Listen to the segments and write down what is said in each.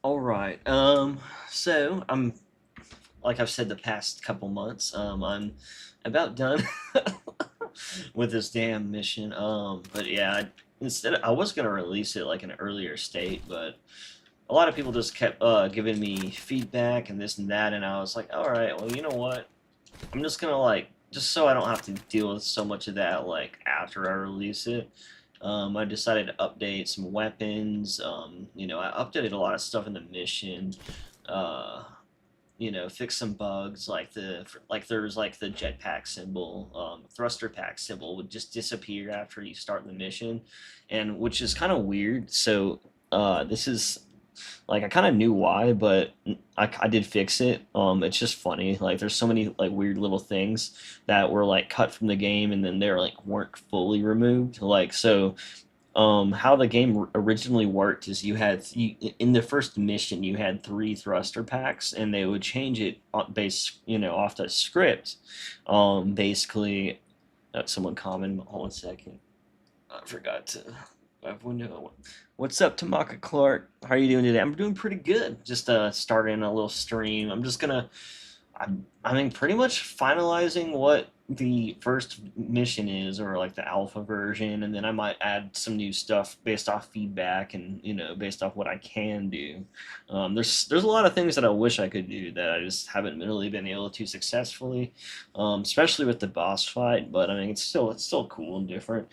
All right. So I'm like I've said the past couple months. I'm about done with this damn mission. But yeah, I was gonna release it like an earlier state, but a lot of people just kept giving me feedback and this and that, and I was like, all right, well, you know what? I'm just gonna just so I don't have to deal with so much of that like after I release it. I decided to update some weapons. I updated a lot of stuff in the mission. Uh, fix some bugs like there's like the jetpack symbol, thruster pack symbol would just disappear after you start the mission, and which is kind of weird. So this is like I kind of knew why, but I did fix it. It's just funny. Like there's so many like weird little things that were like cut from the game, and then they're like weren't fully removed. Like so, how the game originally worked is in the first mission you had three thruster packs, and they would change it off the script. Basically, someone comment. Hold on a second. I forgot to. I've window. What's up, Tamaka Clark? How are you doing today? I'm doing pretty good. Just starting a little stream. I mean, pretty much finalizing what the first mission is, or like the alpha version, and then I might add some new stuff based off feedback and based off what I can do. There's a lot of things that I wish I could do that I just haven't really been able to successfully, especially with the boss fight. But I mean, it's still cool and different.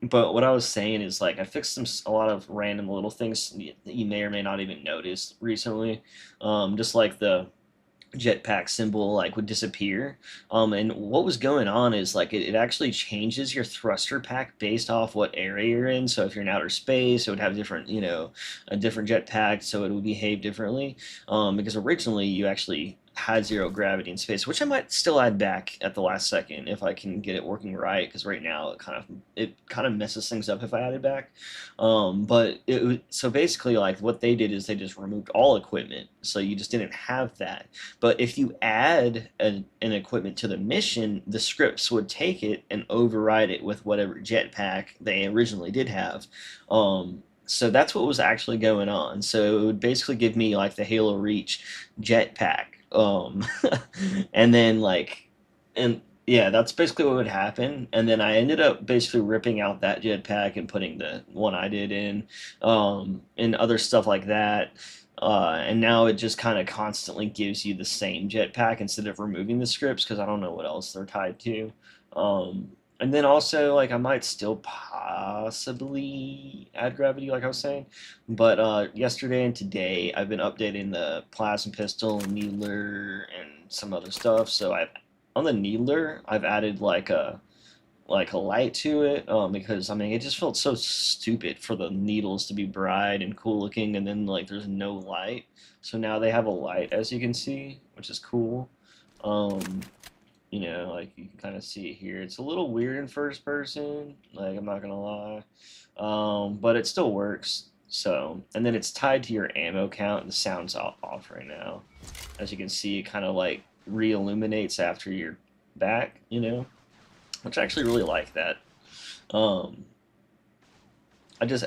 But what I was saying is like I fixed a lot of random little things that you may or may not even notice recently, just like the jetpack symbol like would disappear. And what was going on is like it actually changes your thruster pack based off what area you're in. So if you're in outer space, it would have different, a different jetpack, so it would behave differently. Because originally you actually had zero gravity in space, which I might still add back at the last second if I can get it working right. Because right now it kind of messes things up if I add it back. But so basically like what they did is they just removed all equipment, so you just didn't have that. But if you add an equipment to the mission, the scripts would take it and override it with whatever jetpack they originally did have. So that's what was actually going on. So it would basically give me like the Halo Reach jetpack. And then and yeah, that's basically what would happen. And then I ended up basically ripping out that jetpack and putting the one I did in, and other stuff like that. And now it just kind of constantly gives you the same jetpack instead of removing the scripts because I don't know what else they're tied to. And then also like I might still possibly add gravity, like I was saying, but yesterday and today I've been updating the plasma pistol, needler, and some other stuff. So I've on the needler I've added like a light to it, because I mean it just felt so stupid for the needles to be bright and cool looking and then like there's no light. So now they have a light, as you can see, which is cool. um like you can kind of see it here. It's a little weird in first person, like I'm not gonna lie, but it still works. So, and then it's tied to your ammo count, and the sound's off right now. As you can see, it kind of like re-illuminates after you're back, which I actually really like that. Um, I just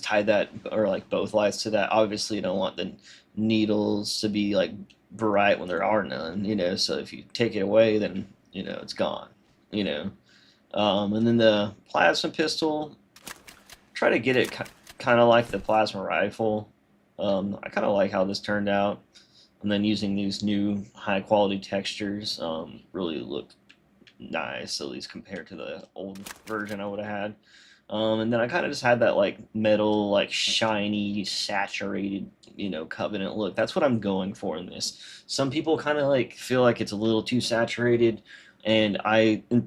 tied that, or like both lights to that. Obviously, you don't want the needles to be like bright when there are none, so if you take it away, then, it's gone, you know. And then the plasma pistol, try to get it kind of like the plasma rifle. I kind of like how this turned out. And then using these new high quality textures, really looked nice, at least compared to the old version I would have had. And then I kind of just had that like metal, like shiny, saturated, Covenant look. That's what I'm going for in this. Some people kind of like feel like it's a little too saturated, and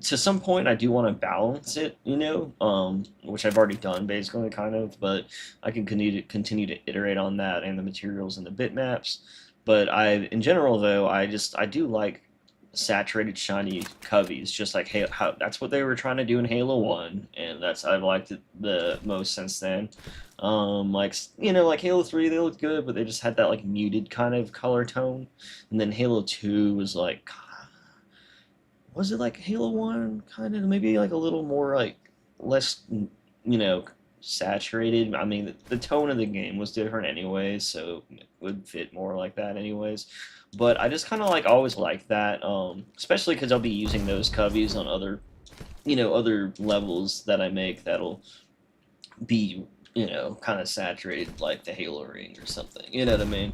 to some point I do want to balance it, which I've already done basically, kind of. But I can continue to iterate on that and the materials and the bitmaps. But in general though, I do like saturated shiny coveys, just like how that's what they were trying to do in Halo 1, and that's I've liked it the most since then. Like like Halo 3, they looked good, but they just had that like muted kind of color tone. And then Halo 2 was it like Halo 1 kind of, maybe like a little more like less, you know saturated. I mean, the tone of the game was different anyways, so it would fit more like that anyways. But I just kind of like always like that, especially because I'll be using those cubbies on other, other levels that I make that'll be, kind of saturated like the Halo ring or something. You know what I mean?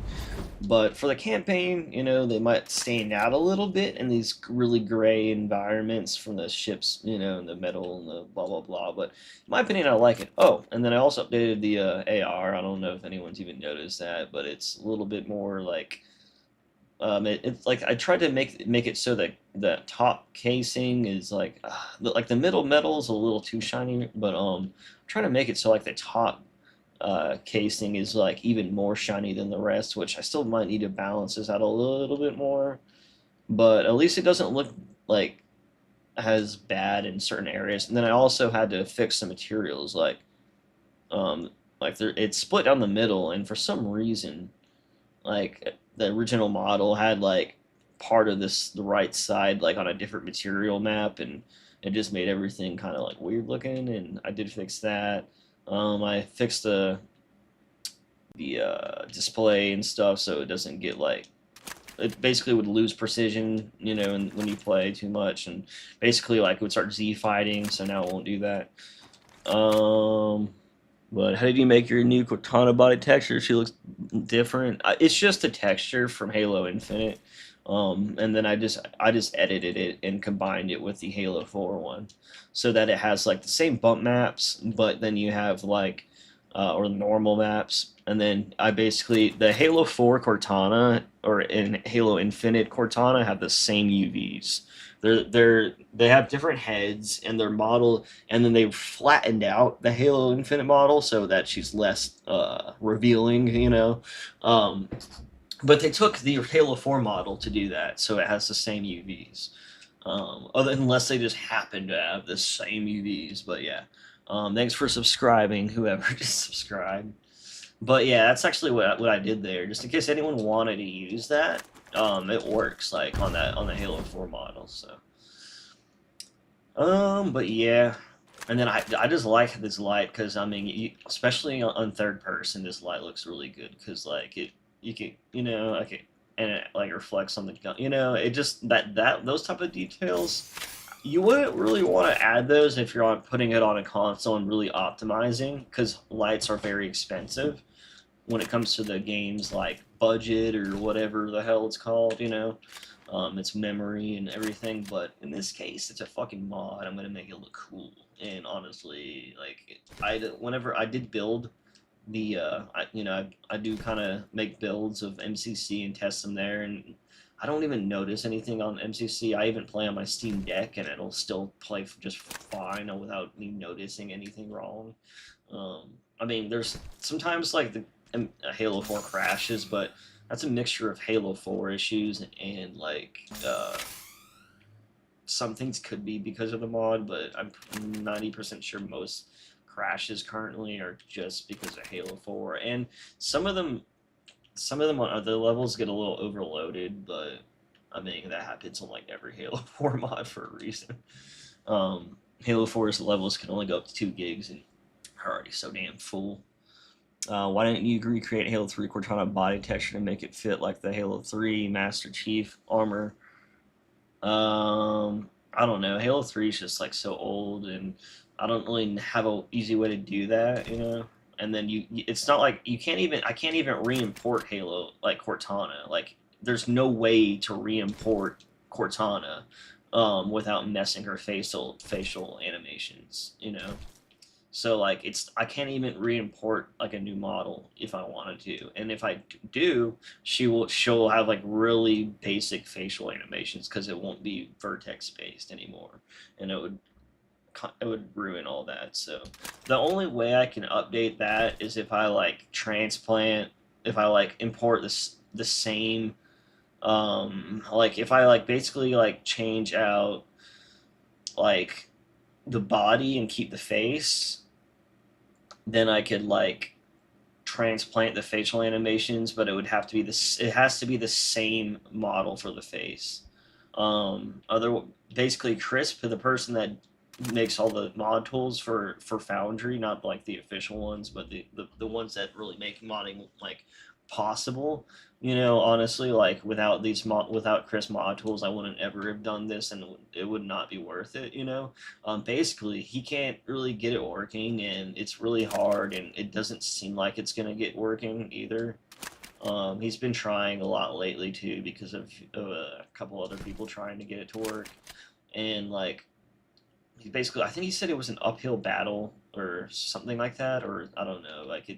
But for the campaign, they might stand out a little bit in these really gray environments from the ships, and the metal and the blah blah blah. But in my opinion, I like it. Oh, and then I also updated the AR. I don't know if anyone's even noticed that, but it's a little bit more like it's like I tried to make it so that the top casing is like the middle metal is a little too shiny, but I'm trying to make it so like the top casing is like even more shiny than the rest, which I still might need to balance this out a little bit more. But at least it doesn't look like as bad in certain areas. And then I also had to fix some materials, um, it's split down the middle, and for some reason, like the original model had like part of the right side like on a different material map, and it just made everything kind of like weird looking. And I did fix that. I fixed the display and stuff so it doesn't get like it basically would lose precision, and when you play too much, and basically like it would start Z fighting. So now it won't do that. But how did you make your new Cortana body texture? She looks different. It's just a texture from Halo Infinite. And then I just edited it and combined it with the Halo 4 one, so that it has like the same bump maps, but then you have like or normal maps, and then I basically the Halo 4 Cortana or in Halo Infinite Cortana have the same UVs. They have different heads and their model, and then they flattened out the Halo Infinite model so that she's less revealing, Um, but they took the Halo 4 model to do that, so it has the same UVs. Unless they just happen to have the same UVs, but yeah. Thanks for subscribing, whoever just subscribed. But yeah, that's actually what I did there, just in case anyone wanted to use that. It works like on the Halo 4 model. So, but yeah, and then I just like this light because I mean, especially on third person, this light looks really good because like you can like and it like reflects on the gun. It just that those type of details. You wouldn't really want to add those if you're putting it on a console and really optimizing, because lights are very expensive when it comes to the game's like budget or whatever the hell it's called, it's memory and everything. But in this case, it's a fucking mod. I'm gonna make it look cool. And honestly, like whenever I did build the I do kind of make builds of MCC and test them there, and I don't even notice anything on MCC. I even play on my Steam Deck, and it'll still play just fine without me noticing anything wrong. I mean, there's sometimes like the Halo 4 crashes, but that's a mixture of Halo 4 issues and like some things could be because of the mod, but I'm 90% sure most crashes currently are just because of Halo 4, and some of them on other levels get a little overloaded, but I mean that happens on like every Halo 4 mod for a reason. Halo 4's levels can only go up to 2 gigs, and are already so damn full. Why didn't you recreate Halo 3 Cortana body texture to make it fit like the Halo 3 Master Chief armor? I don't know. Halo 3 is just like so old, and I don't really have a easy way to do that, And then it's not like I can't even re-import Halo like Cortana. Like there's no way to re-import Cortana without messing her facial animations. So like I can't even re-import like a new model if I wanted to, and if I do, she'll have like really basic facial animations because it won't be vertex based anymore, and it would ruin all that. So the only way I can update that is if I like if I like import the same, like if I like basically like change out like the body and keep the face, then I could like transplant the facial animations, but it would have to be it has to be the same model for the face. Other Basically Crisp, the person that makes all the mod tools for Foundry, not like the official ones, but the ones that really make modding like possible. You know, honestly, like without Chris mod tools, I wouldn't ever have done this, and it would not be worth it. You know, basically, he can't really get it working, and it's really hard, and it doesn't seem like it's gonna get working either. He's been trying a lot lately too because of a couple other people trying to get it to work, and like he basically, I think he said it was an uphill battle or something like that, or I don't know. Like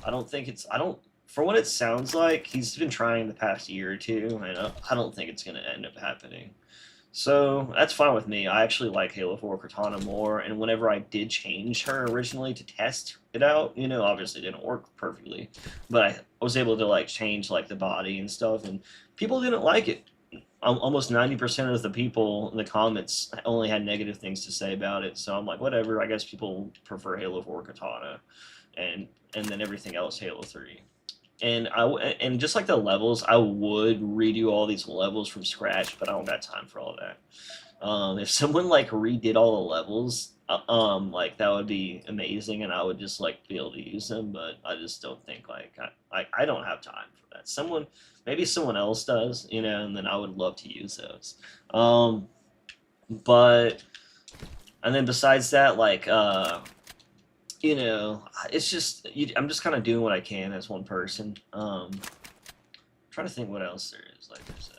I don't think it's, I don't. For what it sounds like, he's been trying the past year or two, and I don't think it's gonna end up happening. So that's fine with me. I actually like Halo 4 Cortana more, and whenever I did change her originally to test it out, you know, obviously it didn't work perfectly, but I was able to like change like the body and stuff, and people didn't like it. Almost 90% of the people in the comments only had negative things to say about it, so I'm like, whatever. I guess people prefer Halo 4 Katana, and then everything else Halo 3. And just like the levels, I would redo all these levels from scratch, but I don't got time for all that. If someone like redid all the levels, like that would be amazing, and I would just like be able to use them. But I just don't think like I don't have time for that. Maybe someone else does, you know, and then I would love to use those. Um, but and then besides that, like you know, it's just I'm just kind of doing what I can as one person. Trying to think what else there is. Like there's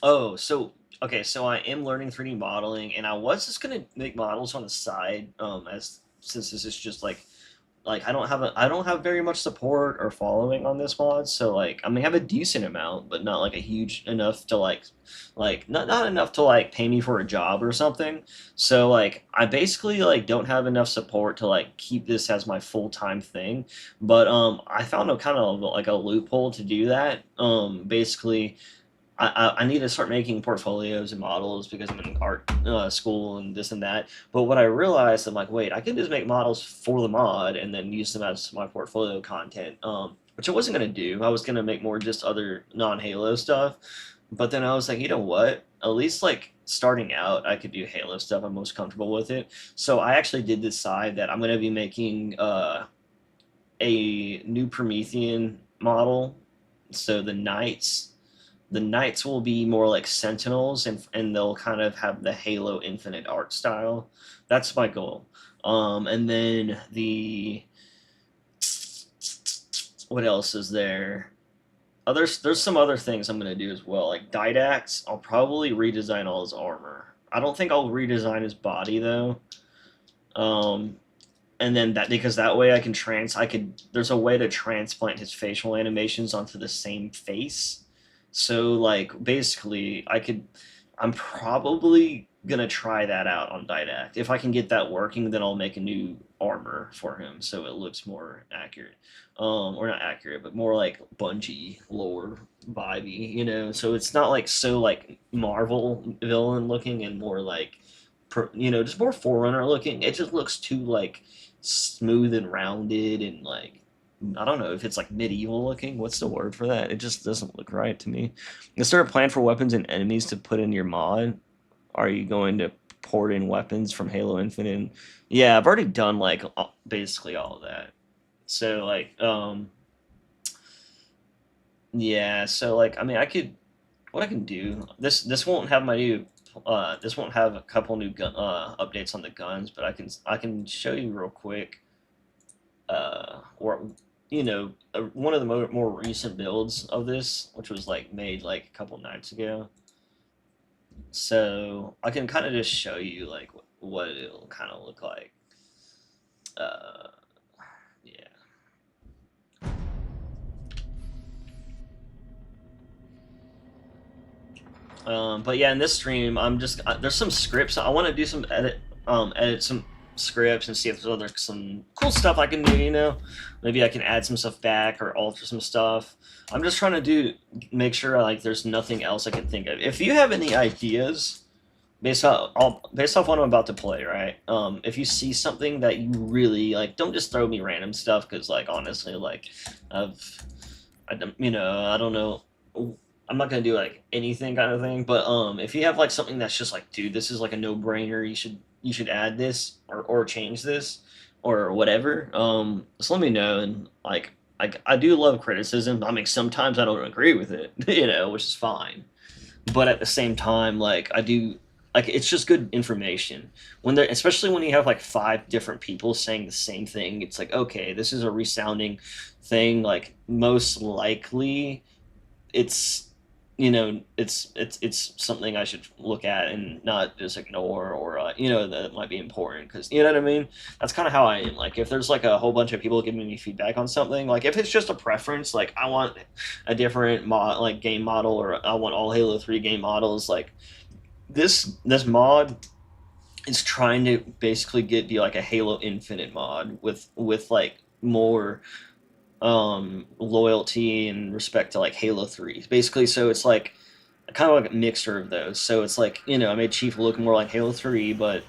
oh, so okay, so I am learning 3D modeling, and I was just gonna make models on the side, as since this is just like I don't have very much support or following on this mod, so like I may have a decent amount, but not like a huge enough to like not enough to like pay me for a job or something. So like I basically like don't have enough support to like keep this as my full-time thing. But I found a kind of like a loophole to do that. Basically I need to start making portfolios and models because I'm in art school and this and that. But what I realized, I'm like, wait, I can just make models for the mod and then use them as my portfolio content. Which I wasn't gonna do. I was gonna make more just other non-Halo stuff. But then I was like, you know what? At least like starting out, I could do Halo stuff. I'm most comfortable with it. So I actually did decide that I'm gonna be making a new Promethean model. So the knights will be more like sentinels, and they'll kind of have the Halo Infinite art style. That's my goal. And then what else is there? There's some other things I'm gonna do as well. Like Didax, I'll probably redesign all his armor. I don't think I'll redesign his body though. Um, and then that, because that way I could there's a way to transplant his facial animations onto the same face. So like basically I'm probably gonna try that out on Didact. If I can get that working, then I'll make a new armor for him so it looks more accurate. Or not accurate, but more like Bungie lore vibey, you know. So it's not like so like Marvel villain looking, and more like you know, just more Forerunner looking. It just looks too like smooth and rounded, and like I don't know if it's like medieval looking. What's the word for that? It just doesn't look right to me. Is there a plan for weapons and enemies to put in your mod? Are you going to port in weapons from Halo Infinite? Yeah, I've already done like basically all of that. So like yeah, so like I mean I could, what I can do, this won't have my new this won't have a couple new updates on the guns, but I can show you real quick or you know, one of the more recent builds of this, which was like made like a couple nights ago. So I can kind of just show you like what it'll kind of look like. Uh, yeah. But yeah, in this stream, I'm just there's some scripts I want to do some edit some scripts and see if there's some cool stuff I can do. You know, maybe I can add some stuff back or alter some stuff. I'm just trying to make sure like there's nothing else I can think of. If you have any ideas based off what I'm about to play, right? If you see something that you really like, don't just throw me random stuff because like honestly, like I've I don't, you know, I don't know I'm not gonna do like anything kind of thing, but if you have like something that's just like, dude, this is like a no brainer, you should add this or change this or whatever. Just let me know. And like I do love criticism. I mean, sometimes I don't agree with it, which is fine. But at the same time, like I do, like it's just good information when they're, especially when you have like five different people saying the same thing. It's like, okay, this is a resounding thing. Like most likely it's it's something I should look at and not just ignore, or that might be important, because you know what I mean. That's kind of how I am. Like if there's like a whole bunch of people giving me feedback on something, like if it's just a preference, like I want a different like game model, or I want all Halo 3 game models, like this mod is trying to basically be like a Halo Infinite mod with like more loyalty and respect to like Halo 3 basically. So it's like kind of like a mixture of those. So it's like, I made Chief look more like Halo 3, but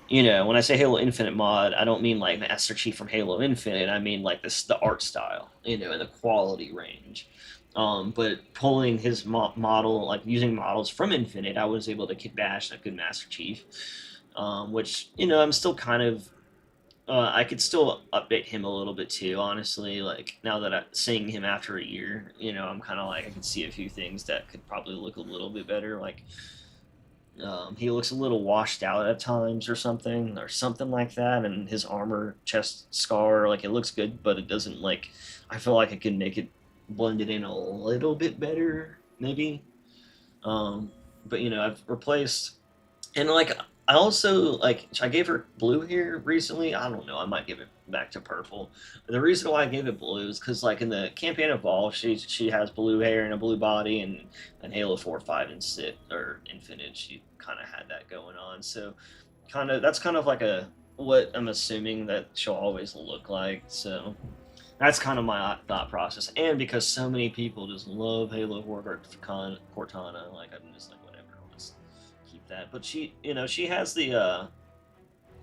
when I say Halo Infinite mod, I don't mean like Master Chief from Halo Infinite. I mean like the art style, and the quality range. But pulling his model, like using models from Infinite, I was able to kit bash a good Master Chief, which I'm still kind of I could still update him a little bit too, honestly. Like now that I'm seeing him after a year, I'm kind of like I can see a few things that could probably look a little bit better. Like he looks a little washed out at times, or something like that, and his armor chest scar, like it looks good, but it doesn't like. I feel like I could make it blend it in a little bit better, maybe. Um, but I've replaced, and like I also like I gave her blue here recently. I don't know. I might give it back to purple. The reason why I gave it blue is because like in the campaign Evolve, she has blue hair and a blue body, and Halo 4, 5, and Sit or Infinite, she kind of had that going on. So that's kind of like a what I'm assuming that she'll always look like. So that's kind of my thought process, and because so many people just love Halo 4 Cortana, like I'm just like whatever, let's keep that. But she has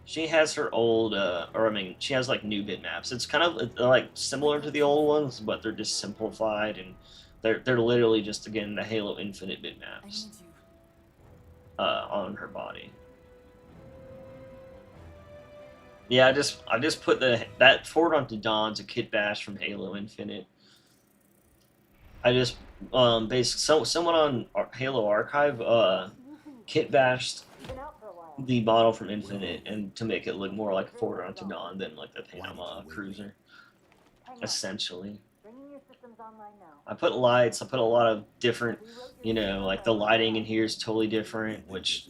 she has her old, or I mean, she has like new bitmaps. It's kind of like similar to the old ones, but they're just simplified, and they're literally just again the Halo Infinite bitmaps on her body. Yeah, I just put that forward onto Dawn's a kit bash from Halo Infinite. I just someone on Halo Archive kit bashed the model from Infinite, and to make it look more like a forward onto Dawn than like the Panama cruiser, essentially. I put lights. I put a lot of different, like the lighting in here is totally different. Which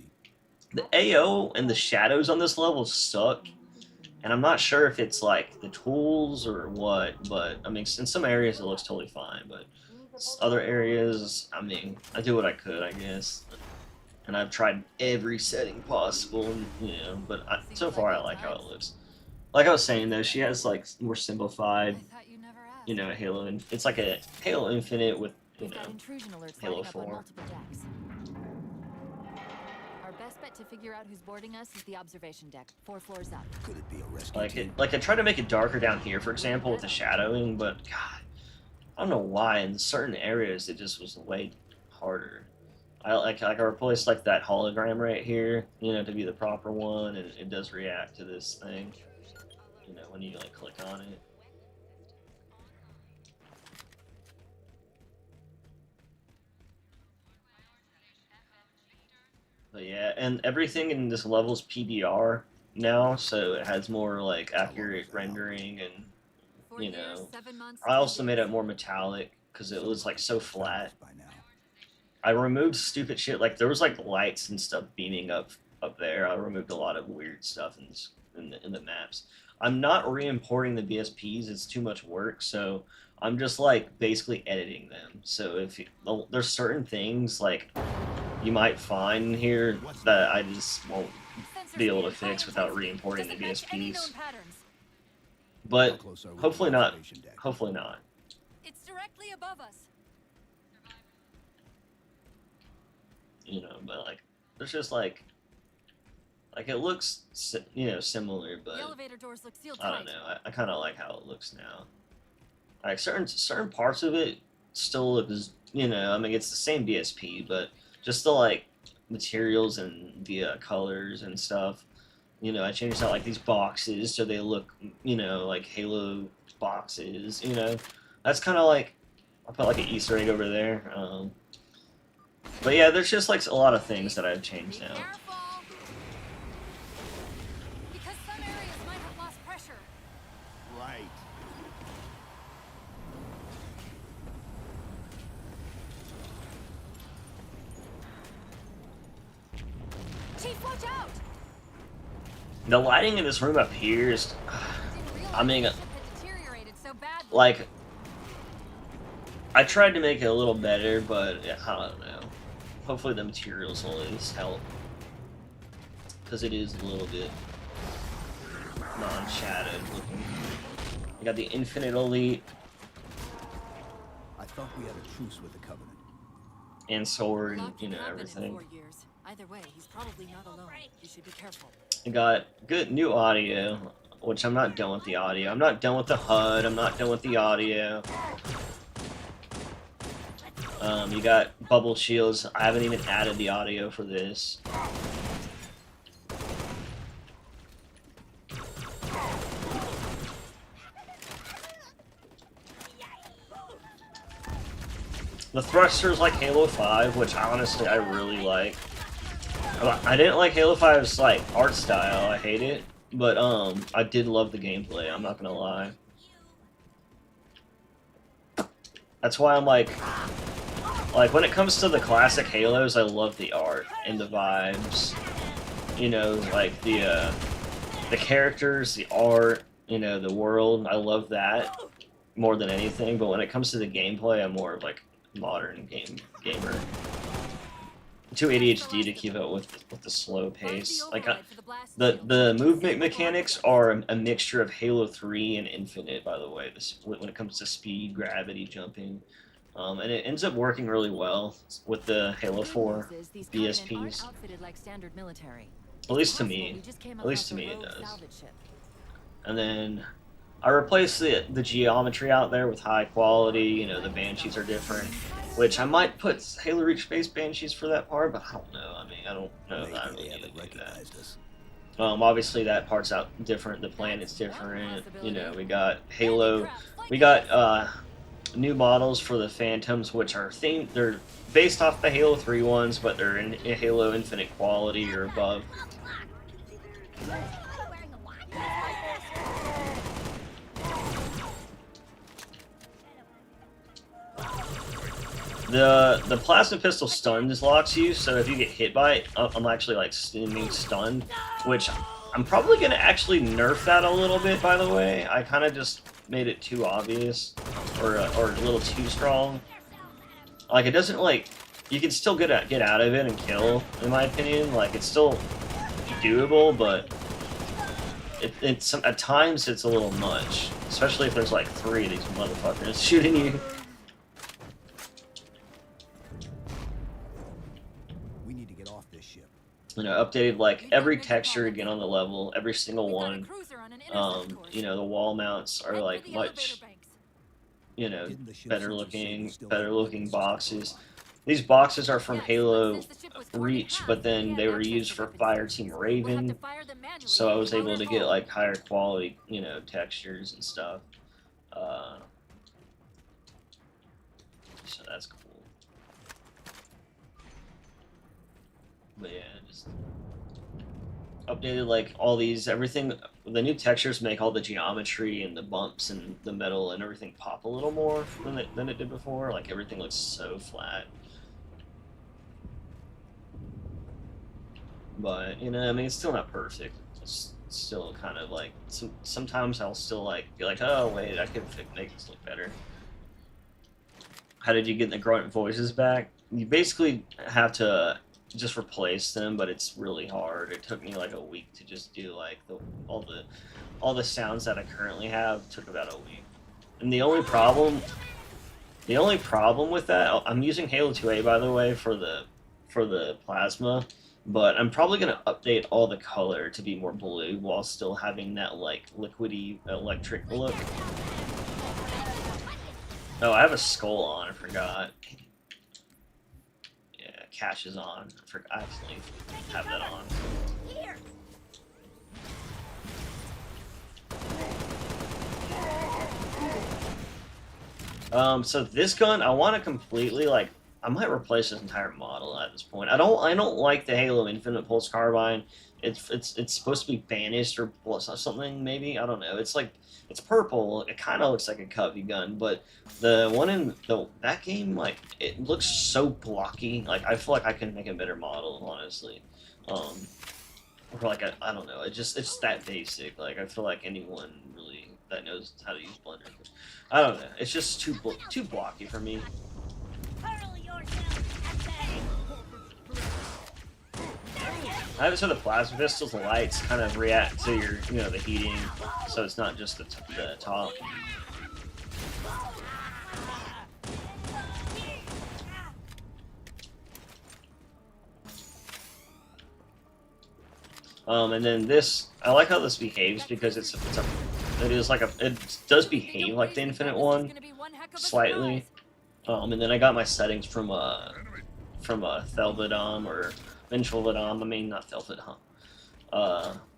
the AO and the shadows on this level suck, and I'm not sure if it's like the tools or what. But I mean, in some areas it looks totally fine, but other areas, I mean, I do what I could, I guess. And I've tried every setting possible, and, but so far I like how it looks. Like I was saying though, she has like more simplified, Halo. It's like a Halo Infinite with Halo 4. Our best bet to figure out who's boarding us is the observation deck, 4 floors up. Could it be a rescue team? Like I tried to make it darker down here, for example, with the shadowing, but God, I don't know why in certain areas it just was way harder. I replaced like that hologram right here, to be the proper one, and it does react to this thing, when you like click on it. But yeah, and everything in this level is PBR now, so it has more like accurate rendering, and 4 years, 7 months, I 10 also made days. it more metallic because it was like so flat. By now. I removed stupid shit, like there was like lights and stuff beaming up there. I removed a lot of weird stuff in the maps. I'm not re-importing the BSPs; it's too much work. So I'm just like basically editing them. So there's certain things like you might find here that I just won't Sensors be able to reading high fix without intensity. re-importing the Doesn't match any known BSPs. patterns. How But close are we hopefully to the not. observation deck? Hopefully not. It's directly above us. But like there's just like it looks similar, The but elevator doors look sealed I don't tight. know. I kind of like how it looks now. Like certain parts of it still looks, you know, I mean, it's the same DSP, but just the like materials and the colors and stuff. You know, I changed out like these boxes so they look, you know, like Halo boxes. You know, that's kind of like I put like an Easter egg over there. But yeah, there's just like a lot of things that I've changed now. Because some areas might have lost pressure. Right. Chief, watch out! The lighting in this room up here is, I mean, The ship had deteriorated so badly. like, I tried to make it a little better, but yeah, I don't know. Hopefully the materials will at least help. Because it is a little bit non-shadowed looking. You got the Infinite Elite I thought we had a truce with the Covenant. and Sword, Locked you in know, combat in everything. 4 years. Either way, he's probably not alone. You should be careful. You got good new audio, which I'm not done with the audio. I'm not done with the HUD. I'm not done with the audio. You got bubble shields. I haven't even added the audio for this. The thrusters like Halo 5, which honestly I really like. I didn't like Halo 5's like art style. I hate it, but I did love the gameplay. I'm not gonna lie. That's why I'm like when it comes to the classic Halos, I love the art and the vibes. You know, like the characters, the art, you know, the world. I love that more than anything. But when it comes to the gameplay, I'm more of like modern gamer. Too ADHD to keep up with the slow pace. Like the movement mechanics are a mixture of Halo 3 and Infinite. By the way, when it comes to speed, gravity, jumping. And it ends up working really well with the Halo 4 BSPs. At least to me. At least to me it does. And then I replaced the geometry out there with high quality. You know, the Banshees are different. Which I might put Halo Reach Space Banshees for that part, but I don't know. I mean, I don't know if I really need to do that. Obviously that part's out different. The planet's different. You know, we got Halo. We got new models for the Phantoms, which are themed. They're based off the Halo 3 ones, but they're in Halo Infinite quality or above. The plasma pistol stuns locks you, so if you get hit by it, I'm actually like stunned, which I'm probably gonna actually nerf that a little bit. By the way, I kind of just made it too obvious, or a little too strong. Like it doesn't like you can still get out of it and kill, in my opinion. Like it's still doable, but it's at times it's a little much, especially if there's like 3 of these motherfuckers shooting you. You know, updated like every texture again on the level, every single one. You know, the wall mounts are like much, you know, better looking boxes. These boxes are from Halo Reach, but then they were used for Fireteam Raven, so I was able to get like higher quality, you know, textures and stuff. So that's cool. But yeah, just updated like all these, everything. The new textures make all the geometry and the bumps and the metal and everything pop a little more than it did before. Like everything looks so flat. But you know, I mean, it's still not perfect. It's still kind of like sometimes I'll still like be like, oh wait, I could make this look better. How did you get the grunt voices back? You basically have to just replace them, but it's really hard. It took me like a week to just do like all the sounds that I currently have. Took about a week. And the only problem with that, I'm using Halo 2A by the way for the plasma, but I'm probably gonna update all the color to be more blue while still having that like liquidy electric look. Oh, I have a skull on. I forgot. Yeah, cash is on. I forgot. I actually have that on. Here. So this gun, I want to completely like. I might replace this entire model at this point. I don't like the Halo Infinite Pulse Carbine. It's supposed to be banished or something maybe. I don't know. It's like it's purple. It kind of looks like a Covey gun, but the one in that game, like, it looks so blocky. Like, I feel like I can make a better model, honestly. Or like I don't know. It's that basic. Like, I feel like anyone really that knows how to use Blender. I don't know. It's just too blocky for me. I have it so the plasma pistols, the lights kind of react to your, the heating, so it's not just the top. And then this, I like how this behaves because it does behave like the Infinite one, slightly. And then I got my settings from Thelvidom or Vengeful Vidom. I mean, not Thelvidom.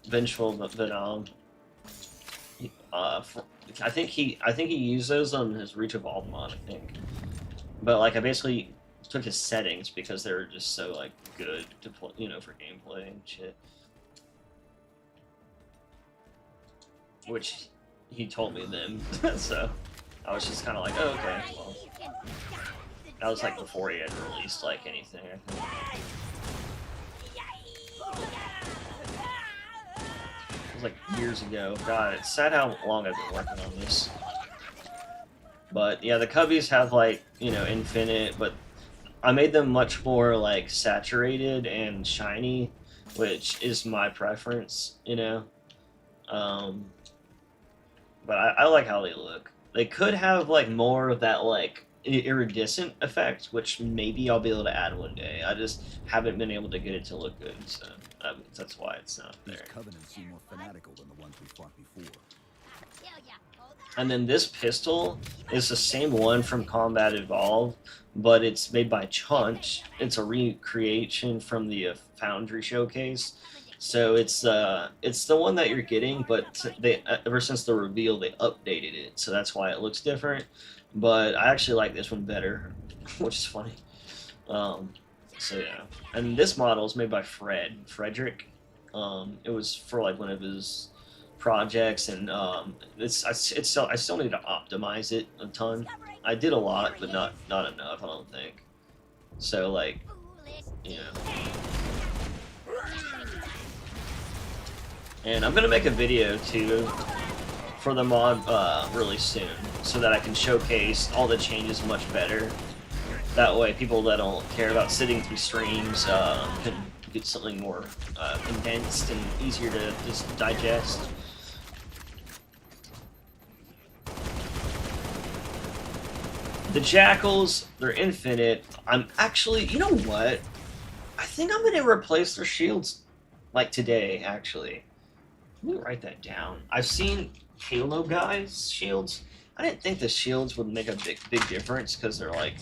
Vengeful Vidom. I think he used those on his Reach Evolve mod, I think. But like, I basically took his settings because they were just so like good to play, for gameplay and shit. Which he told me then, so I was just kind of like, oh, okay. Well, that was like before he had released like anything. I think. It was like years ago. God, it's sad how long I've been working on this. But yeah, the Cubbies have like, infinite, but I made them much more like saturated and shiny, which is my preference, But I like how they look. They could have like more of that like iridescent effect, which maybe I'll be able to add one day. I just haven't been able to get it to look good, so that's why it's not there. These covenants seem more fanatical than the ones we fought before. And then this pistol is the same one from Combat Evolved, but it's made by Chunch. It's a recreation from the Foundry showcase. So it's the one that you're getting, but they ever since the reveal they updated it, so that's why it looks different. But I actually like this one better, which is funny. So yeah, and this model is made by Frederick. It was for like one of his projects, and I still need to optimize it a ton. I did a lot, but not enough, I don't think. So like, And I'm gonna make a video too for the mod really soon, so that I can showcase all the changes much better. That way, people that don't care about sitting through streams can get something more condensed and easier to just digest. The Jackals, they're infinite. I'm actually, you know what? I think I'm gonna replace their shields like today, actually. Let me write that down. I've seen Halo guys' shields. I didn't think the shields would make a big difference because they're like,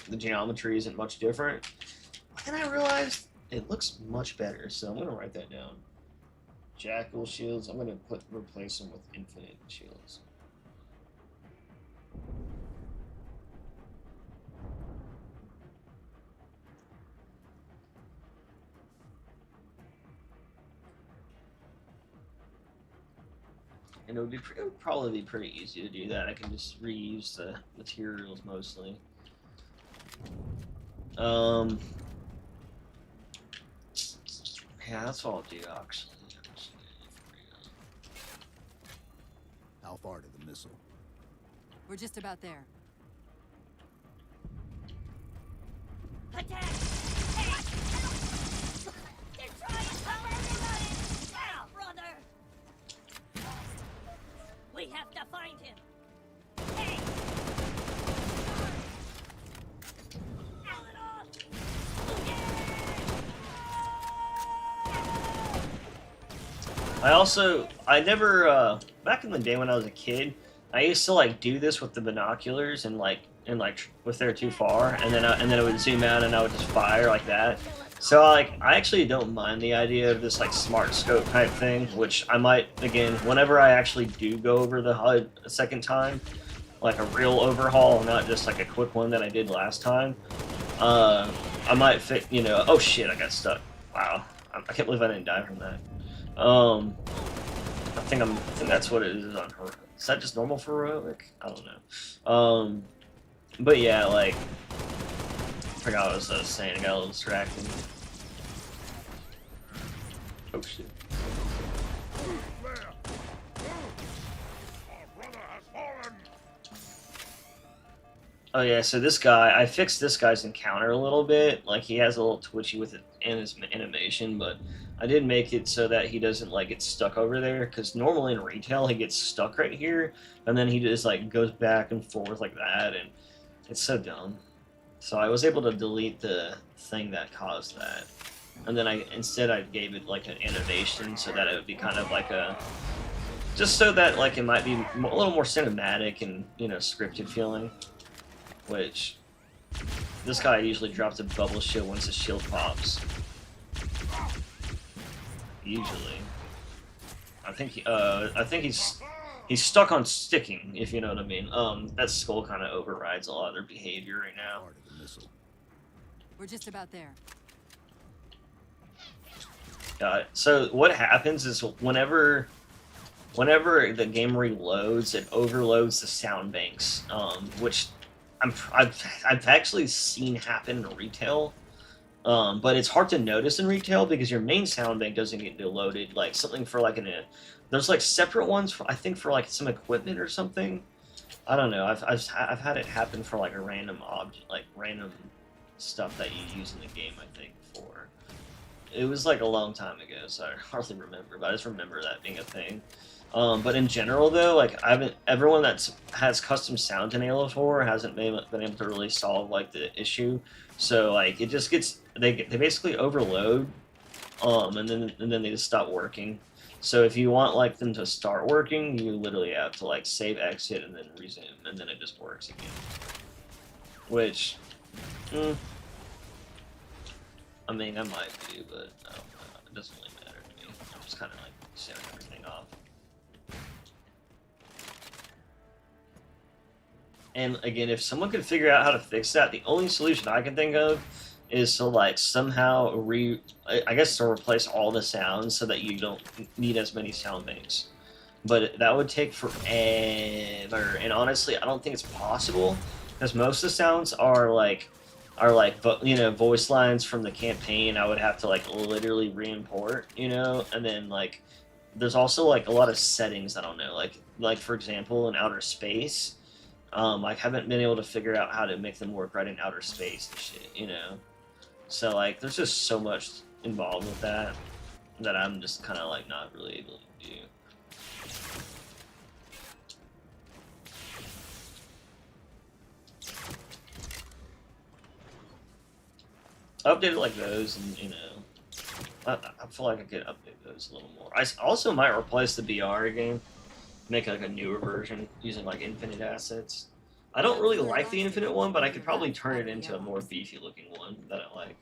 the geometry isn't much different. But then I realized it looks much better, so I'm gonna write that down. Jackal shields. I'm gonna replace them with infinite shields. And it would probably be pretty easy to do that. I can just reuse the materials mostly. Yeah, that's what I'll do actually. How far to the missile? We're just about there. Attack! Hey! They're trying to kill everybody! Now, brother! We have to find him! Hey! Kill it all! I never, back in the day when I was a kid, I used to like do this with the binoculars and if they're too far, and then it would zoom out and I would just fire like that. So like I actually don't mind the idea of this like smart scope type thing, which I might again whenever I actually do go over the HUD a second time, like a real overhaul, not just like a quick one that I did last time. I might fit, you know. Oh shit, I got stuck. Wow, I can't believe I didn't die from that. I think that's what it is on her. Is that just normal for heroic? I don't know. But yeah, like I forgot what I was saying. I got a little distracted. Oh shit. Oh yeah, so this guy, I fixed this guy's encounter a little bit. Like he has a little twitchy with it in his animation, but I did make it so that he doesn't like get stuck over there. Because normally in retail he gets stuck right here, and then he just like goes back and forth like that, and it's so dumb. So I was able to delete the thing that caused that, and then instead I gave it like an animation so that it would be kind of like a, just so that like it might be a little more cinematic and scripted feeling. Which this guy usually drops a bubble shield once the shield pops. Usually, I think he's stuck on sticking, if you know what I mean. That skull kind of overrides a lot of their behavior right now. Part of the missile. We're just about there. Got it. So what happens is whenever the game reloads, it overloads the sound banks, which I've actually seen happen in retail, but it's hard to notice in retail because your main sound bank doesn't get loaded. Like something for like there's like separate ones for, I think, for like some equipment or something. I don't know. I've had it happen for like a random object, like random stuff that you use in the game. I think for it was like a long time ago, so I hardly remember, but I just remember that being a thing. But in general, though, like everyone that has custom sounds in Halo 4 hasn't been able to really solve like the issue. So like it just gets they basically overload, and then they just stop working. So if you want like them to start working, you literally have to like save, exit, and then resume, and then it just works again. Which, I mean, I might do, but I don't know. It doesn't really matter to me. I'm just kind of like shutting everything off. And again, if someone could figure out how to fix that, the only solution I can think of is to like somehow to replace all the sounds so that you don't need as many sound banks. But that would take forever, and honestly, I don't think it's possible because most of the sounds are like voice lines from the campaign. I would have to like literally re-import, and then like there's also like a lot of settings I don't know, like for example in outer space. I haven't been able to figure out how to make them work right in outer space and shit, So, like, there's just so much involved with that I'm just kind of, like, not really able to do. I updated, like, those, and, I feel like I could update those a little more. I also might replace the BR game. Make like a newer version using like infinite assets. I don't really like the infinite one, but I could probably turn it into a more beefy looking one that I like.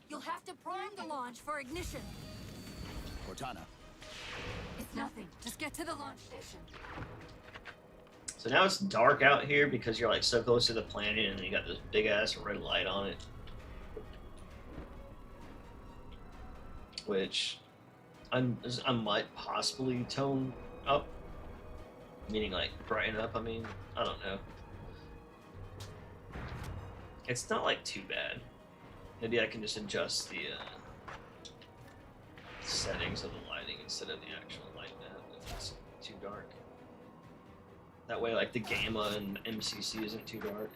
You'll have to prime the launch for ignition. Cortana. It's nothing. Just get to the launch station. So now it's dark out here because you're like so close to the planet and you got this big ass red light on it. Which I might possibly tone up. Meaning like brighten up, I mean, I don't know. It's not like too bad. Maybe I can just adjust the settings of the lighting instead of the actual light map if it's too dark. That way like the gamma and MCC isn't too dark.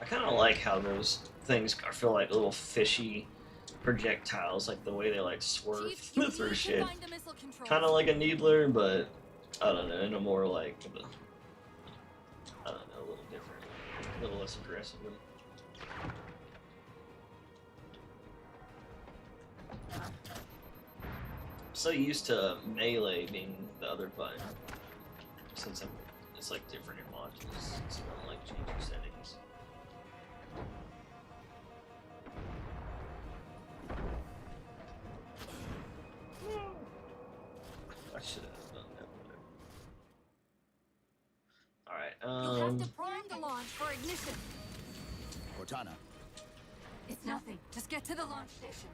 I kind of like how those things feel like little fishy projectiles, like the way they like swerve through shit. Kind of like a needler, but I don't know, in a more like, I don't know, a little A little less aggressively. I'm so used to melee being the other button, since it's like different in modules, so I don't like change your settings. I should have done that. Alright, You'll have to prime the launch for ignition. Cortana, It's nothing. Just get to the launch station.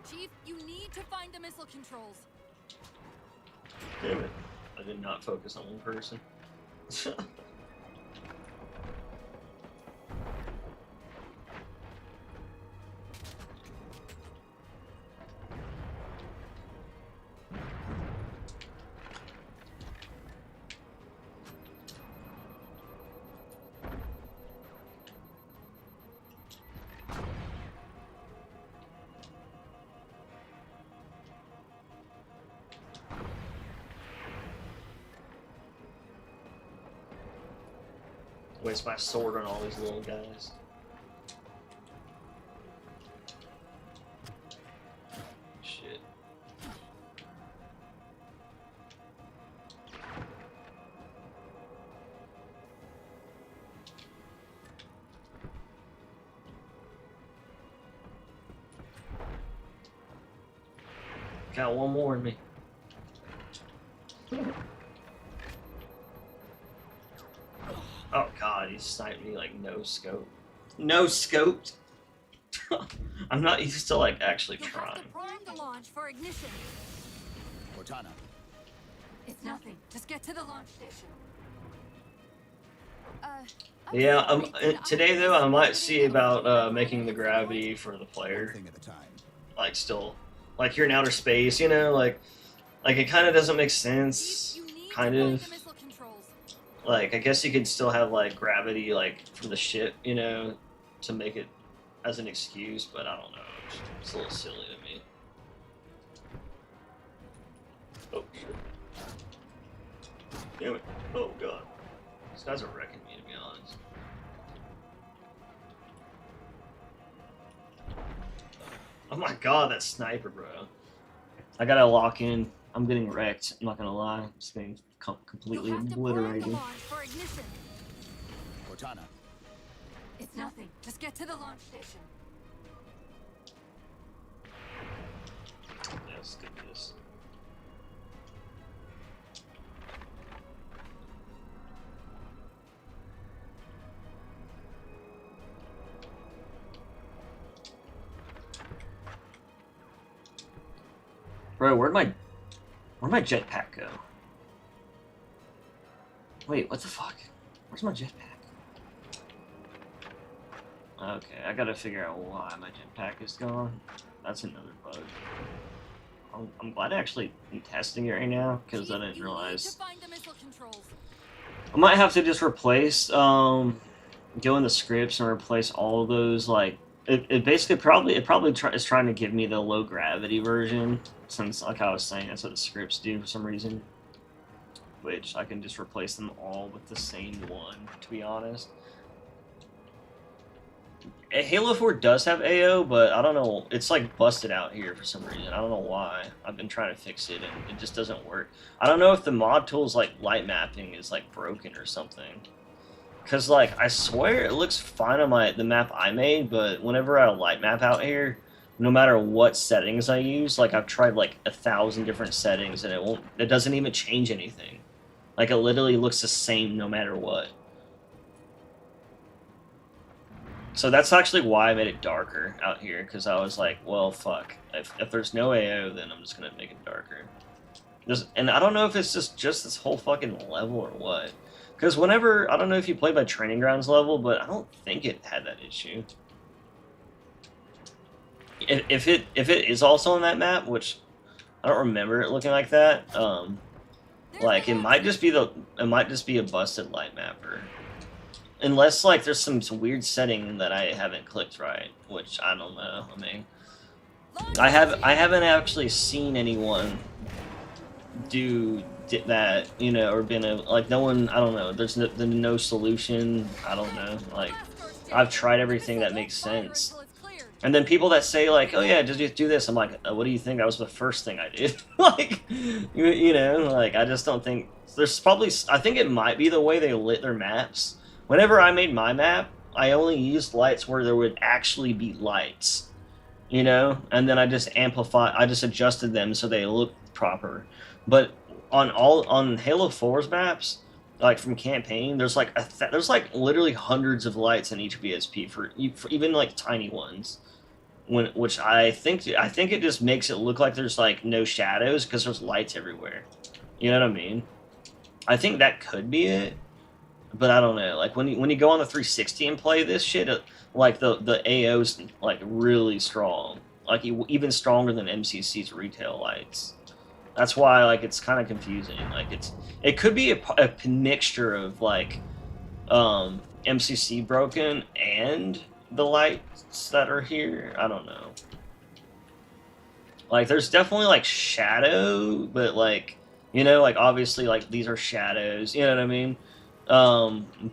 Chief, you need to find the missile controls. damn it. I did not focus on one person. Waste my sword on all these little guys. Shit. Got one more in me. Oh god, he sniped me like no scope. No scoped? I'm not used to like actually You'll trying. have to prime the launch for ignition. Cortana, It's nothing. Just get to the launch station. Yeah, sorry, today though I might see about making the gravity for the one player thing at a time. like still like you're in outer space, you know, like it kind of doesn't make sense. You need Kind to find of. the missile controls. Like I guess you could still have like gravity like for the ship, you know, to make it as an excuse, but I don't know. It's a little silly to me. Oh shit. Damn it. Oh god. These guys are wrecking me, to be honest. Oh my god, that sniper, bro. I gotta lock in. I'm getting wrecked. I'm not gonna lie. I'm just getting completely You'll have to prime the obliterated. launch for ignition. Cortana, It's nothing. Just get to the launch station. Yeah, let's do this. Bro, where'd my jetpack go? Wait, what the fuck? Where's my jetpack? Okay, I gotta figure out why my jetpack is gone. That's another bug. I'm glad I actually am testing it right now, because I Chief, didn't you realize. need to find the missile controls. I might have to just replace, go in the scripts and replace all of those, like, it basically is trying to give me the low gravity version, since, like I was saying, that's what the scripts do for some reason. Which I can just replace them all with the same one, to be honest. Halo 4 does have AO, but I don't know, it's like busted out here for some reason. I don't know why. I've been trying to fix it and it just doesn't work. I don't know if the mod tools like light mapping is like broken or something. Cause like I swear it looks fine on the map I made, but whenever I light map out here, no matter what settings I use, like I've tried like 1,000 different settings and it doesn't even change anything. Like it literally looks the same no matter what. So that's actually why I made it darker out here, because I was like, well, fuck. If there's no AO, then I'm just going to make it darker. And I don't know if it's just this whole fucking level or what. Because whenever, I don't know if you played my Training Grounds level, but I don't think it had that issue. If it is also on that map, which I don't remember it looking like that, like it might just be a busted light mapper. Unless, like, there's some weird setting that I haven't clicked right, which I don't know. I mean, I haven't actually seen anyone do that, you know, or been a, like, no one, I don't know, there's no solution, I don't know, like, I've tried everything that makes sense. And then people that say, like, oh yeah, just do this, I'm like, what do you think? That was the first thing I did. Like, you know, like, I just don't think, there's probably, I think it might be the way they lit their maps. Whenever I made my map, I only used lights where there would actually be lights, you know? And then I just adjusted them so they looked proper. But on Halo 4's maps, like from campaign, there's like there's like literally hundreds of lights in each VSP for even like tiny ones. Which I think it just makes it look like there's like no shadows because there's lights everywhere. You know what I mean? I think that could be it, but I don't know. Like when you go on the 360 and play this shit, like the AO's like really strong, like even stronger than MCC's retail lights. That's why, like, it's kind of confusing. Like, it could be a mixture of, like, MCC broken and the lights that are here. I don't know. Like, there's definitely, like, shadow, but, like, you know, like, obviously, like, these are shadows. You know what I mean?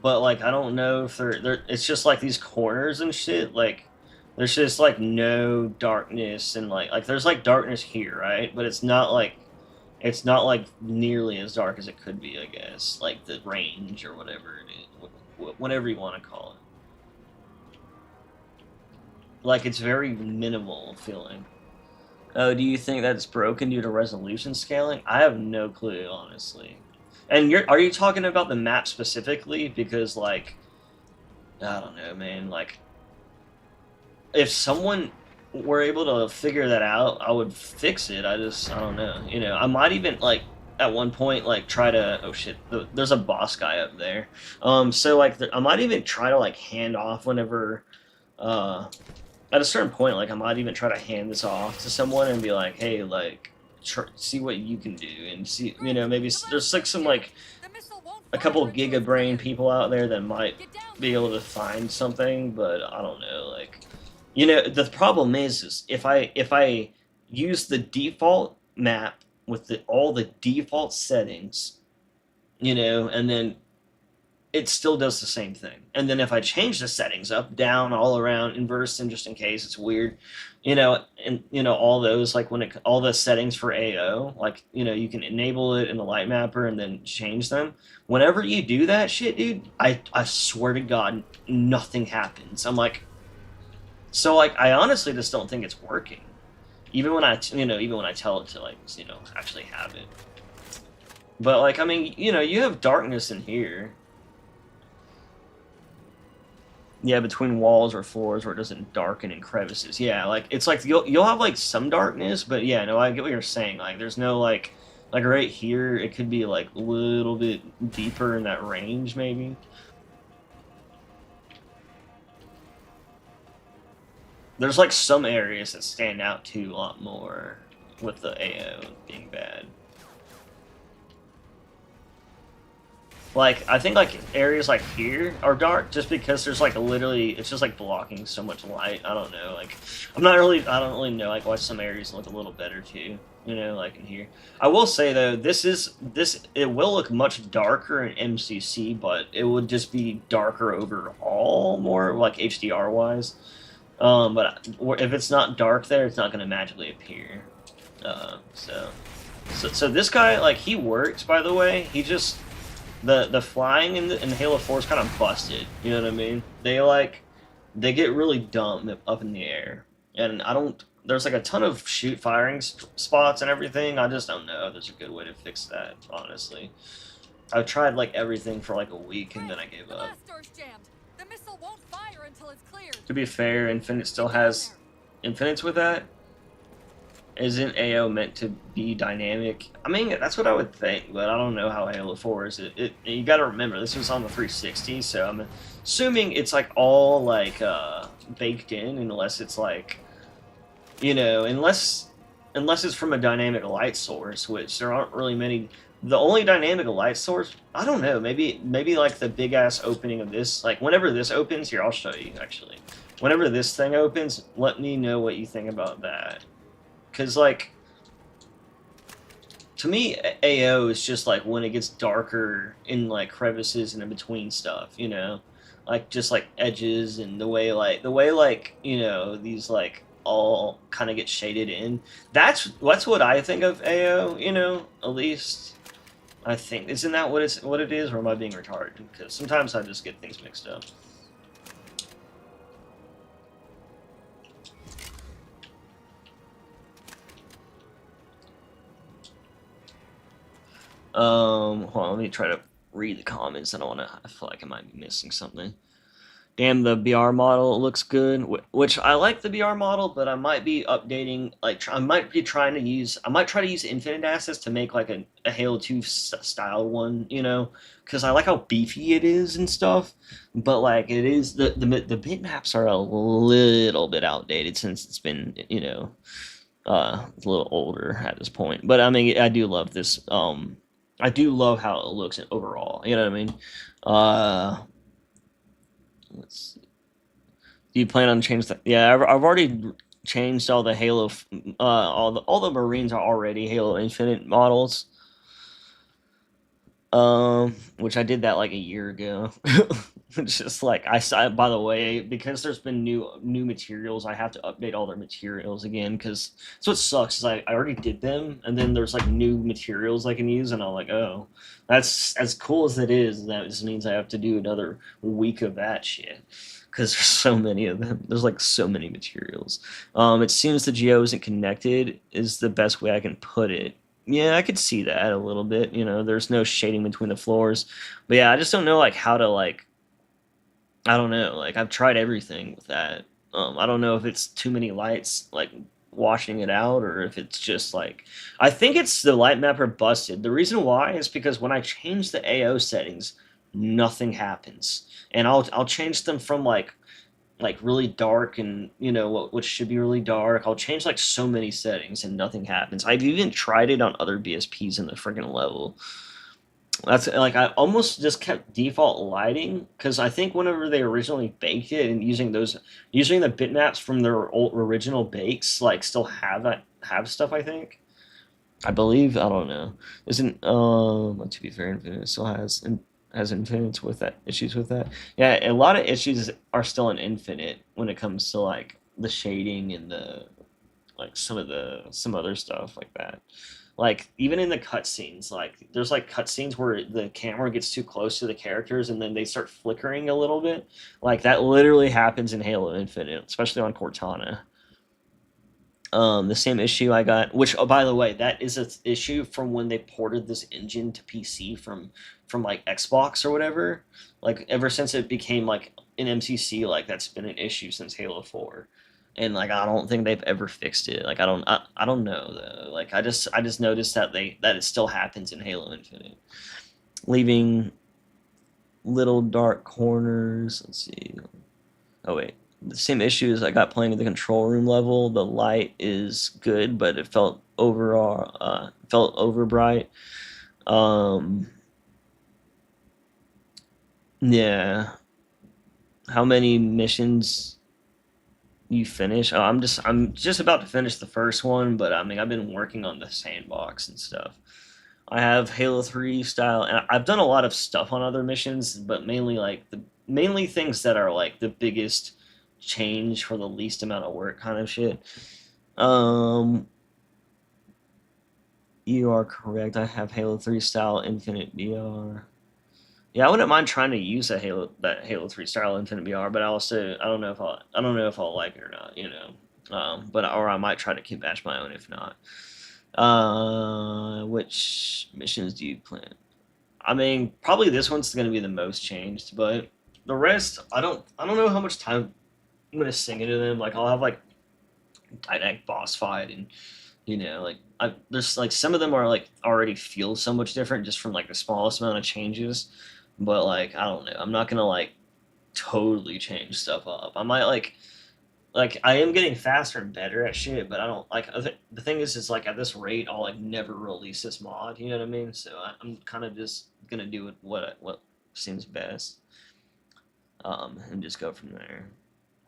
But, like, I don't know if it's just, like, these corners and shit, like, there's just, like, no darkness and, like, there's, like, darkness here, right? But it's not, like, nearly as dark as it could be, I guess. Like the range or whatever it is, whatever you want to call it. Like it's very minimal feeling. Oh, do you think that's broken due to resolution scaling? I have no clue, honestly. And are you talking about the map specifically? Because like, I don't know, man. Like, if someone were able to figure that out, I would fix it. I don't know. You know, I might even, like, at one point, like, try to, oh shit, there's a boss guy up there. So, like, I might even try to, like, hand off whenever, at a certain point, like, I might even try to hand this off to someone and be like, hey, like, see what you can do, and see, you know, maybe there's, like, some, like, a couple Giga Brain people out there that might be able to find something, but I don't know, like, you know, the problem is if I use the default map with all the default settings, you know, and then it still does the same thing. And then if I change the settings up, down, all around, inverse, and just in case it's weird, you know, and you know all those, like all the settings for AO, like, you know, you can enable it in the light mapper and then change them. Whenever you do that shit, dude, I swear to God, nothing happens. I'm like. So, like, I honestly just don't think it's working. Even when I tell it to, like, you know, actually have it. But, like, I mean, you know, you have darkness in here. Yeah, between walls or floors where it doesn't darken in crevices. Yeah, like, it's like, you'll have, like, some darkness, but yeah, no, I get what you're saying. Like, there's no, like right here, it could be, like, a little bit deeper in that range, maybe. There's, like, some areas that stand out, too, a lot more with the AO being bad. Like, I think, like, areas like here are dark just because there's, like, literally, it's just, like, blocking so much light. I don't know, like, I don't really know, like, why some areas look a little better, too, you know, like in here. I will say, though, it will look much darker in MCC, but it would just be darker overall, more, like, HDR-wise. But if it's not dark there, it's not going to magically appear. So this guy, like, he works, by the way. He just, the flying in Halo 4 is kind of busted. You know what I mean? They get really dumb up in the air. And there's, like, a ton of firing spots and everything. I just don't know if there's a good way to fix that, honestly. I've tried, like, everything for, like, a week, and then I gave up. The missile won't fire until it's cleared. To be fair, Infinite still has infinites with that. Isn't AO meant to be dynamic? I mean, that's what I would think, but I don't know how Halo 4 is. You got to remember, this was on the 360, so I'm assuming it's like all like baked in, unless it's like, you know, unless it's from a dynamic light source, which there aren't really many. The only dynamic light source, I don't know, maybe like the big ass opening of this, like whenever this opens, here, I'll show you actually. Whenever this thing opens, let me know what you think about that. Because, like, to me, AO is just like when it gets darker in like crevices and in between stuff, you know, like just like edges and the way these like all kind of get shaded in. That's what I think of AO, you know, at least I think. Isn't that what it is, or am I being retarded? Because sometimes I just get things mixed up. Hold on, let me try to read the comments. I feel like I might be missing something. Damn, the BR model looks good. Which I like the BR model, but I might be updating. Like, I might try to use infinite assets to make like a Halo 2 style one. You know, because I like how beefy it is and stuff. But like, it is the bitmaps are a little bit outdated since it's been a little older at this point. But I mean, I do love this. I do love how it looks overall. You know what I mean? Let's see. Do you plan on changing that? Yeah, I've already changed all the Halo, all the Marines are already Halo Infinite models. Which I did that like a year ago. It's just like I saw. By the way, because there's been new materials, I have to update all their materials again. Because that's what sucks is I already did them, and then there's like new materials I can use, and I'm like, oh, that's as cool as it is. That just means I have to do another week of that shit. Because there's so many of them. There's like so many materials. It seems the geo isn't connected. Is the best way I can put it. Yeah, I could see that a little bit. You know, there's no shading between the floors, but yeah, I just don't know like how to like. I don't know. Like I've tried everything with that. I don't know if it's too many lights like washing it out, or if it's just like I think it's the light mapper busted. The reason why is because when I change the AO settings, nothing happens, and I'll change them from like really dark and what should be really dark. I'll change like so many settings and nothing happens. I've even tried it on other BSPs in the freaking level. That's like I almost just kept default lighting because I think whenever they originally baked it and using the bitmaps from their original bakes like still have stuff. I believe I don't know. Isn't to be fair, Infinite still has Infinites with that issues with that. Yeah, a lot of issues are still in Infinite when it comes to like the shading and the like some other stuff like that. Like even in the cutscenes, like there's like cutscenes where the camera gets too close to the characters and then they start flickering a little bit. Like that literally happens in Halo Infinite, especially on Cortana. The same issue I got, which oh by the way, that is an issue from when they ported this engine to PC from like Xbox or whatever. Like ever since it became like an MCC, like that's been an issue since Halo 4. And like I don't think they've ever fixed it. Like I don't know though. Like I just noticed that it still happens in Halo Infinite. Leaving little dark corners. Let's see. Oh wait. The same issues I got playing at the control room level. The light is good, but it felt over bright. Yeah. How many missions you finish? Oh, I'm just about to finish the first one, but I mean I've been working on the sandbox and stuff. I have Halo 3 style, and I've done a lot of stuff on other missions, but mainly things that are like the biggest change for the least amount of work kind of shit. Um, you are correct. I have Halo 3 style Infinite BR. Yeah, I wouldn't mind trying to use that Halo 3 style Infinite BR, but I don't know if I'll like it or not, you know. But or I might try to keep bash my own if not. Which missions do you plan? I mean, probably this one's gonna be the most changed, but the rest, I don't know how much time I'm gonna sink into them. Like I'll have like Titanic boss fight, and like there's like some of them are like already feel so much different just from like the smallest amount of changes. But like I don't know, I'm not gonna like totally change stuff up. I might like I am getting faster and better at shit, but I don't like the thing is like at this rate I'll like never release this mod. You know what I mean? So I'm kind of just gonna do what seems best, and just go from there.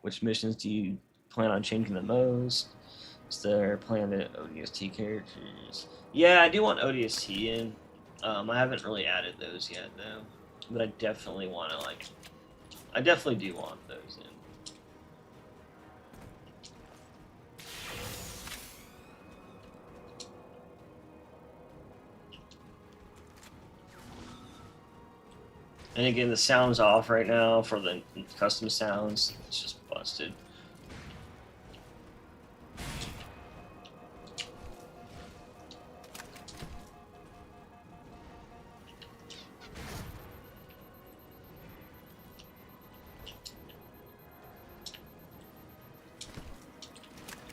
Which missions do you plan on changing the most? Is there planet ODST characters? Yeah, I do want ODST in. I haven't really added those yet though, but I definitely want to like. I definitely do want those in. And again, the sound's off right now for the custom sounds. It's just busted.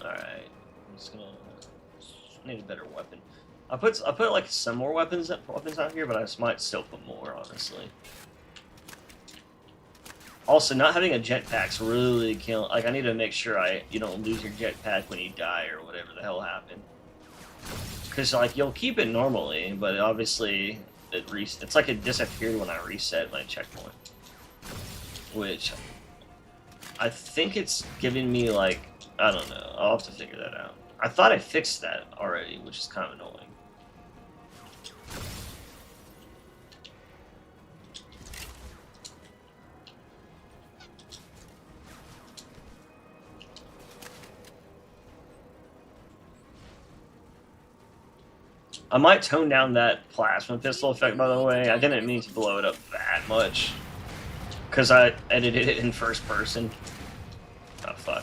Alright, I'm just gonna need a better weapon. I put like some more weapons out here, but I just might still put more, honestly. Also, not having a jetpack's really killing. Like, I need to make sure you don't lose your jetpack when you die or whatever the hell happened. Because like you'll keep it normally, but obviously it's like it disappeared when I reset my checkpoint, which I think it's giving me like I don't know. I'll have to figure that out. I thought I fixed that already, which is kind of annoying. I might tone down that plasma pistol effect, by the way. I didn't mean to blow it up that much. Because I edited it in first person. Oh, fuck.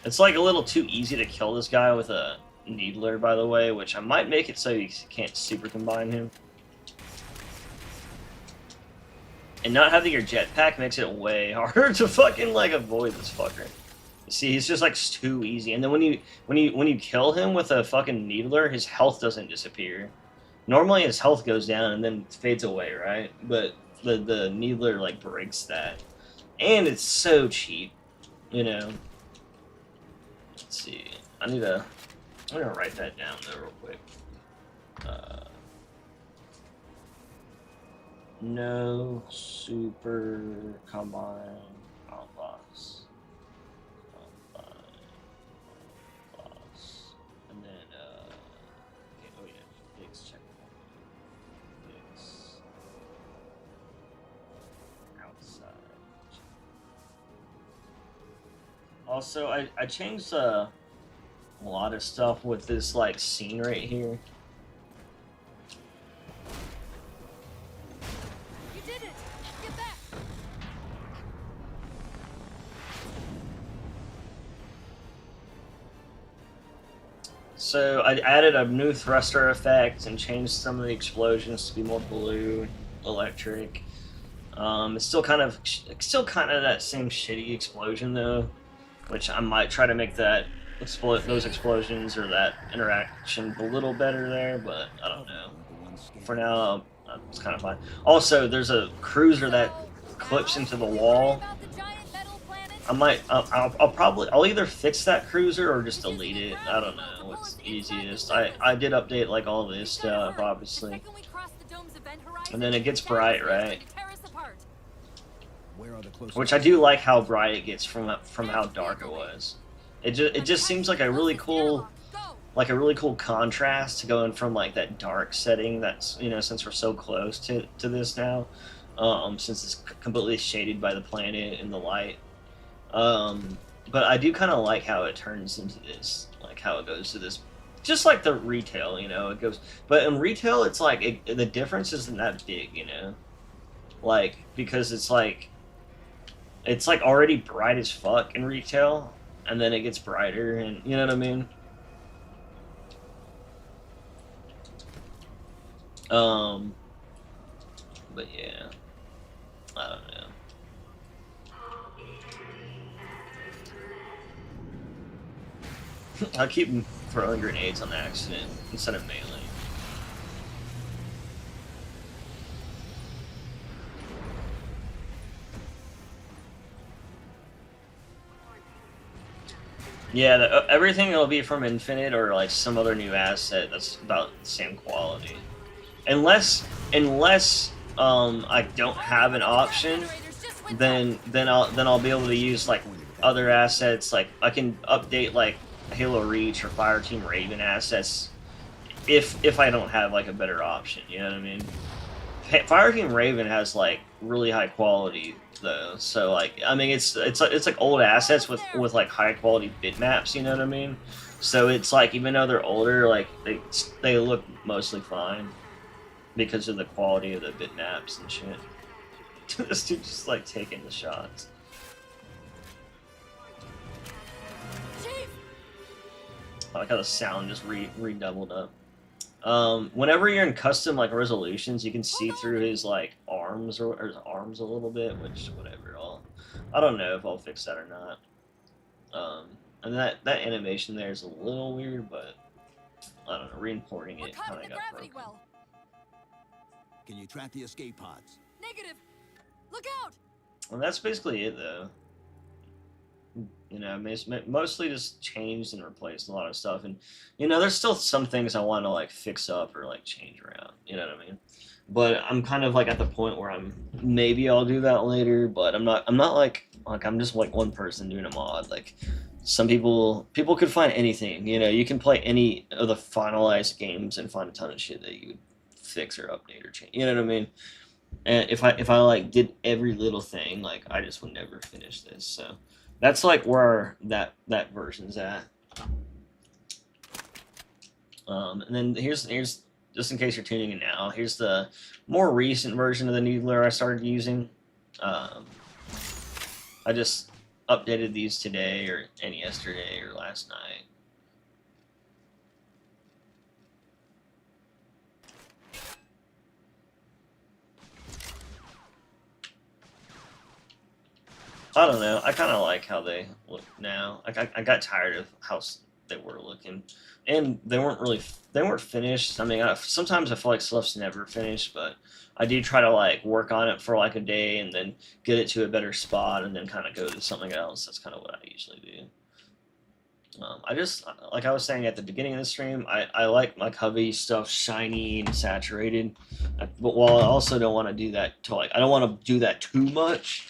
It's like a little too easy to kill this guy with a needler, by the way, which I might make it so you can't super combine him. And not having your jetpack makes it way harder to fucking, like, avoid this fucker. See, he's just like too easy, and then when you kill him with a fucking needler, his health doesn't disappear. Normally, his health goes down and then fades away, right? But the needler like breaks that, and it's so cheap, you know. Let's see. I'm gonna write that down though real quick. No super combine box. And then, okay, oh yeah, fix checkpoint. Fix outside. Also, I changed a lot of stuff with this like scene right here. You did it! Get back! So I added a new thruster effect and changed some of the explosions to be more blue, electric. It's still kind of that same shitty explosion though, which I might try to make that those explosions or that interaction a little better there, but I don't know. For now, it's kind of fine. Also, there's a cruiser that clips into the wall. I'll either fix that cruiser or just delete it. I don't know what's easiest. I did update like all this stuff, obviously. And then it gets bright, right? Which I do like how bright it gets from how dark it was. It just seems like a really cool contrast to going from like that dark setting that's, you know, since we're so close to this now, since it's completely shaded by the planet and the light. But I do kind of like how it turns into this, like how it goes to this, just like the retail, you know, it goes, but in retail, it's like, the difference isn't that big, you know, like, because it's like already bright as fuck in retail, and then it gets brighter, and, you know what I mean? But yeah, I don't know. I'll keep throwing grenades on accident instead of melee. Yeah, everything will be from Infinite or like some other new asset that's about the same quality. Unless I don't have an option, then I'll be able to use like other assets. Like I can update like Halo Reach or Fireteam Raven assets if I don't have like a better option. You know what I mean? Fireteam Raven has like really high quality though, so like I mean it's like old assets with like high quality bitmaps. You know what I mean? So it's like even though they're older, like they look mostly fine because of the quality of the bitmaps and shit. This dude just like taking the shots. Chief! I like how the sound just redoubled up. Whenever you're in custom like resolutions, you can see through his like arms or his arms a little bit, which whatever. I don't know if I'll fix that or not. And that animation there is a little weird, but I don't know. Re-importing We're it caught kind in of the got gravity broken. well. Can you track the escape pods? Negative. Look out! And that's basically it, though. You know, mostly just changed and replaced a lot of stuff, and you know, there's still some things I want to like fix up or like change around. You know what I mean? But I'm kind of like at the point where maybe I'll do that later, but I'm not. I'm not like I'm just like one person doing a mod. Like some people could find anything. You know, you can play any of the finalized games and find a ton of shit that you would fix or update or change. You know what I mean? And if I like did every little thing, like I just would never finish this. So that's like where that version's at. And then here's just in case you're tuning in now. Here's the more recent version of the Needler I started using. I just updated these today and yesterday or last night. I don't know. I kind of like how they look now. Like I got tired of how they were looking, and they weren't finished. I mean, sometimes I feel like stuff's never finished, but I do try to like work on it for like a day and then get it to a better spot, and then kind of go to something else. That's kind of what I usually do. I just like I was saying at the beginning of the stream, I like my Covey stuff shiny and saturated, but while I also don't want to do that to like I don't want to do that too much.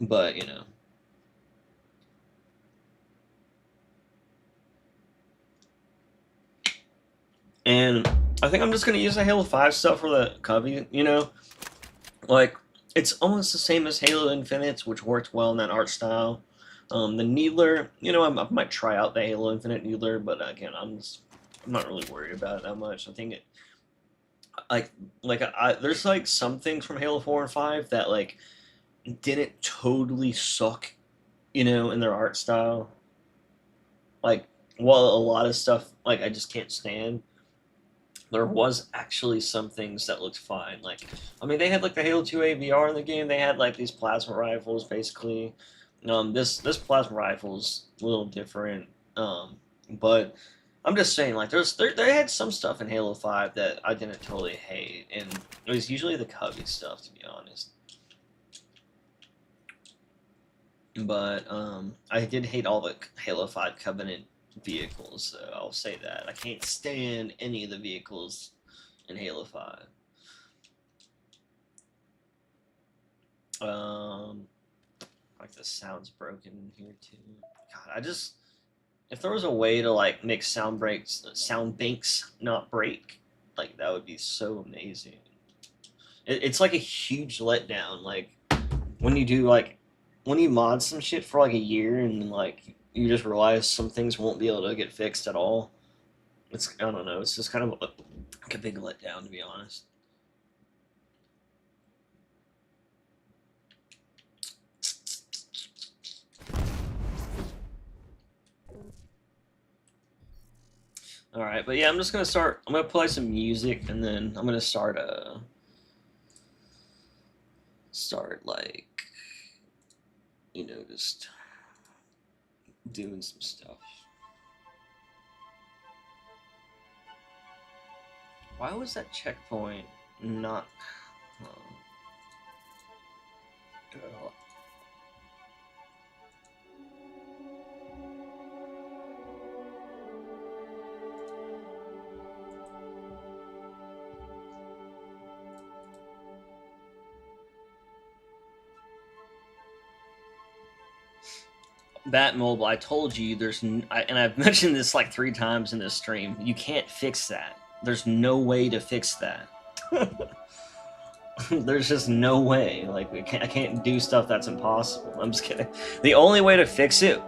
But, you know. And I think I'm just going to use the Halo 5 stuff for the Covey, you know? Like, it's almost the same as Halo Infinite, which worked well in that art style. The Needler, you know, I might try out the Halo Infinite Needler, but again, I'm not really worried about it that much. I think it, there's like some things from Halo 4 and 5 that, like, didn't totally suck, you know, in their art style. Like, while a lot of stuff, like, I just can't stand, there was actually some things that looked fine. Like, I mean, they had, like, the Halo 2A VR in the game. They had, like, these plasma rifles, basically. This plasma rifle's a little different. But I'm just saying, like, they had some stuff in Halo 5 that I didn't totally hate. And it was usually the Covey stuff, to be honest. But I did hate all the Halo 5 Covenant vehicles, so I'll say that. I can't stand any of the vehicles in Halo 5. Like the sound's broken in here too. God, if there was a way to like make sound banks not break, like that would be so amazing. It's like a huge letdown. Like when you do like when you mod some shit for like a year and like you just realize some things won't be able to get fixed at all. I don't know. It's just kind of like a big letdown, to be honest. All right, but yeah, I'm just gonna start. I'm gonna play some music, and then I'm gonna start like, you know, just doing some stuff. Why was that checkpoint not? Oh. Bat Mobile, I told you and I've mentioned this like 3 times in this stream. You can't fix that. There's no way to fix that. There's just no way. Like I can't do stuff that's impossible. I'm just kidding. The only way to fix it,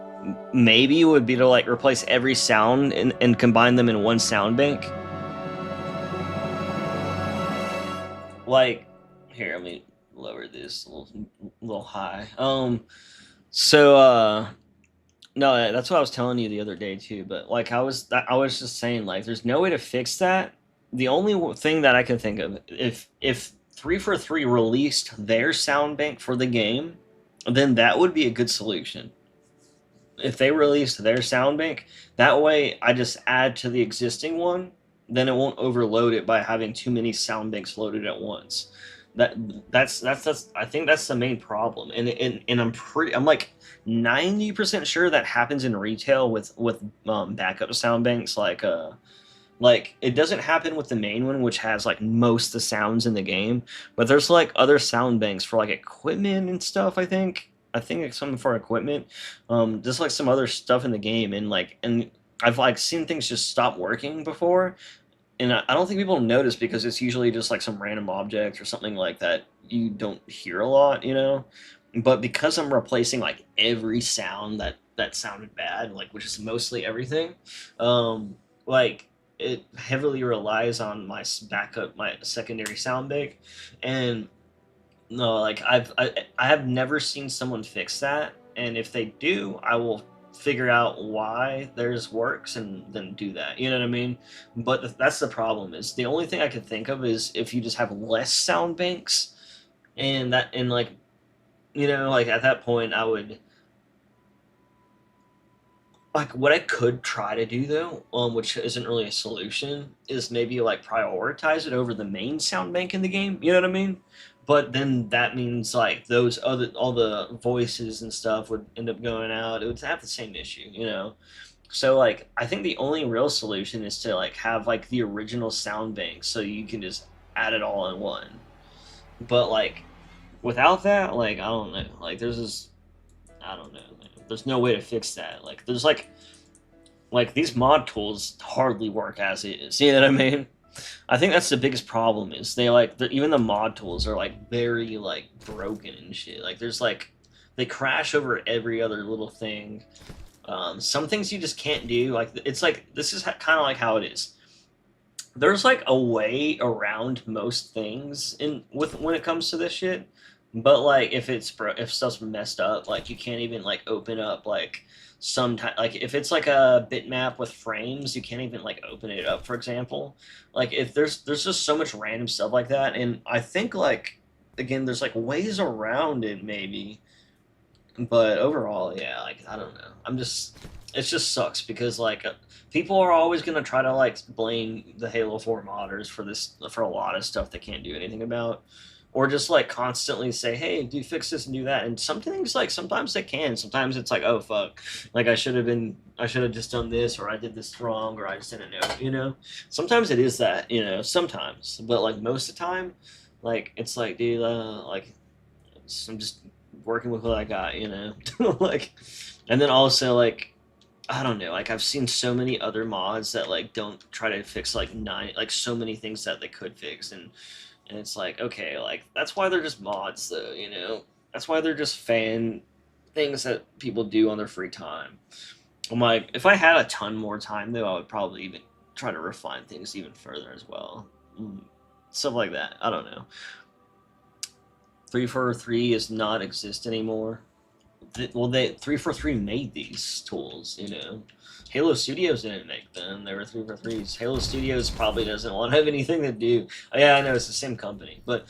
maybe, would be to like replace every sound and combine them in one sound bank. Like, here, let me lower this a little high. No, that's what I was telling you the other day too. But like I was just saying, like, there's no way to fix that. The only thing that I can think of, if 343 released their sound bank for the game, then that would be a good solution. If they released their sound bank, that way I just add to the existing one, then it won't overload it by having too many sound banks loaded at once. That's I think that's the main problem, and I'm like 90% sure that happens in retail with backup sound banks. Like it doesn't happen with the main one, which has like most of the sounds in the game, but there's like other sound banks for like equipment and stuff. I think it's something for equipment, just like some other stuff in the game, and I've like seen things just stop working before, and I don't think people notice because it's usually just like some random object or something like that you don't hear a lot, you know. But because I'm replacing like every sound that sounded bad, like which is mostly everything, like it heavily relies on my backup, my secondary sound bank, and no, like I have never seen someone fix that, and if they do, I will figure out why theirs works and then do that. You know what I mean? But that's the problem. Is the only thing I can think of is if you just have less sound banks, and like, you know, like at that point I would. Like what I could try to do though, which isn't really a solution, is maybe like prioritize it over the main sound bank in the game. You know what I mean? But then that means like all the voices and stuff would end up going out. It would have the same issue, you know. So like I think the only real solution is to like have like the original sound bank so you can just add it all in one. But like without that, like I don't know. Like there's this I don't know. Man. There's no way to fix that. Like there's like these mod tools hardly work as is. You know what I mean? I think that's the biggest problem is even the mod tools are like very like broken and shit. Like there's like they crash over every other little thing. Some things you just can't do. Like it's like this is kind of like how it is. There's like a way around most things when it comes to this shit. But like if stuff's messed up, like you can't even like open up like like if it's like a bitmap with frames, you can't even like open it up, for example. Like if there's just so much random stuff like that, and I think like again there's like ways around it maybe, but overall, yeah, like I don't know. It just sucks because like people are always gonna try to like blame the Halo 4 modders for a lot of stuff they can't do anything about. Or just like constantly say, hey, do fix this and do that. And some things like sometimes they can. Sometimes it's like, oh fuck. Like I should have just done this, or I did this wrong, or I just didn't know, you know? Sometimes it is that, you know, sometimes. But like most of the time, like it's like, dude, like I'm just working with what I got, you know? Like and then also like I don't know, like I've seen so many other mods that like don't try to fix like so many things that they could fix, and it's like, okay, like, that's why they're just mods, though, you know? That's why they're just fan things that people do on their free time. I'm like, if I had a ton more time, though, I would probably even try to refine things even further as well. Stuff like that. I don't know. 343 does not exist anymore. Well, 343 made these tools, you know? Halo Studios didn't make them. They were 343s. Halo Studios probably doesn't want to have anything to do. Yeah, I know it's the same company, but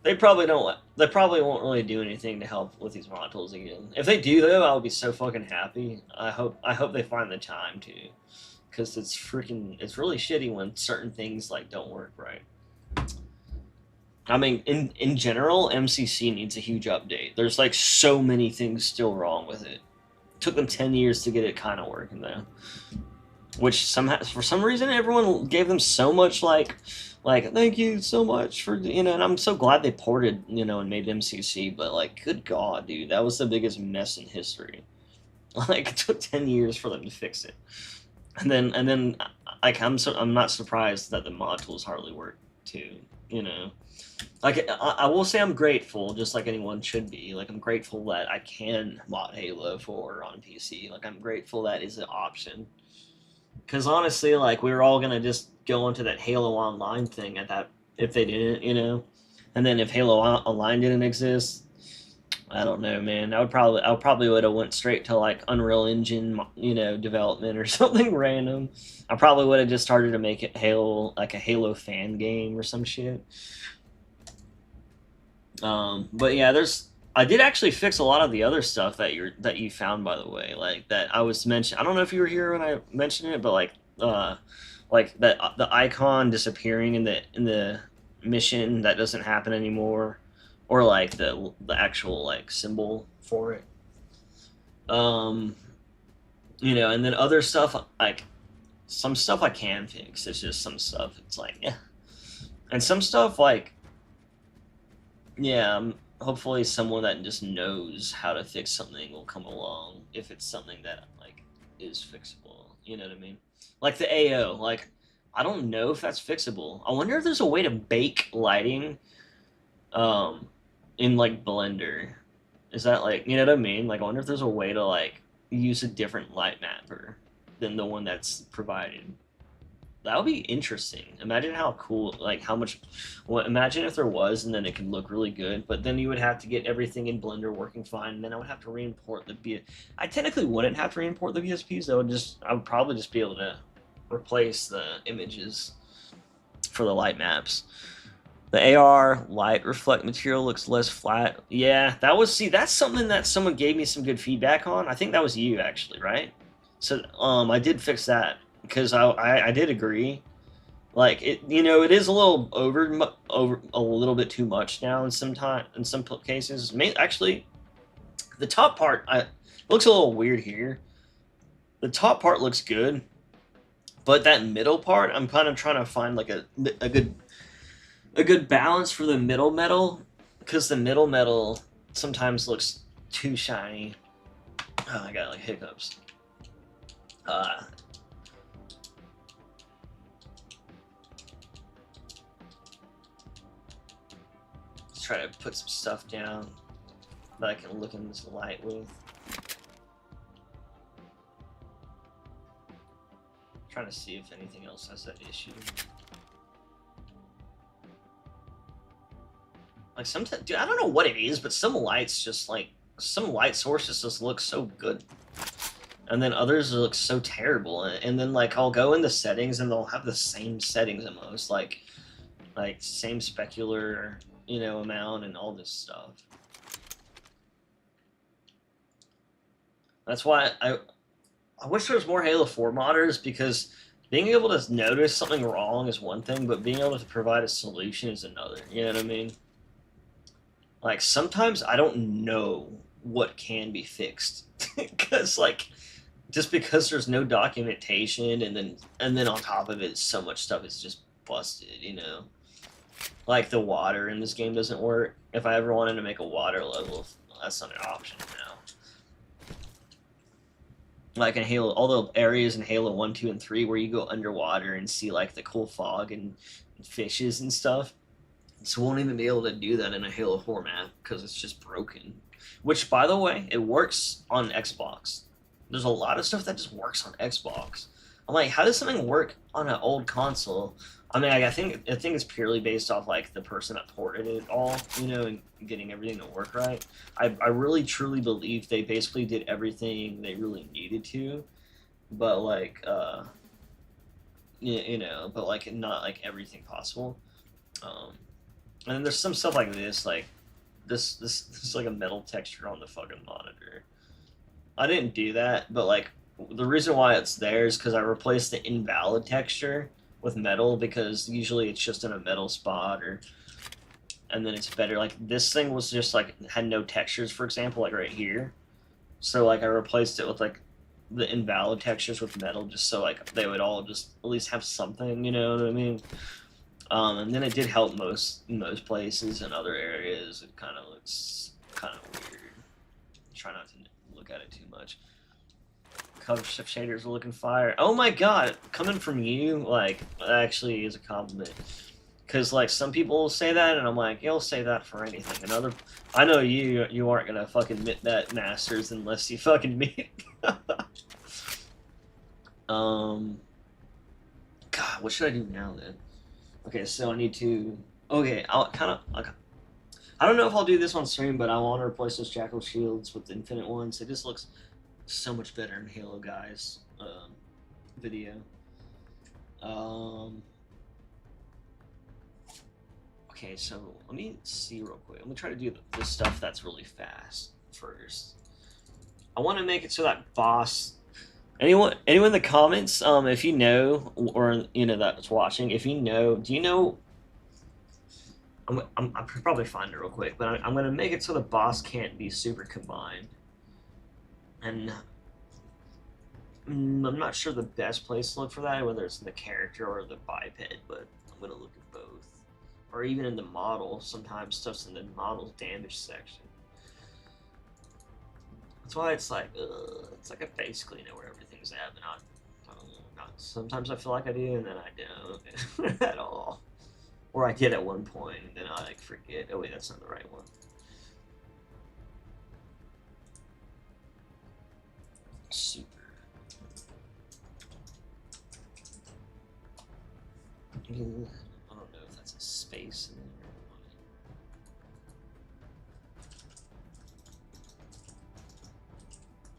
they probably don't. They probably won't really do anything to help with these mod tools again. If they do, though, I'll be so fucking happy. I hope they find the time to, because it's really shitty when certain things like don't work right. I mean, in general, MCC needs a huge update. There's like so many things still wrong with it. Took them 10 years to get it kind of working though, which for some reason everyone gave them so much like thank you so much for, you know, and I'm so glad they ported, you know, and made MCC, but like good god, dude, that was the biggest mess in history. Like it took 10 years for them to fix it, and then like I'm not surprised that the modules hardly work too. You know, like I will say I'm grateful, just like anyone should be. Like I'm grateful that I can mod Halo 4 on PC. Like I'm grateful that is an option. Because honestly, like we were all gonna just go into that Halo Online thing at that if they didn't, you know, and then if Halo Online didn't exist, I don't know, man. I probably would have went straight to like Unreal Engine, you know, development or something random. I probably would have just started to make it Halo, like a Halo fan game or some shit. But yeah, I did actually fix a lot of the other stuff that you found, by the way, like that I was mentioned. I don't know if you were here when I mentioned it, but like that the icon disappearing in the mission that doesn't happen anymore, or like the actual like symbol for it. You know, and then other stuff like some stuff I can fix. It's just some stuff it's like yeah, and some stuff like yeah. Hopefully someone that just knows how to fix something will come along if it's something that like is fixable, you know what I mean? Like the AO, like I don't know if that's fixable. I wonder if there's a way to bake lighting in like Blender. Is that like, you know what I mean? Like I wonder if there's a way to like use a different light mapper than the one that's provided. That would be interesting. Imagine how cool, like how much. Well, imagine if there was, and then it could look really good. But then you would have to get everything in Blender working fine, and then I would have to re-import the B. I technically wouldn't have to re-import the VSPs. I would probably just be able to replace the images for the light maps. The AR light reflect material looks less flat. Yeah, that's something that someone gave me some good feedback on. I think that was you actually, right? So I did fix that. Because I did agree, like it, you know, it is a little over a little bit too much now in some cases. Actually, the top part looks a little weird here. The top part looks good, but that middle part, I'm kind of trying to find like a good balance for the middle metal, because the middle metal sometimes looks too shiny. Oh, I got like hiccups. Try to put some stuff down that I can look in this light with. Trying to see if anything else has that issue. Like sometimes, dude, I don't know what it is, but some lights just like some light sources just look so good, and then others look so terrible. And then like I'll go in the settings and they'll have the same settings almost, like same specular, you know, amount and all this stuff. That's why I wish there was more Halo 4 modders, because being able to notice something wrong is one thing, but being able to provide a solution is another. You know what I mean? Like sometimes I don't know what can be fixed because like just because there's no documentation, and then on top of it so much stuff is just busted, you know. Like the water in this game doesn't work. If I ever wanted to make a water level, that's not an option now. Like in Halo, all the areas in Halo 1, 2, and 3 where you go underwater and see like the cool fog and fishes and stuff. So we won't even be able to do that in a Halo 4 map because it's just broken. Which, by the way, it works on Xbox. There's a lot of stuff that just works on Xbox. I'm like, how does something work on an old console? I mean, I think it's purely based off like the person that ported it all, you know, and getting everything to work right. I really truly believe they basically did everything they really needed to, but like you know, but like not like everything possible. And then there's some stuff like this, like this is like a metal texture on the fucking monitor. I didn't do that, but like the reason why it's there is because I replaced the invalid texture with metal, because usually it's just in a metal spot, and then it's better. Like this thing was just like had no textures, for example, like right here. So like I replaced it with like the invalid textures with metal, just so like they would all just at least have something, you know what I mean? And then it did help most places. In other areas it kind of looks kind of weird. Try not to look at it too much. cover shaders are looking fire. Oh my god, coming from you, like, actually is a compliment. Because, like, some people say that, and I'm like, you'll say that for anything. I know you aren't gonna fucking admit that, Masters, unless you fucking meet. God, what should I do now, then? Okay, so I need to... Okay, I'll kind of... I don't know if I'll do this on stream, but I want to replace those Jackal shields with infinite ones. It just looks so much better in Halo Guys video. Okay, so let me see real quick. I'm gonna try to do the stuff that's really fast first. I want to make it so that boss. Anyone in the comments, if you know, or that's watching, if you know, do you know? I could probably find it real quick, but I'm gonna make it so the boss can't be super combined. And I'm not sure the best place to look for that, whether it's in the character or the biped, but I'm gonna look at both. Or even in the model, sometimes stuff's in the model's damage section. That's why it's like I basically know where everything's at, but not sometimes I feel like I do, and then I don't at all. Or I did at one point, and then I like forget. Oh wait, that's not the right one. Super. I don't know if that's a space in there.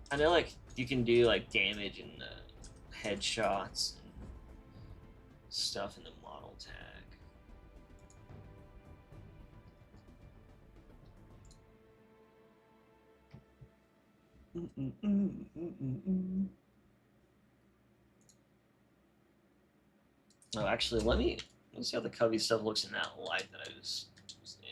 I know, like, you can do like damage and headshots and stuff in the model tag. Oh, actually, let me see how the Covey stuff looks in that light that I was in.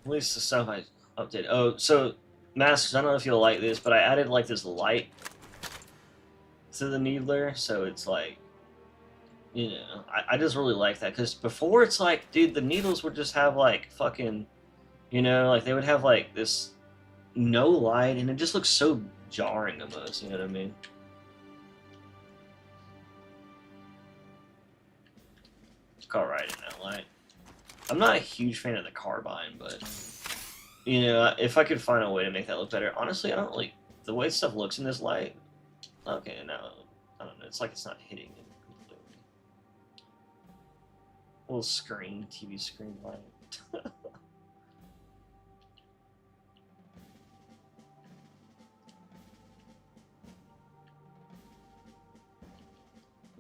At least the stuff I updated. Oh, so Masters, I don't know if you'll like this, but I added like this light to the needler, so it's like, I just really like that, because before it's like, dude, the needles would just have like fucking, like they would have like this no light, and it just looks so jarring almost, you know what I mean? Look alright in that light. I'm not a huge fan of the carbine, but, if I could find a way to make that look better. Honestly, I don't really, the way stuff looks in this light, okay, no, I don't know, it's like it's not hitting it completely. Little screen, TV screen light.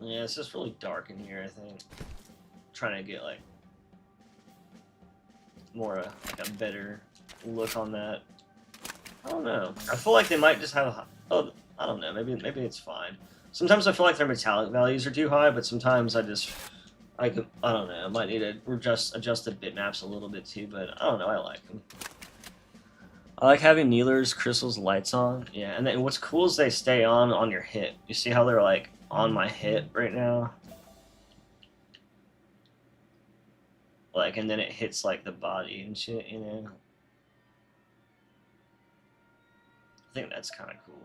Yeah, it's just really dark in here, I think. I'm trying to get, like, more like a better look on that. I don't know. I feel like they might just have a... Oh, I don't know. Maybe it's fine. Sometimes I feel like their metallic values are too high, but sometimes I don't know. I might need to adjust the bitmaps a little bit too, but I don't know. I like them. I like having Neeler's crystals lights on. Yeah, and then what's cool is they stay on your hip. You see how they're like on my hip right now? Like, and then it hits like the body and shit, I think that's kind of cool.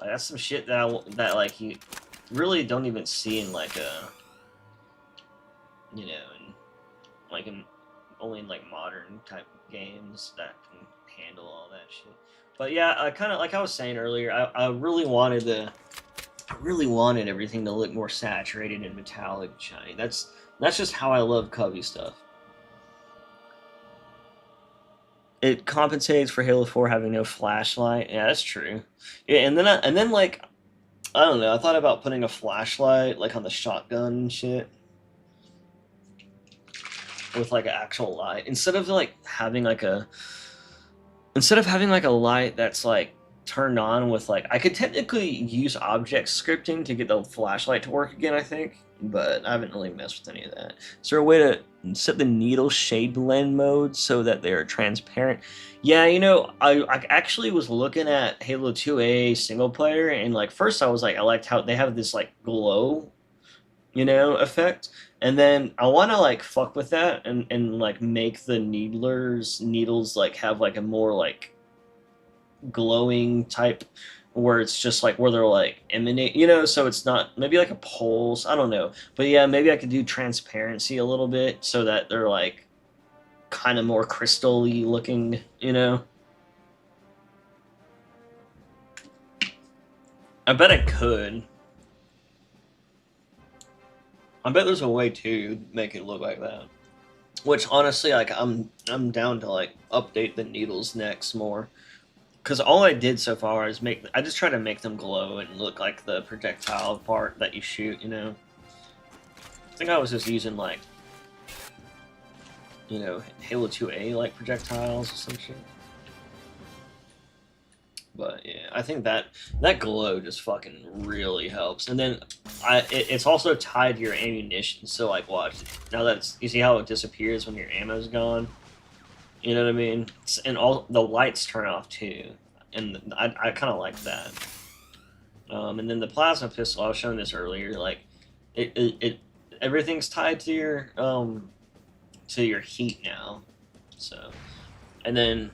Like, that's some shit that like you really don't even see in like only in like modern type games that can handle all that shit. But yeah, I kind of, like I was saying earlier, I really wanted everything to look more saturated and metallic and shiny. That's just how I love Covey stuff. It compensates for Halo 4 having no flashlight. Yeah, that's true. Yeah, and then like, I don't know, I thought about putting a flashlight like on the shotgun and shit. With like an actual light. Instead of having like a light that's like turned on with like, I could technically use object scripting to get the flashlight to work again, I think, but I haven't really messed with any of that. Is there a way to set the needle shade blend mode so that they're transparent? Yeah, I actually was looking at Halo 2A single player, and like first I was like, I liked how they have this like glow you know, effect. And then I want to like fuck with that and like make the needles like have like a more like glowing type where it's just like where they're like emanate, you know, so it's not maybe like a pulse, I don't know. But yeah, maybe I could do transparency a little bit so that they're like kind of more crystal-y looking, you know. I bet I could. I bet there's a way to make it look like that. Which honestly, like I'm down to like update the needles next more. Because all I did so far is I just try to make them glow and look like the projectile part that you shoot, you know. I think I was just using like, you know, Halo 2A like projectiles or some shit. But yeah, I think that glow just fucking really helps. And then it's also tied to your ammunition. So like, watch now you see how it disappears when your ammo's gone. You know what I mean? And all the lights turn off too, and I kind of like that. And then the plasma pistol, I was showing this earlier. Like, it everything's tied to your heat now. So, and then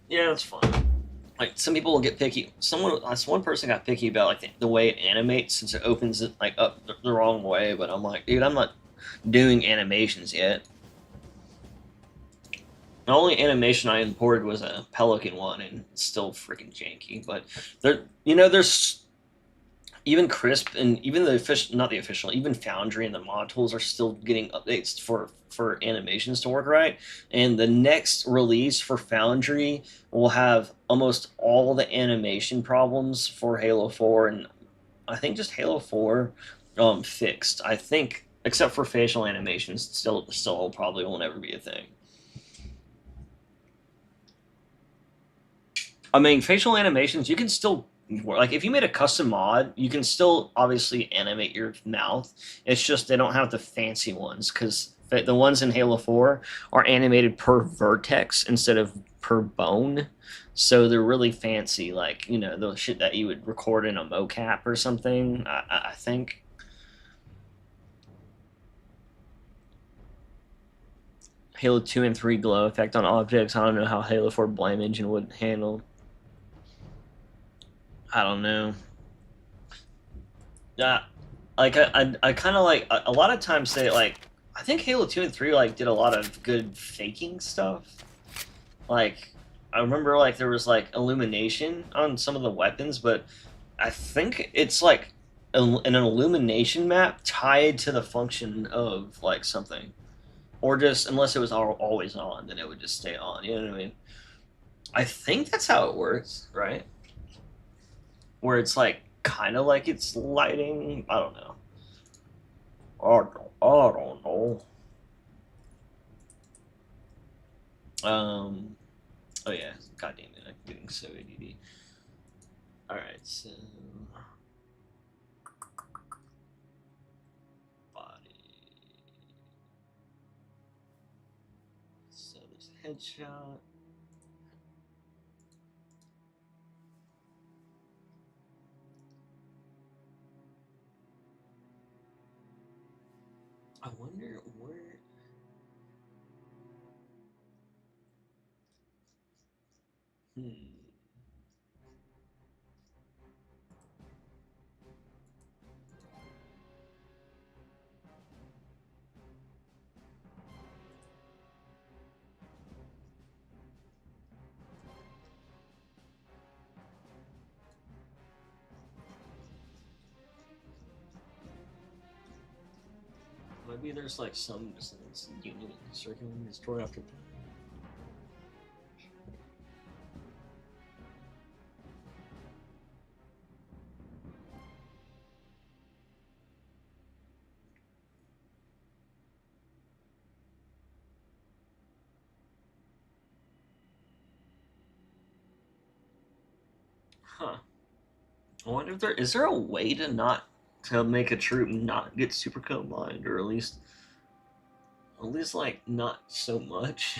yeah, it's fun. Like some people will get picky. One person got picky about like the way it animates since it opens it like up the wrong way. But I'm like, dude, I'm not doing animations yet. The only animation I imported was a Pelican one, and it's still freaking janky. But there's even Crisp and even the official, not the official, even Foundry and the mod tools are still getting updates for animations to work right. And the next release for Foundry will have almost all the animation problems for Halo 4 and I think just Halo 4 fixed. I think except for facial animations, still probably will never be a thing. I mean, facial animations, you can still like if you made a custom mod, you can still obviously animate your mouth. It's just they don't have the fancy ones because the ones in Halo 4 are animated per vertex instead of per bone. So they're really fancy, like, you know, the shit that you would record in a mocap or something, I think. Halo 2 and 3 glow effect on objects. I don't know how Halo 4 Blame Engine would handle. I don't know. Yeah, like I kind of like a lot of times they like I think Halo 2 and 3 like did a lot of good faking stuff. Like I remember like there was like illumination on some of the weapons, but I think it's like an illumination map tied to the function of like something, or just unless it was always on, then it would just stay on. You know what I mean? I think that's how it works, right? Where it's like kind of like it's lighting. I don't know. I don't know. Um. Oh yeah. God damn it! I'm getting so ADD. All right. So body. So there's headshot. I wonder where. Hmm. Maybe there's like some distance unit circling this door after. Huh. I wonder if there is there a way to make a troop not get super combined, or at least like not so much.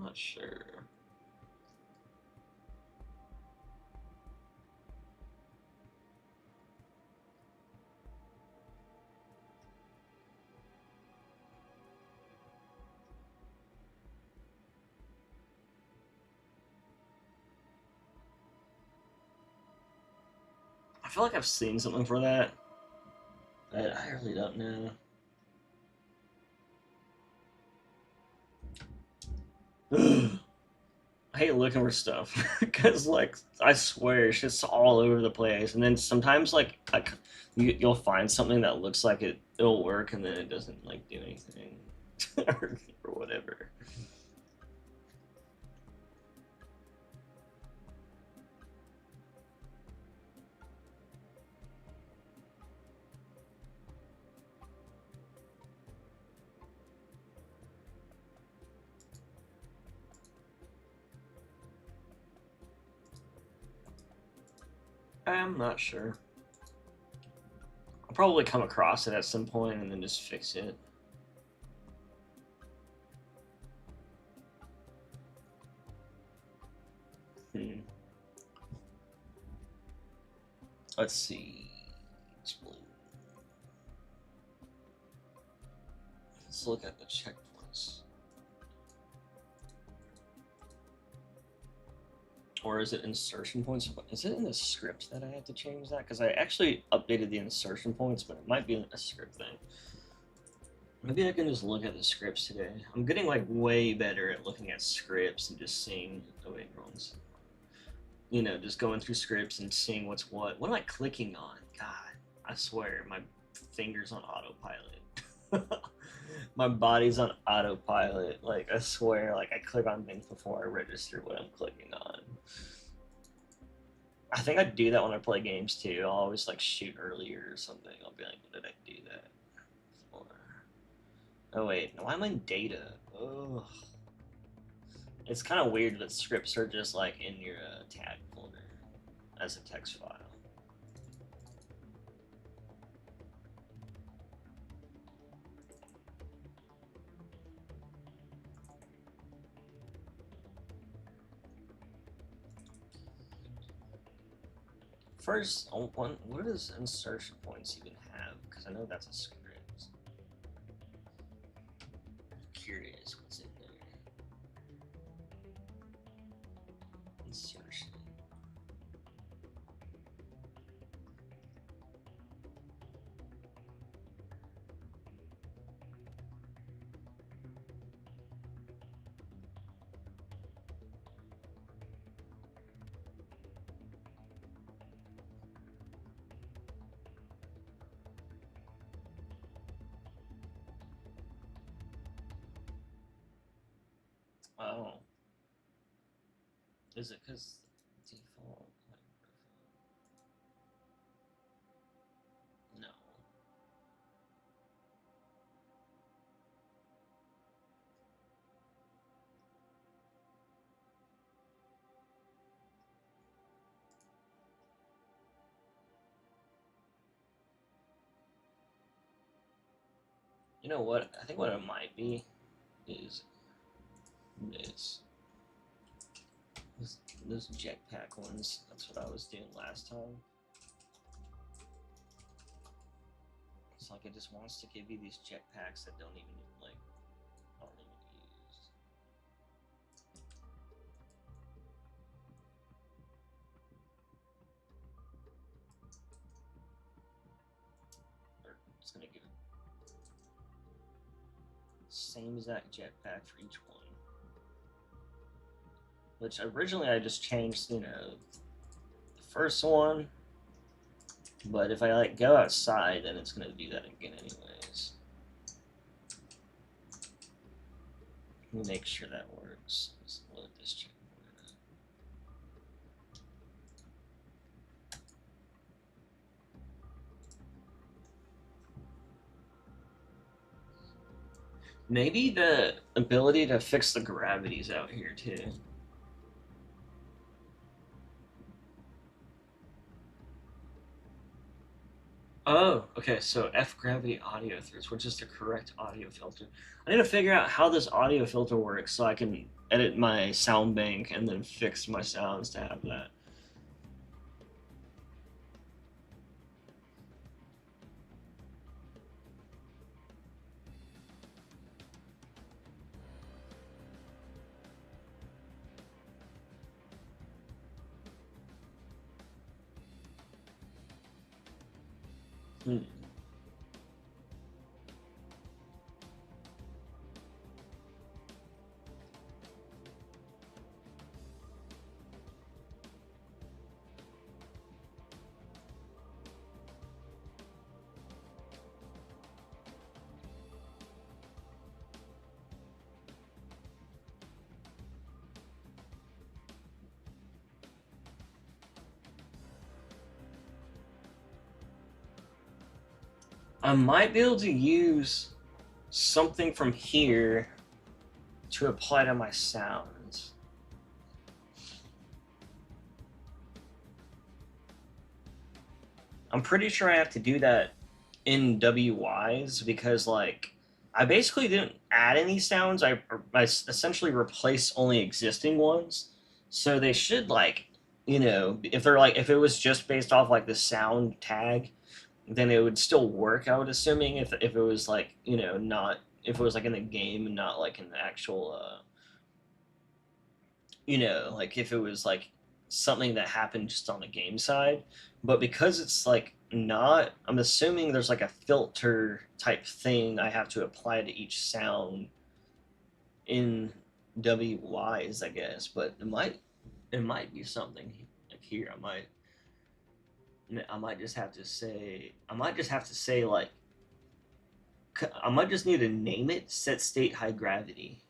I'm not sure. I feel like I've seen something for that, but I really don't know. I hate looking for stuff because, like, I swear it's just all over the place. And then sometimes, you'll find something that looks like it'll work, and then it doesn't like do anything or whatever. I'm not sure. I'll probably come across it at some point and then just fix it. Let's see. Let's look at the checkpoints. Or is it insertion points? Is it in the script that I had to change that? Because I actually updated the insertion points, but it might be a script thing. Maybe I can just look at the scripts today. I'm getting like way better at looking at scripts and just seeing. Oh wait, wrong. You know, just going through scripts and seeing what's what. What am I clicking on? God, I swear, my finger's on autopilot. My body's on autopilot. Like, I swear, like, I click on things before I register what I'm clicking on. I think I do that when I play games too. I'll always like shoot earlier or something. I'll be like, when did I do that? Or... Oh wait, no, I'm in data. Oh, it's kind of weird that scripts are just like in your tag folder as a text file. First, what does insertion points even have? Because I know that's a script. I'm curious what's in there. Insertion. Oh. Is it because default? No. You know what? I think what it might be is this. Those jetpack ones. That's what I was doing last time. It's like it just wants to give you these jetpacks that don't even like aren't even used. Or it's gonna give it same exact jetpack for each one. Which originally I just changed, you know, the first one, but if I like go outside, then it's gonna do that again anyways. Let me make sure that works. Let's load this checkpoint up. Maybe the ability to fix the gravity's out here too. Oh, okay. So F gravity audio filters, which is the correct audio filter. I need to figure out how this audio filter works so I can edit my sound bank and then fix my sounds to have that. Hmm. I might be able to use something from here to apply to my sounds. I'm pretty sure I have to do that in WYs because, like, I basically didn't add any sounds. I essentially replaced only existing ones. So they should, like, if they're like, if it was just based off, like, the sound tag, then it would still work, I would assuming, if it was, like, not, if it was, like, in the game and not, like, in the actual, like if it was like something that happened just on the game side. But because it's like not, I'm assuming there's like a filter type thing I have to apply to each sound in WYs, I guess. But it might be something like here. I might just have to say, like, I might just need to name it set state high gravity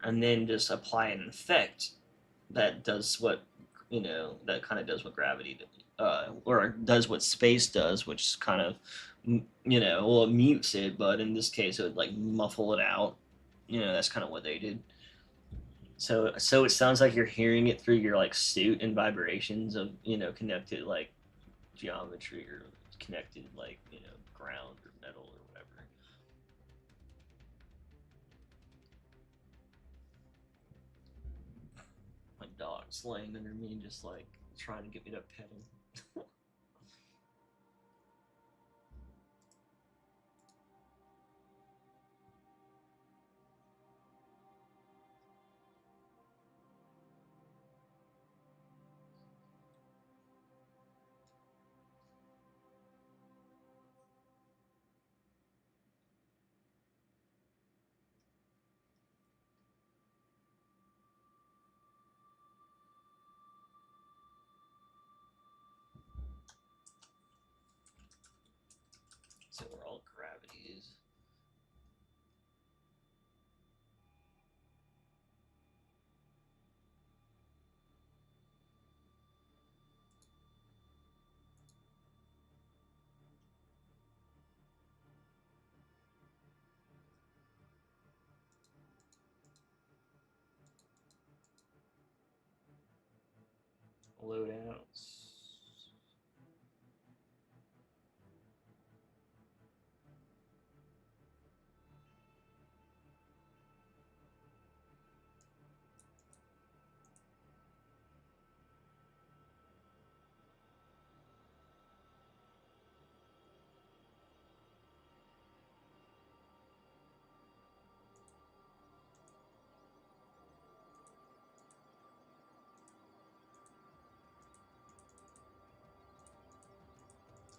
and then just apply an effect that does what, that kind of does what gravity or does what space does, which is kind of, well, it mutes it, but in this case it would like muffle it out. That's kind of what they did. So it sounds like you're hearing it through your like suit and vibrations of, connected like geometry or connected like, ground or metal or whatever. My dog's laying under me, just like trying to get me to pet him. So where all gravity is. Loadouts.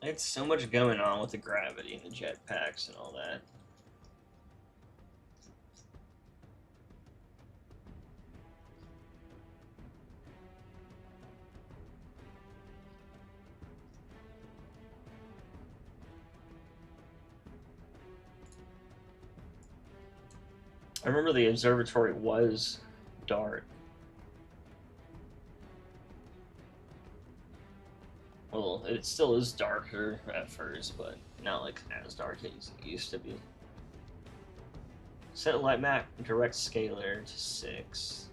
It's so much going on with the gravity and the jetpacks and all that. I remember the observatory was dark. Well, it still is darker at first, but not like as dark as it used to be. Set light map direct scalar to 6.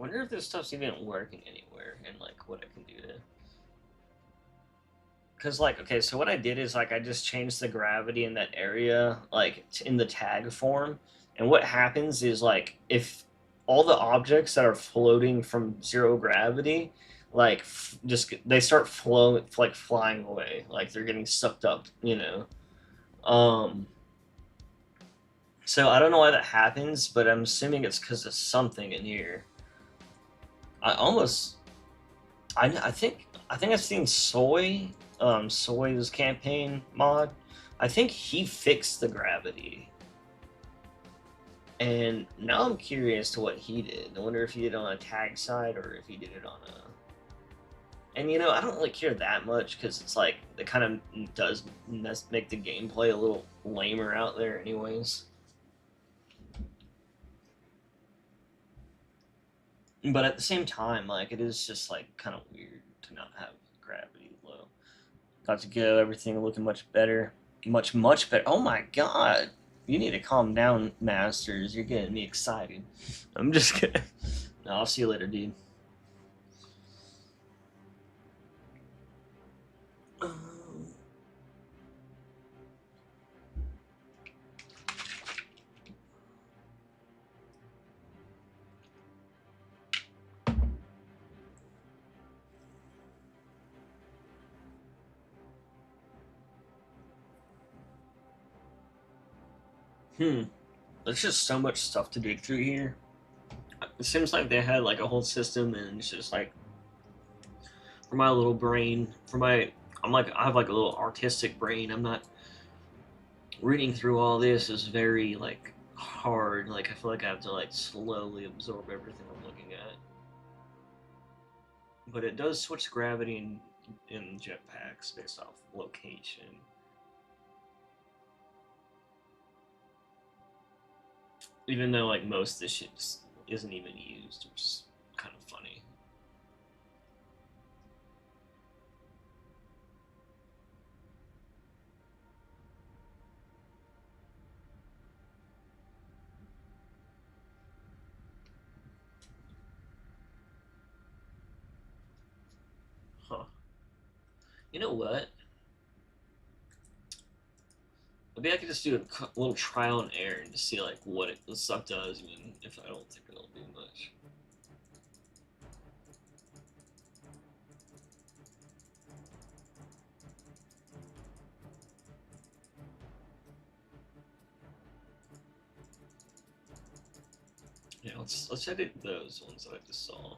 wonder if this stuff's even working anywhere and like what I can do to. Cause like, okay, so what I did is like I just changed the gravity in that area, like in the tag form, and what happens is like if all the objects that are floating from zero gravity, like they start flying away, like they're getting sucked up, you know. So I don't know why that happens, but I'm assuming it's because of something in here. I think I've seen Soy's campaign mod. I think he fixed the gravity. And now I'm curious to what he did. I wonder if he did it on a tag side or if he did it on a... And you know, I don't really care that much because it's like, it kind of does make the gameplay a little lamer out there anyways. But at the same time, like, it is just like kind of weird to not have gravity low. Got to go, everything looking much better. Much better. Oh my god! You need to calm down, Masters. You're getting me excited. I'm just kidding. No, I'll see you later, dude. There's just so much stuff to dig through here. It seems like they had like a whole system, and it's just like for my little brain, I have like a little artistic brain. I'm not reading through all this is very like hard. Like I feel like I have to like slowly absorb everything I'm looking at. But it does switch gravity in jetpacks based off location. Even though like most of this shit just isn't even used, which is kind of funny. Huh. You know what? Maybe I could just do a little trial and error and just see like what the stuff does, even if I don't think it'll do much. Yeah, let's edit those ones that I just saw.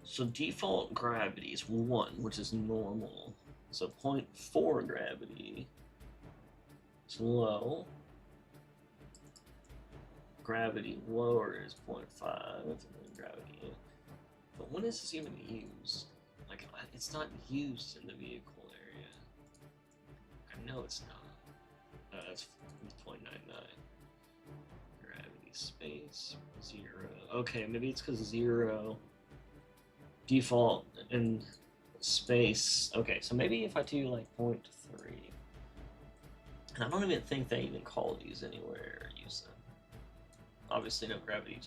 So default gravity is 1, which is normal. So 0.4 gravity. It's low. Gravity lower is 0.5, and gravity in. But when is this even used? Like, it's not used in the vehicle area. I know it's not. That's 0.99. Gravity space 0. Okay, maybe it's because 0 default in space. Okay, so maybe if I do like 0.3. And I don't even think they even call these anywhere or use them. Obviously no gravity.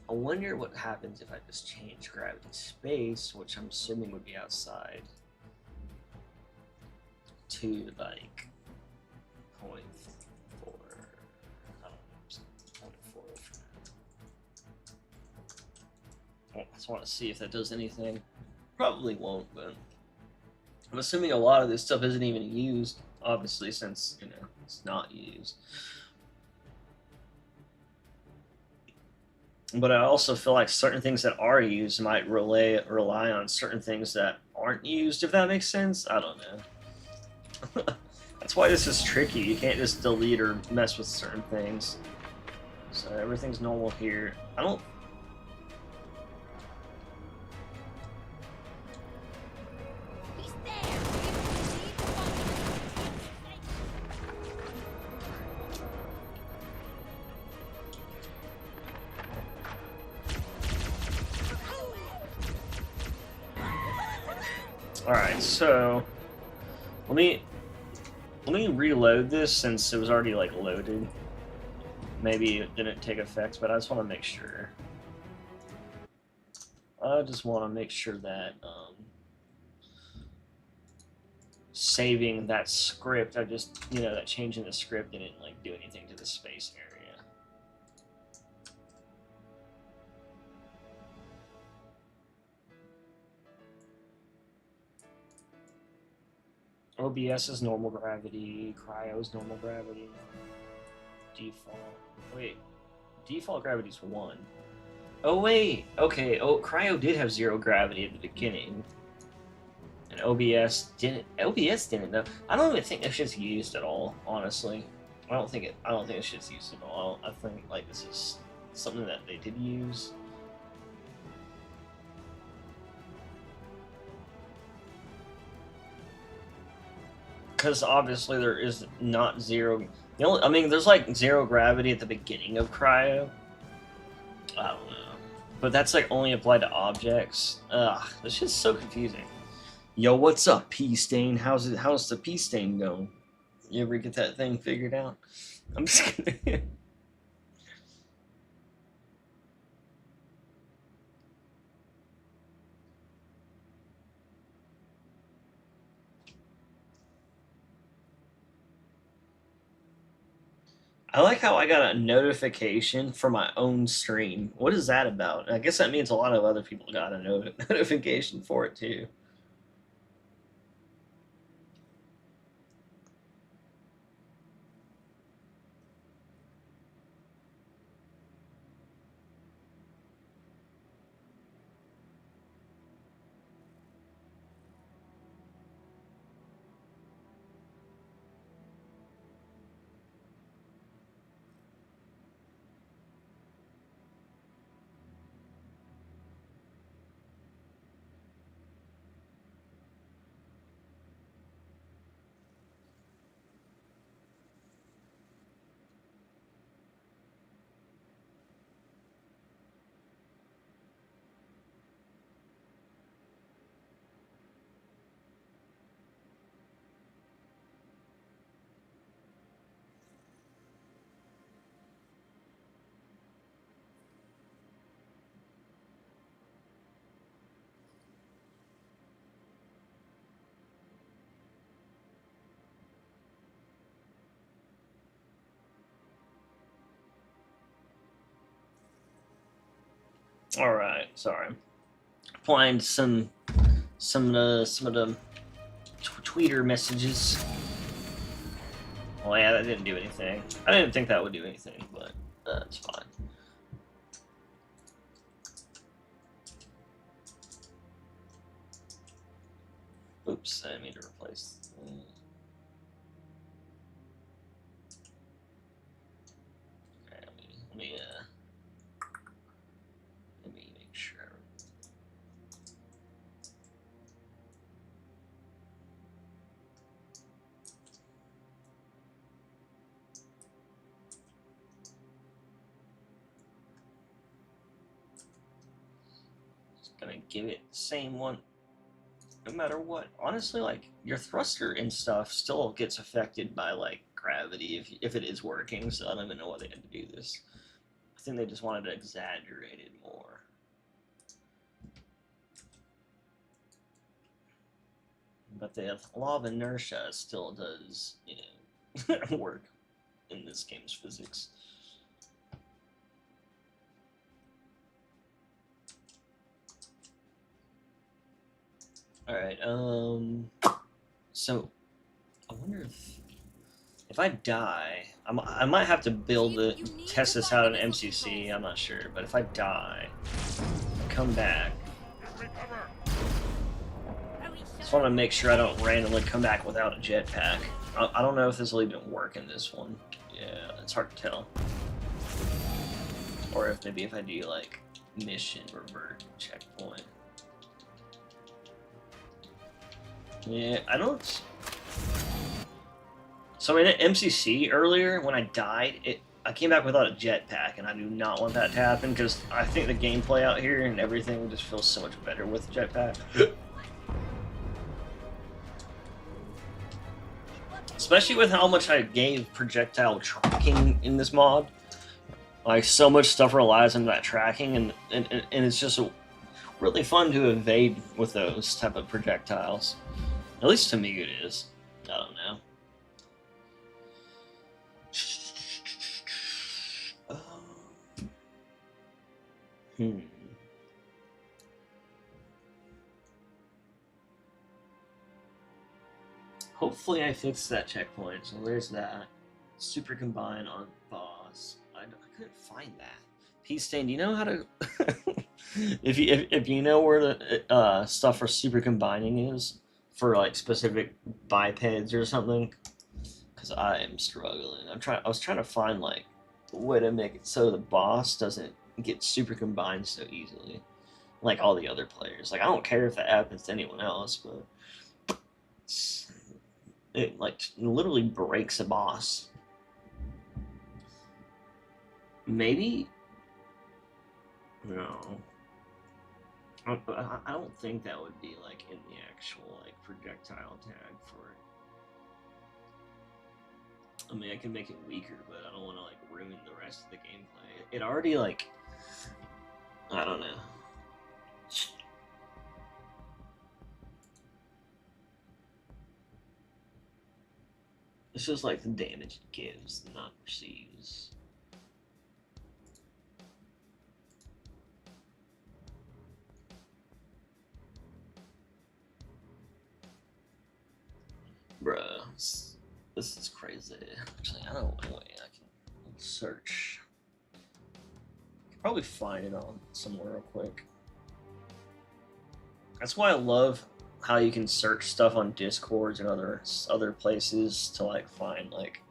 I wonder what happens if I just change gravity space, which I'm assuming would be outside, to like 0.4. I don't know, 0.4. I just want to see if that does anything. Probably won't, but I'm assuming a lot of this stuff isn't even used. Obviously, since, you know, it's not used. But I also feel like certain things that are used might rely on certain things that aren't used, if that makes sense. I don't know. That's why this is tricky. You can't just delete or mess with certain things. So everything's normal here. I don't... Alright, so let me reload this since it was already like loaded. Maybe it didn't take effect, but I just want to make sure. I just want to make sure that saving that script, I just, that changing the script didn't like do anything to the space area. OBS is normal gravity, cryo is normal gravity, default. Wait, default gravity is 1. Oh wait, okay. Oh, cryo did have 0 gravity at the beginning, and OBS didn't. OBS didn't though. I don't even think that shit's used at all. Honestly, I don't think that shit's used at all. I think like this is something that they did use. Because obviously there is not 0. I mean, there's like 0 gravity at the beginning of cryo. I don't know. But that's like only applied to objects. Ugh, this shit's so confusing. Yo, what's up, P stain? How's the P stain going? You ever get that thing figured out? I'm just kidding. I like how I got a notification for my own stream. What is that about? I guess that means a lot of other people got a notification for it too. All right, sorry. Applying some of the tweeter messages. Well, yeah, that didn't do anything. I didn't think that would do anything, but that's fine. Oops, I need to replace. Okay, let me make sure. Just gonna give it the same one. No matter what, honestly, like your thruster and stuff still gets affected by like gravity if it is working. So I don't even know why they had to do this. I think they just wanted to exaggerate it more. But the law of inertia still does, work in this game's physics. Alright, so I wonder if I die, I might have to build it, test this out in MCC, I'm not sure, but if I die, come back. Just want to make sure I don't randomly come back without a jetpack. I don't know if this will even work in this one. Yeah, it's hard to tell. Or if maybe if I do like mission revert checkpoint. Yeah, I don't. So in MCC earlier, when I died, I came back without a jetpack, and I do not want that to happen because I think the gameplay out here and everything just feels so much better with a jetpack. Especially with how much I gave projectile tracking in this mod. Like, so much stuff relies on that tracking, and it's just really fun to evade with those type of projectiles. At least to me it is. I don't know. Hmm. Hopefully I fixed that checkpoint, so there's that. Super combine on boss. I couldn't find that. Peace Stain, do you know how to... if you know where the stuff for super combining is, for like specific bipeds or something, because I am struggling. I was trying to find like a way to make it so the boss doesn't get super combined so easily, like all the other players. Like I don't care if that happens to anyone else, but it like literally breaks a boss. Maybe no. I don't think that would be like in the actual like projectile tag for it. I mean, I can make it weaker, but I don't want to like ruin the rest of the gameplay. It already like, I don't know. It's just like the damage it gives, not receives. Bruh, this is crazy. Actually, I don't know. I can search. I can probably find it on somewhere real quick. That's why I love how you can search stuff on Discords and other places to like find like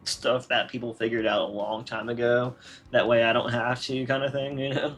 stuff that people figured out a long time ago. That way I don't have to, kind of thing, you know?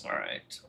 All right.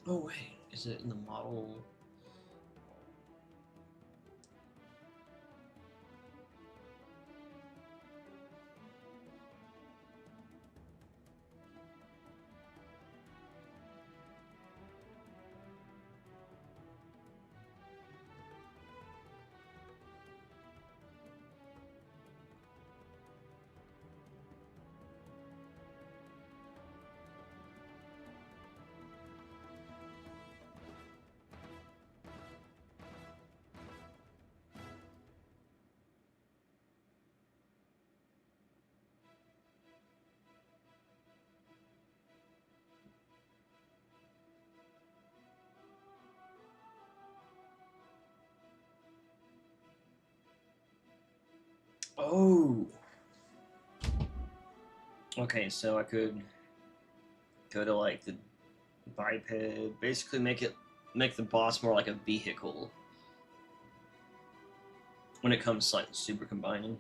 Oh wait, is it in the model? Oh. Okay, so I could go to like the biped, basically make the boss more like a vehicle when it comes to like super combining.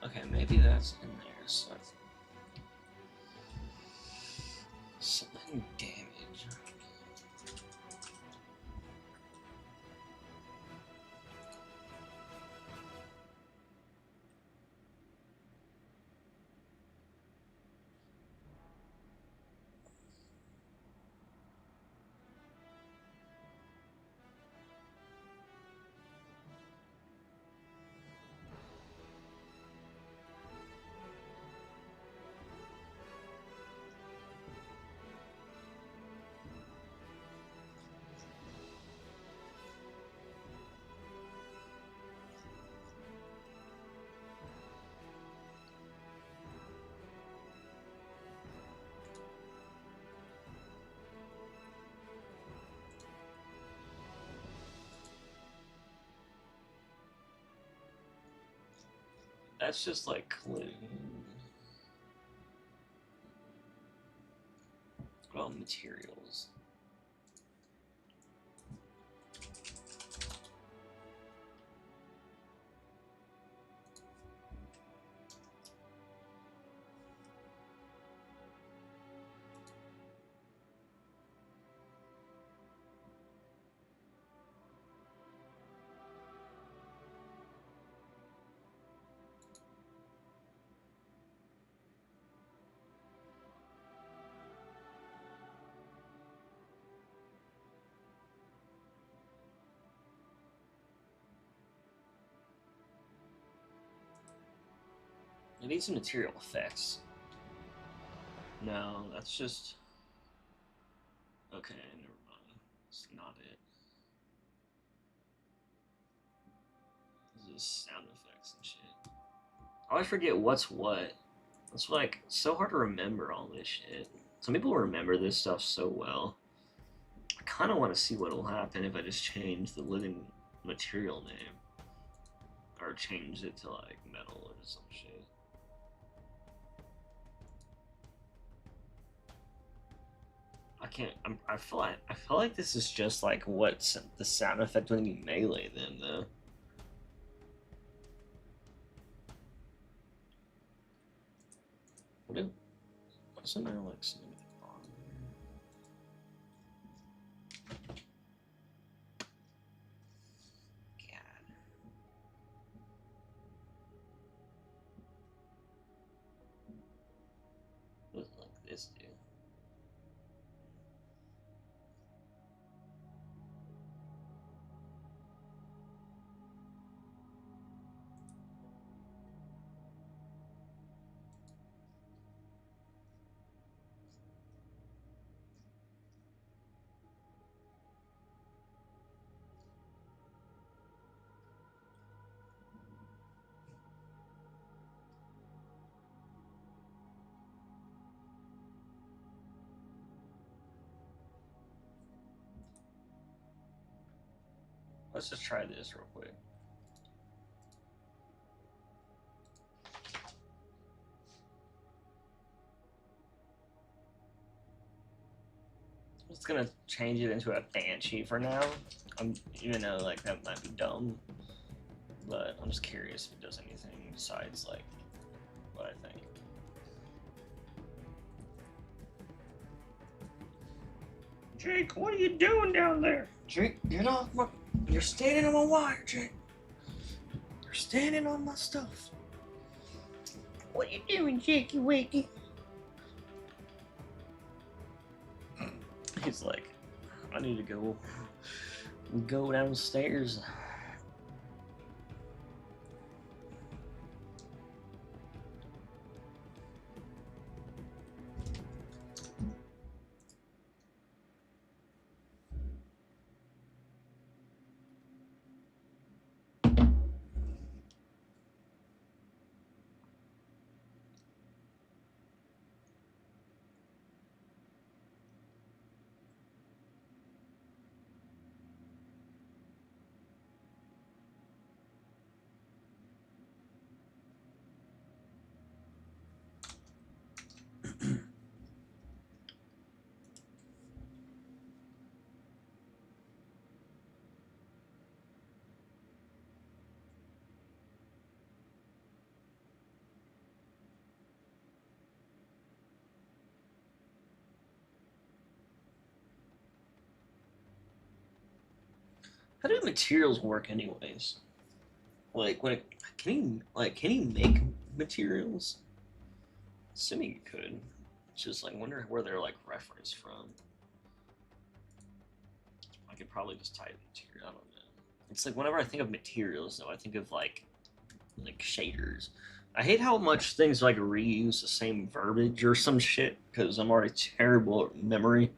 Okay, maybe that's in there. So something damage. That's just like clean. Well, materials. I need some material effects. No, that's just... Okay, never mind. It's not it. This is sound effects and shit. I always forget what's what. It's like so hard to remember all this shit. Some people remember this stuff so well. I kind of want to see what will happen if I just change the living material name. Or change it to like metal or some shit. I can't. I feel like this is just like what the sound effect when you melee them though. Wasn't there like something at the bottom here? God. What does like this do? Let's just try this real quick. I'm just gonna change it into a banshee for now. Even though like that might be dumb, but I'm just curious if it does anything besides like what I think. Jake, what are you doing down there? Jake, get off my... You're standing on my wire, Jake. You're standing on my stuff. What you doing, Jakey Wakey? He's like, I need to go downstairs. How do materials work, anyways? Like, can he make materials? Assuming he could. Just like wonder where they're like referenced from. I could probably just type material. I don't know. It's like whenever I think of materials, though, I think of like shaders. I hate how much things like reuse the same verbiage or some shit because I'm already terrible at memory.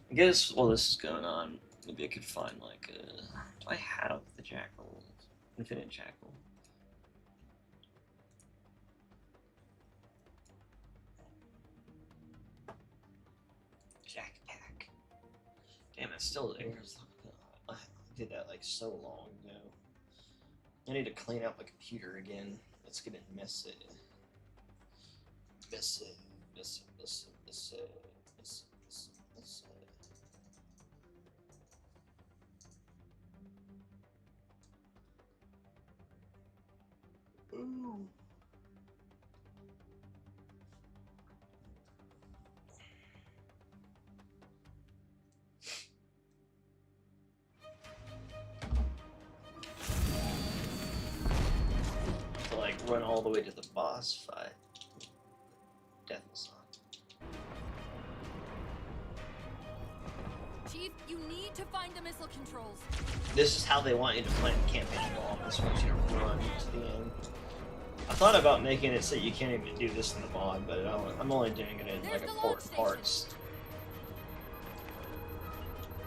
I guess while this is going on, maybe I could find like do I have the jackal? Infinite jackal. Jackpack. Damn, it's still there. I did that like so long ago. I need to clean out my computer again. It's gonna miss it. Miss it. Miss it. Miss it. Miss it. Miss it. Miss it. Miss it. Ooh. To like run all the way to the boss fight. Death Masson. Chief, you need to find the missile controls. This is how they want you to play the campaign ball. This wants you to run to the end. I thought about making it so you can't even do this in the mod, but I'm only doing it in like important parts.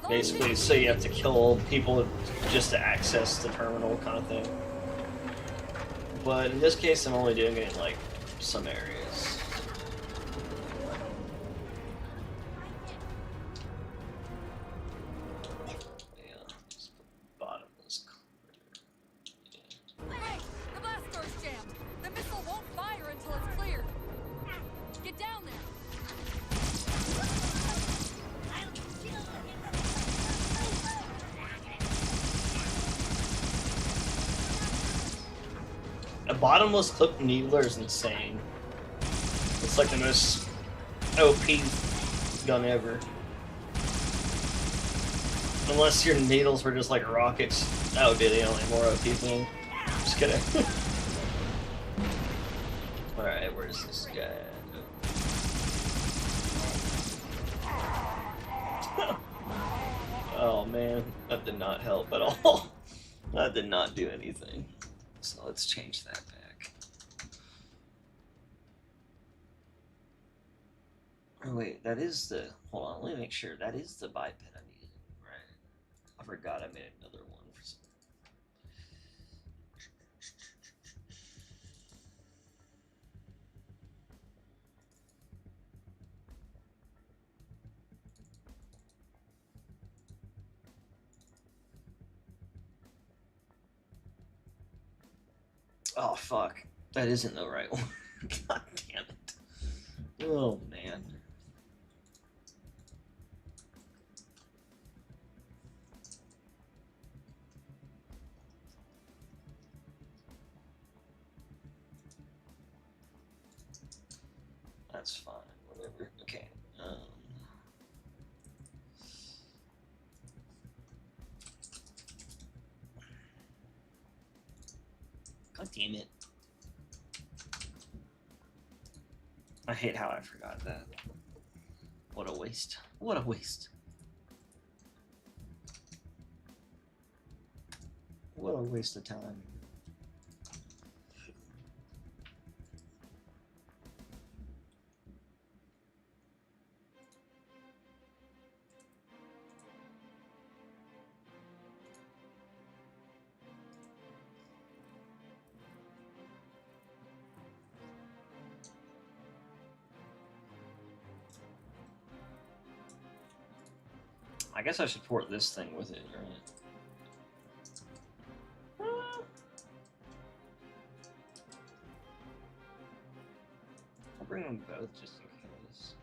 Basically, so you have to kill people just to access the terminal kind of thing. But in this case, I'm only doing it in like some areas. Yeah, just bottomless corner. Hey, the blast door's jammed. The missile won't fire until it's cleared. Get down there. A bottomless clip needler is insane. It's like the most OP gun ever. Unless your needles were just like rockets, that would be the only more OP thing. Just kidding. Alright, where's this guy? Oh man, that did not help at all. That did not do anything. So let's change that back. Oh wait, that is the... Hold on, let me make sure. That is the biped I needed, right? I forgot I made another one for some... Oh fuck, that isn't the right one. God damn it. Oh man. That's fine, whatever. Okay. God damn it. I hate how I forgot that. What a waste. What a waste. What a waste of time. I guess I should port this thing with it, right? I'll bring them both just in case.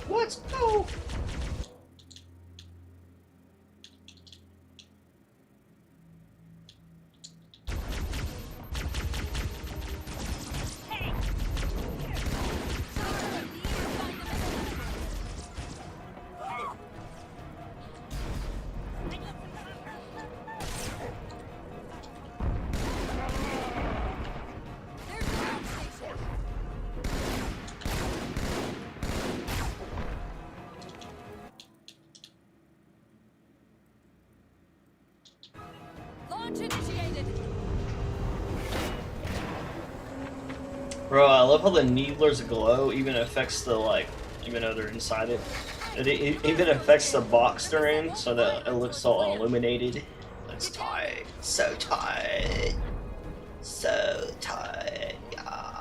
Let's go! Launch initiated. Bro, I love how the needler's glow even affects the, like, even though they're inside it. It even affects the box they're in, so that it looks so illuminated. It's tight. So tight. So tight. Yeah.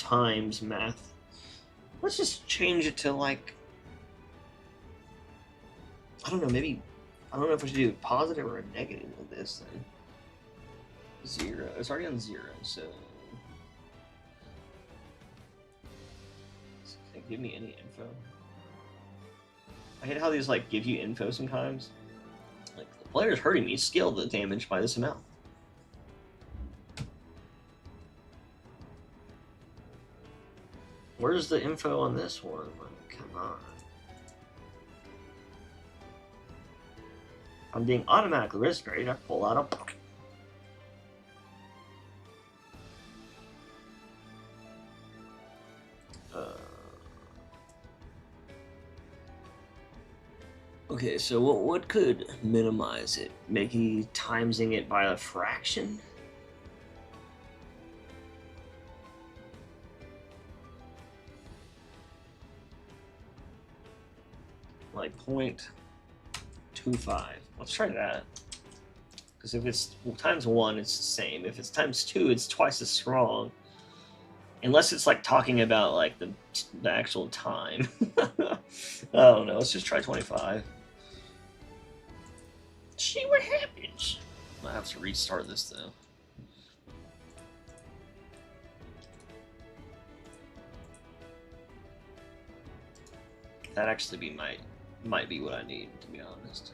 times math. Let's just change it to like, I don't know, maybe, I don't know if I should do a positive or a negative with this then. 0. It's already on 0, so. Can it give me any info? I hate how these like give you info sometimes. Like the player's hurting me, scale the damage by this amount. Where's the info on this one? Like, come on. I'm being automatically risk rate. I pull out a book. Okay, so what could minimize it? Maybe timesing it by a fraction? Like 0.25. Let's try that. Because if it's times 1, it's the same. If it's times 2, it's twice as strong. Unless it's like talking about like the actual time. I don't know. Let's just try 25. See what happens. I have to restart this though. That actually might be what I need, to be honest.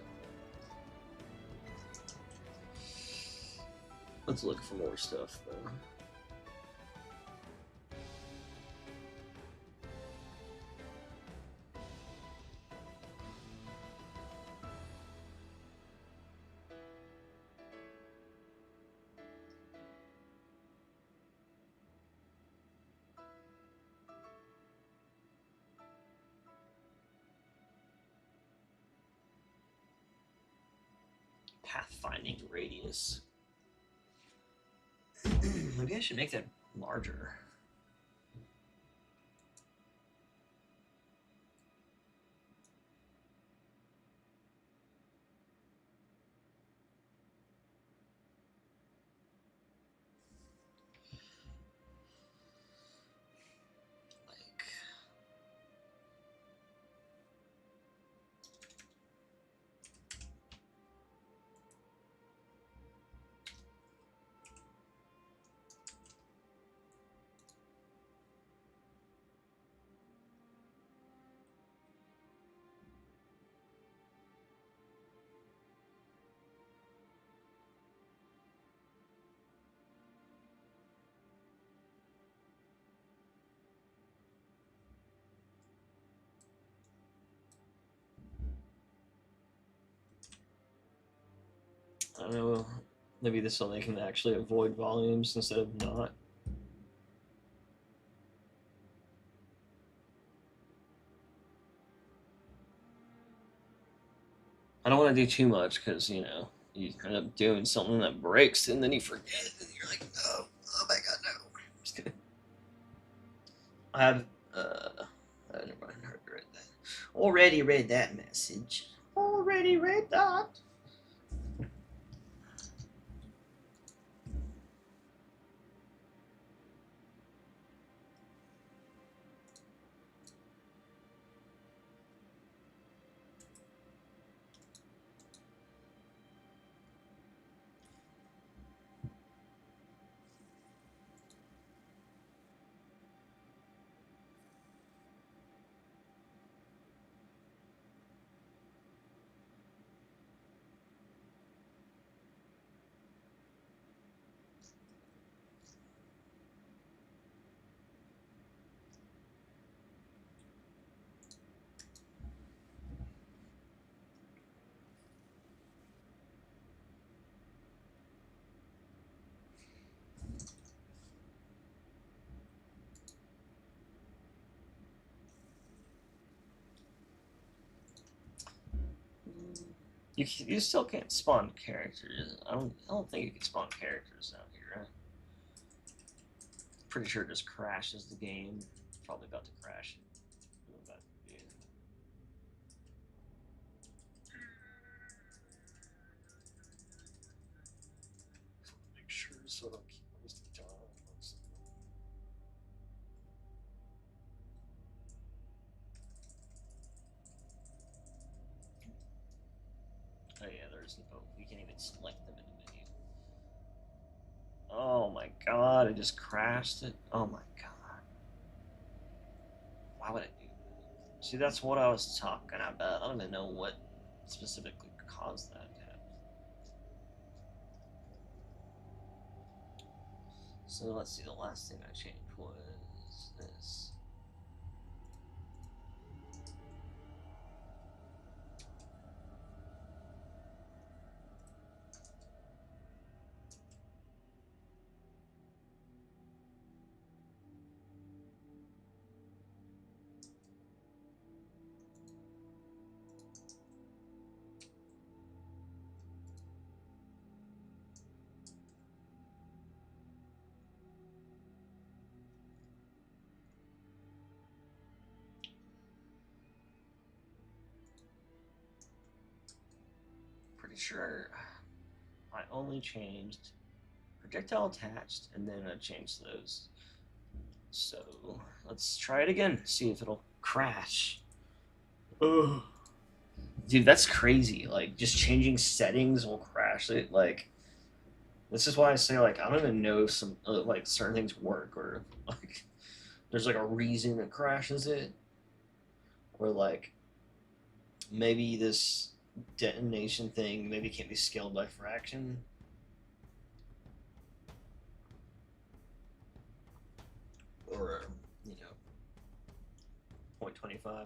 Let's look for more stuff though. Pathfinding radius. Maybe I should make that larger. I don't know, maybe this one they can actually avoid volumes instead of not. I don't want to do too much because, you know, you end up doing something that breaks and then you forget and you're like, oh my god, no. Just kidding. I have, I never mind, I read that. Already read that message. Already read that. You still can't spawn characters. I don't think you can spawn characters out here. Right? Pretty sure it just crashes the game. Probably about to crash. Make sure so I don't keep wasting time. cars. Oh, we can't even select them in the menu. Oh my god, I just crashed it. Oh my god. Why would I do that? See, that's what I was talking about. I don't even know what specifically caused that to happen. So let's see, the last thing I changed was this. Pretty sure I only changed projectile attached, and then I changed those. So let's try it again. See if it'll crash. Ugh. Dude, that's crazy. Like, just changing settings will crash it. Like, this is why I say, like, I don't even know if some like certain things work, or like there's like a reason it crashes it, or like maybe this detonation thing maybe can't be scaled by fraction. Or, you know, 0.25.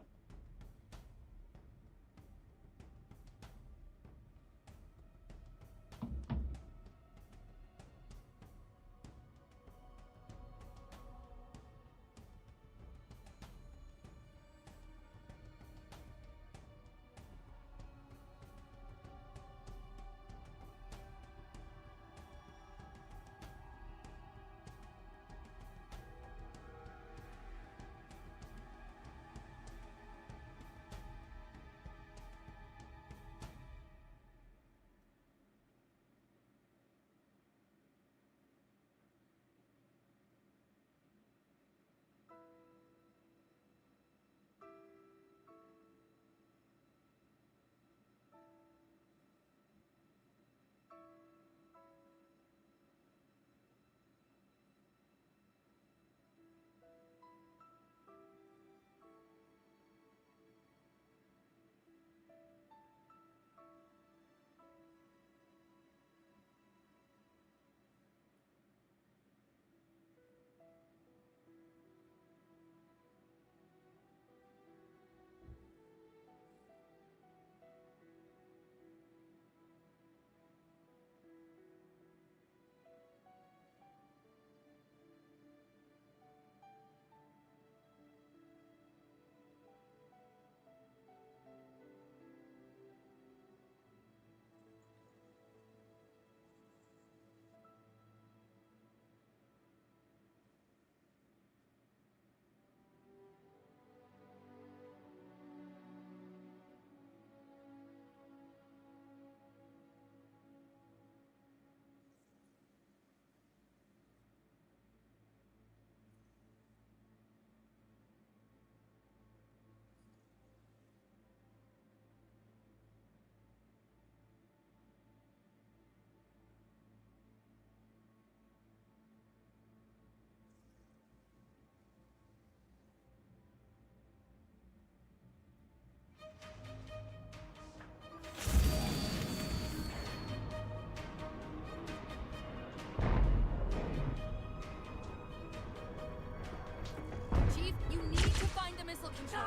Chief, you need to find the missile controls.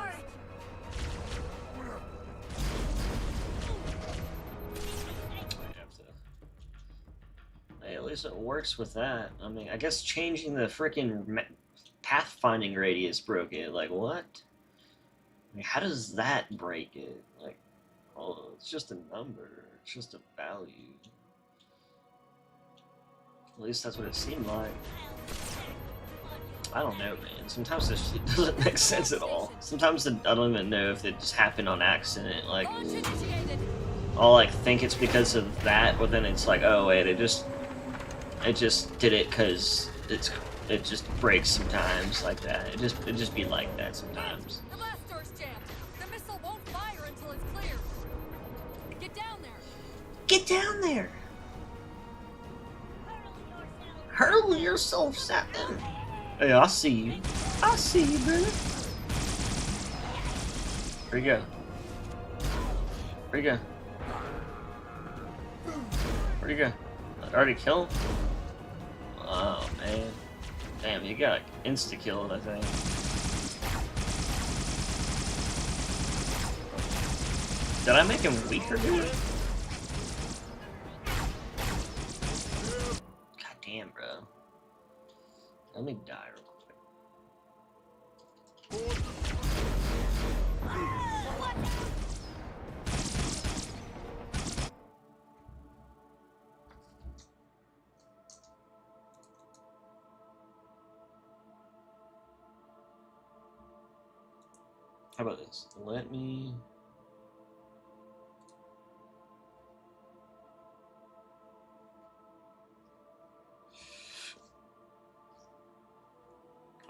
I have to. Hey, at least it works with that. I mean, I guess changing the freaking pathfinding radius broke it. Like, what? I mean, how does that break it? Like, oh, it's just a number. It's just a value. At least that's what it seemed like. I don't know, man. Sometimes this shit doesn't make sense at all. Sometimes I don't even know if it just happened on accident. Like, Launch initiated. I'll like think it's because of that, but then it's like, oh wait, it just did it because it just breaks sometimes like that. It just be like that sometimes. The blast door's jammed. The missile won't fire until it's clear. Get down there. Get down there! Hurl yourself at them! Hey, I see you. I see you, brother. Where'd you go? Where'd you go? Where'd you go? I already killed him? Oh, man. Damn, you got insta-killed, I think. Did I make him weaker, dude? God damn, bro. Let me die real quick. How about this? Let me...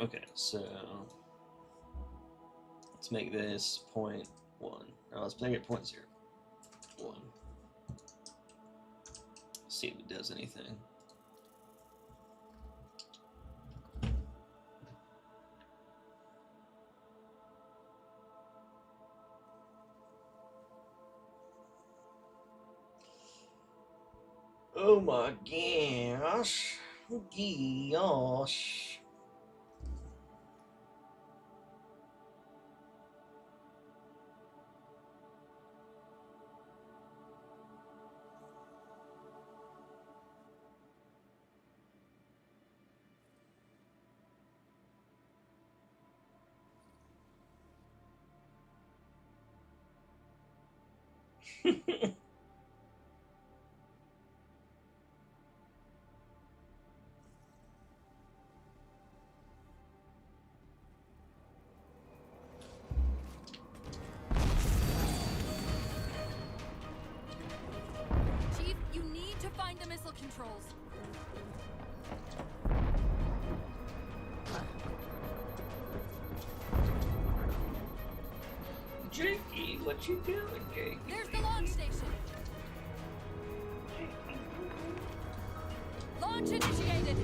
Okay, so let's make this 0.1. No, let's make it 0.01. See if it does anything. Oh my gosh. Gosh. Chief, you need to find the missile controls. Jakey, what you doing, Jakey? There's the launch station. Launch initiated.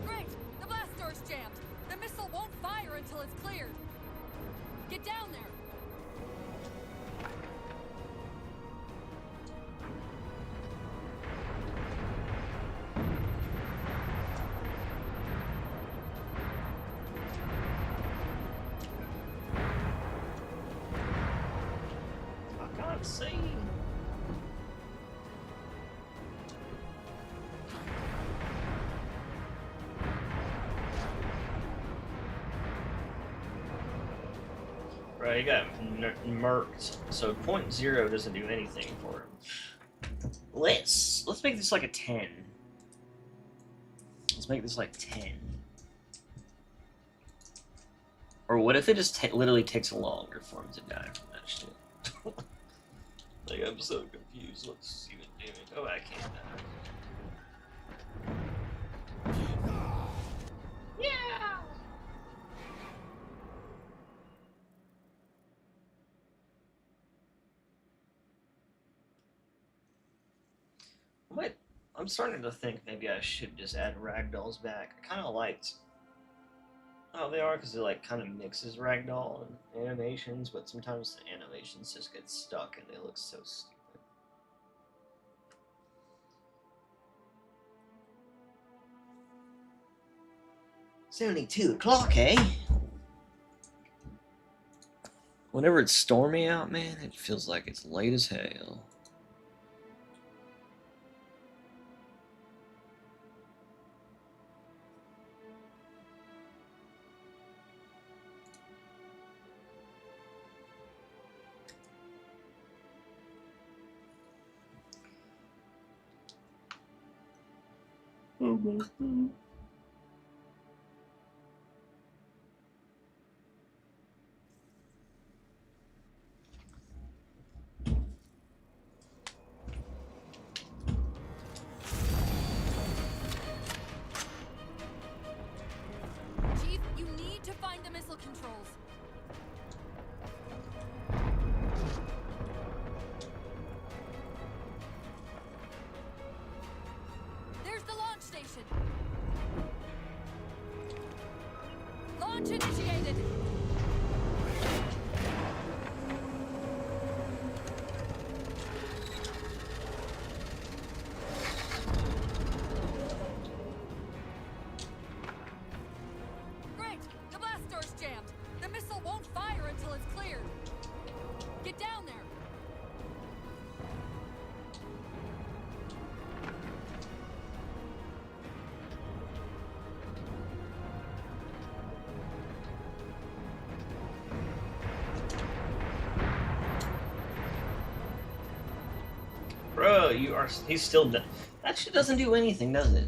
Great! The blast door's jammed. The missile won't fire until it's cleared. Get down there. I can't see. Right, he got murked. So 0.0 doesn't do anything for him. Let's make this like a 10. Let's make this like 10. Or what if it just literally takes longer for him to die from that shit? Like, I'm so confused. What's even doing? Oh, I can't die. Yeah! I'm starting to think maybe I should just add ragdolls back. I kind of liked how they are because it like kind of mixes ragdoll and animations, but sometimes the animations just get stuck and they look so stupid. It's only 2 o'clock, eh? Whenever it's stormy out, man, it feels like it's late as hell. you are. He's still. That shit doesn't do anything, does it?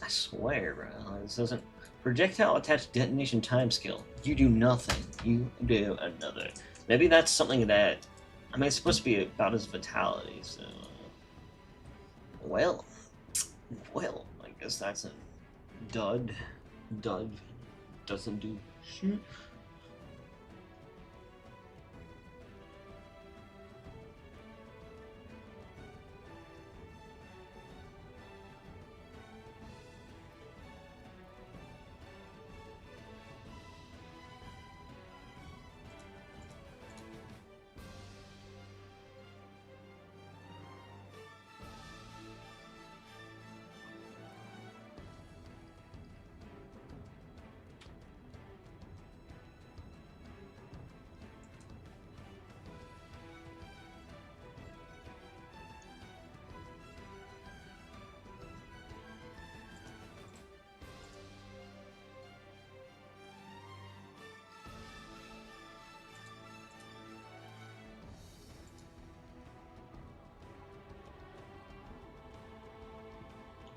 I swear, bro. This doesn't. Projectile attached detonation timescale. You do nothing. You do another. Maybe that's something that. I mean, it's supposed to be about his vitality, so. Well. Well, I guess that's a dud. Dud. Doesn't do shit.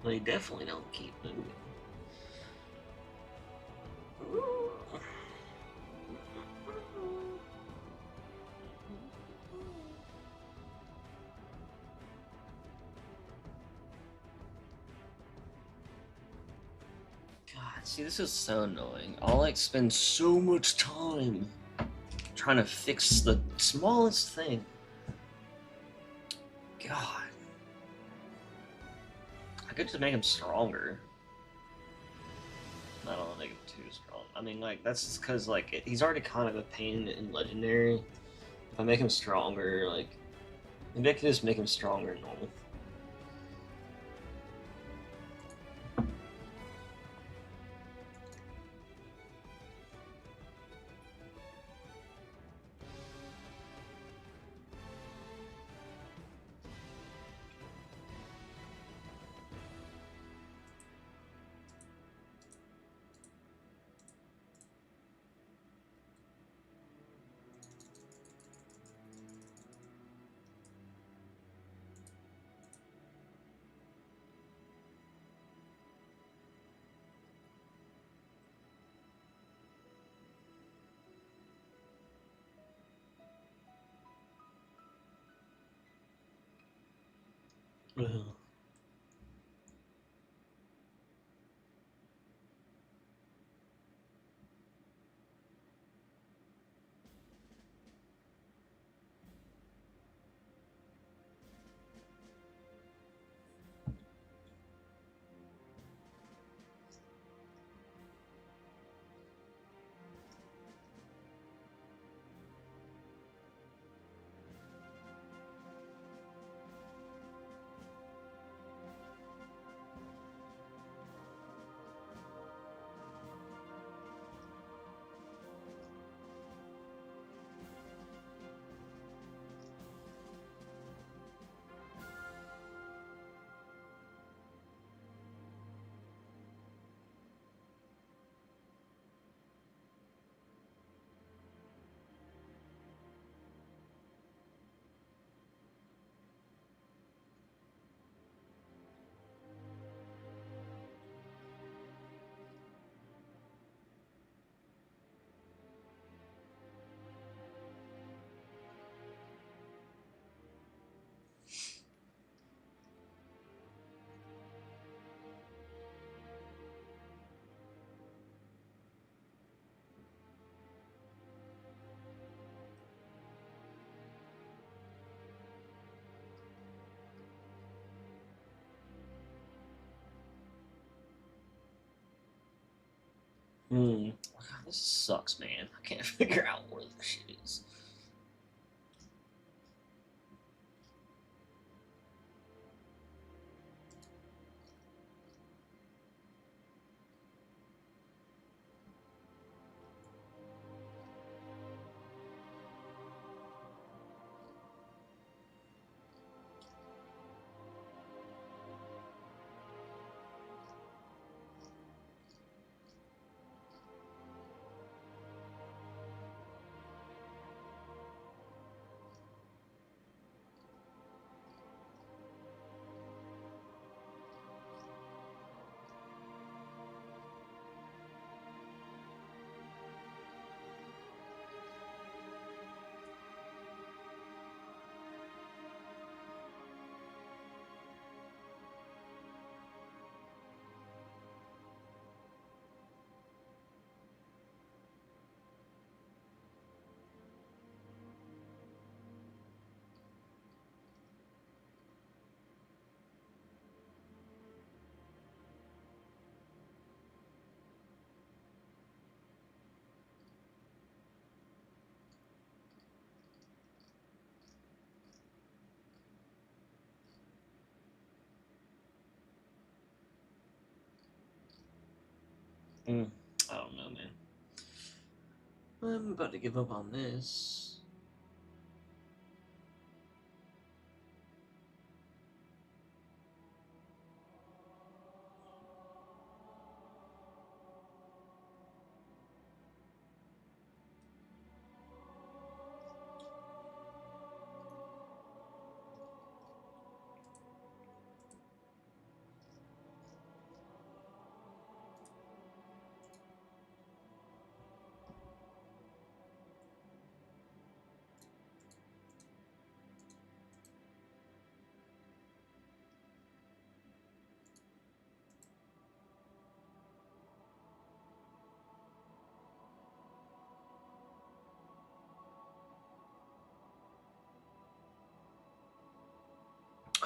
They definitely don't keep moving. God, see, this is so annoying. I'll like spend so much time trying to fix the smallest thing. God. I could just make him stronger. I don't want to make him too strong. I mean, like, that's because, like, he's already kind of a pain in Legendary. If I make him stronger, like, maybe I could just make him stronger in normal. God, this sucks, man. I can't figure out where the shit is. I don't know, man. I'm about to give up on this.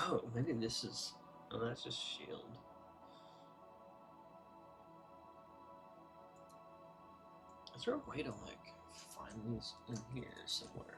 Oh, maybe this is. Oh, that's just shield. Is there a way to like find these in here somewhere?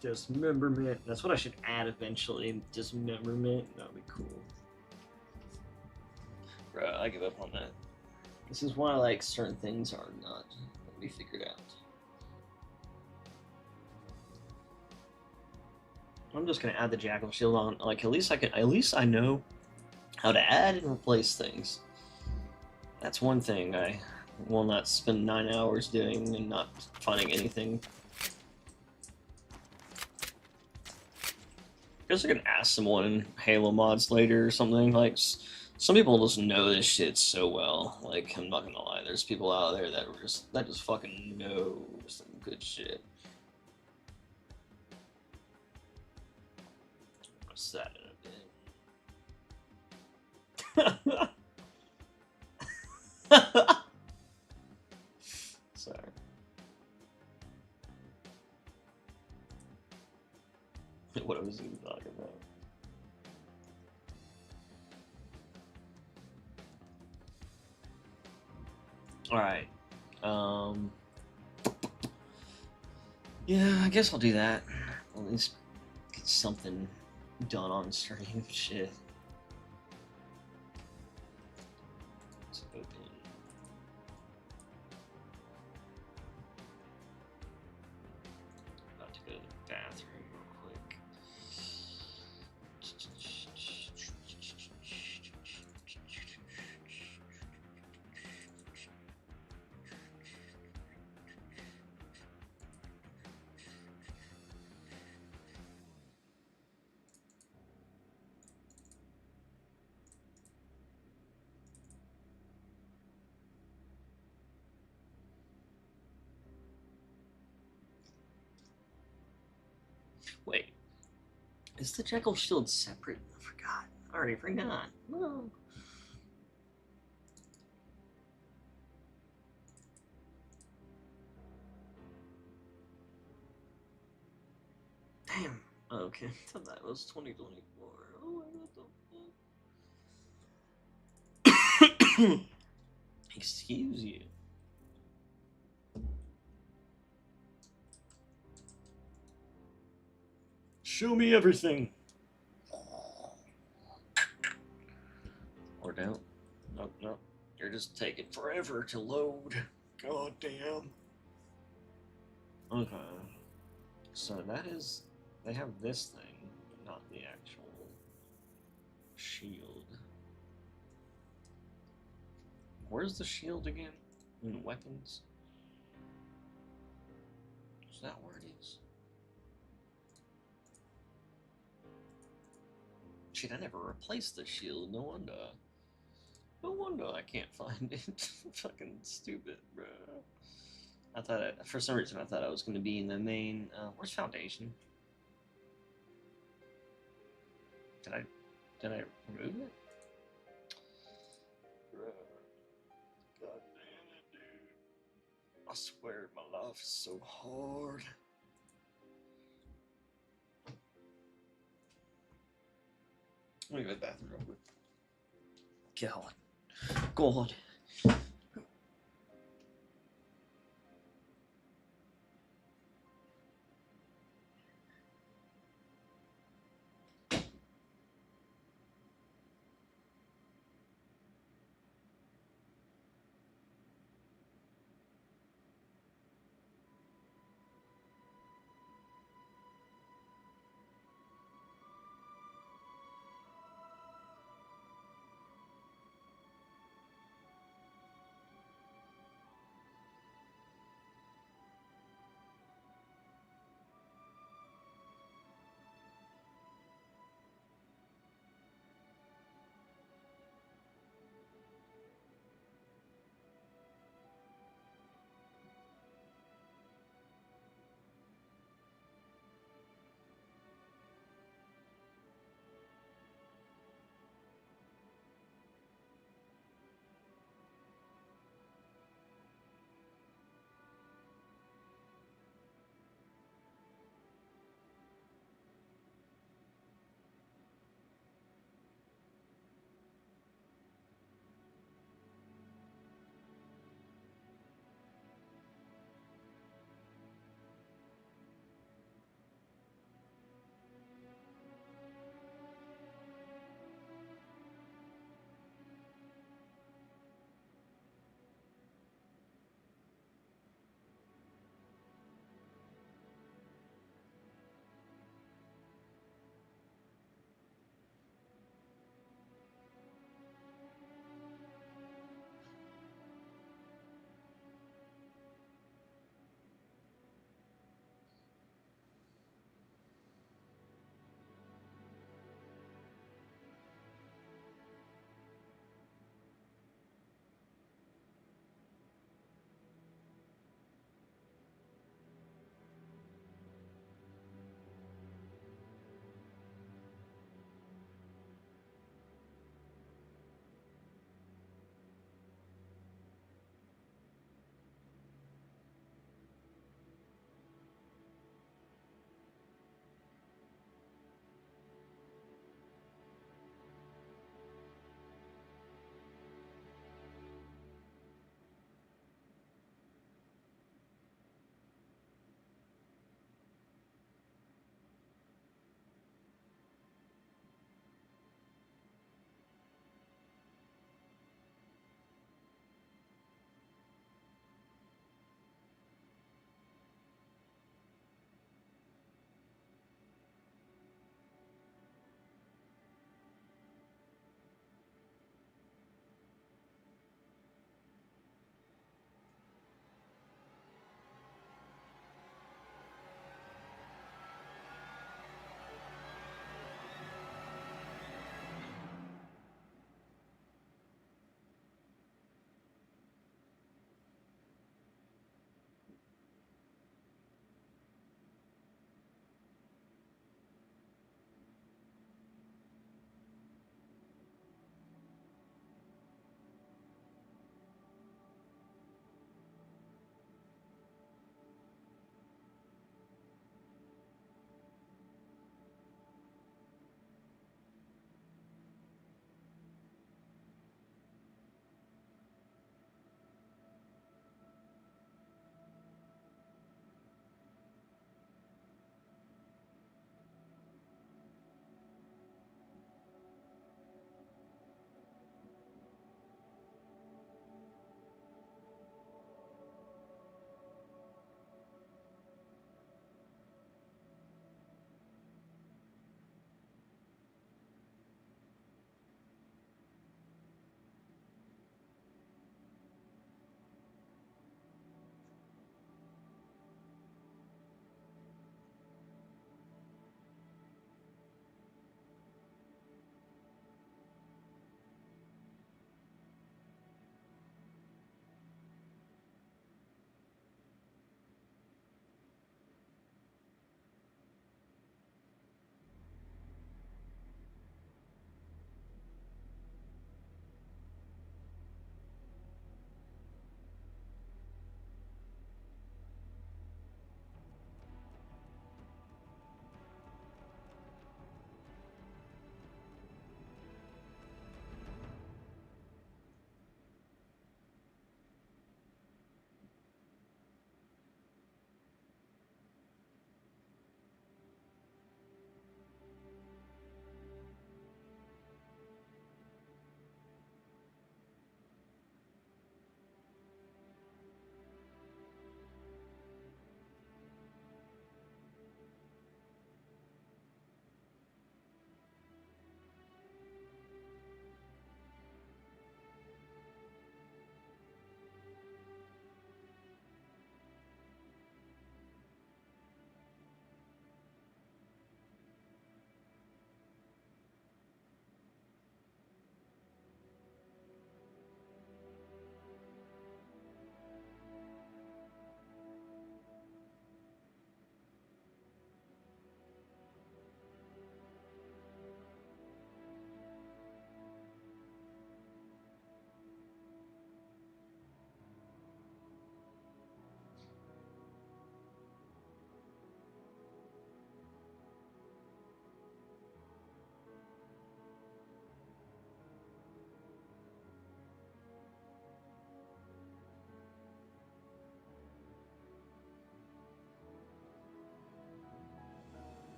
Dismemberment. That's what I should add eventually. Dismemberment. That'd be cool. Bro, I give up on that. This is why like certain things are not gonna be figured out. I'm just gonna add the jackal shield on. Like at least I know how to add and replace things. That's one thing I will not spend 9 hours doing and not finding anything. I guess I could ask someone in Halo mods later or something. Like, some people just know this shit so well. Like, I'm not gonna lie, there's people out there that just fucking know some good shit. What's that in a bit? Sorry. What was he talking about? Alright. Yeah, I guess I'll do that. At least get something done on stream. Shit. Let's open. About to go to the bathroom real quick. Wait, is the Jekyll shield separate? I forgot. I already forgot. No. Damn. Okay, I thought that was 2024. Oh, what the fuck? Excuse you. Show me everything. Or don't. Nope, nope. You're just taking forever to load. God damn. Okay. So that is... They have this thing, but not the actual shield. Where's the shield again? In weapons? Is that where it is? Shit, I never replaced the shield. No wonder. No wonder I can't find it. Fucking stupid, bro. I thought, for some reason, I thought I was going to be in the main. Where's Foundation? Did I remove it? Bro. God damn it, dude. I swear my life is so hard. Let me go to the bathroom real quick. God. God.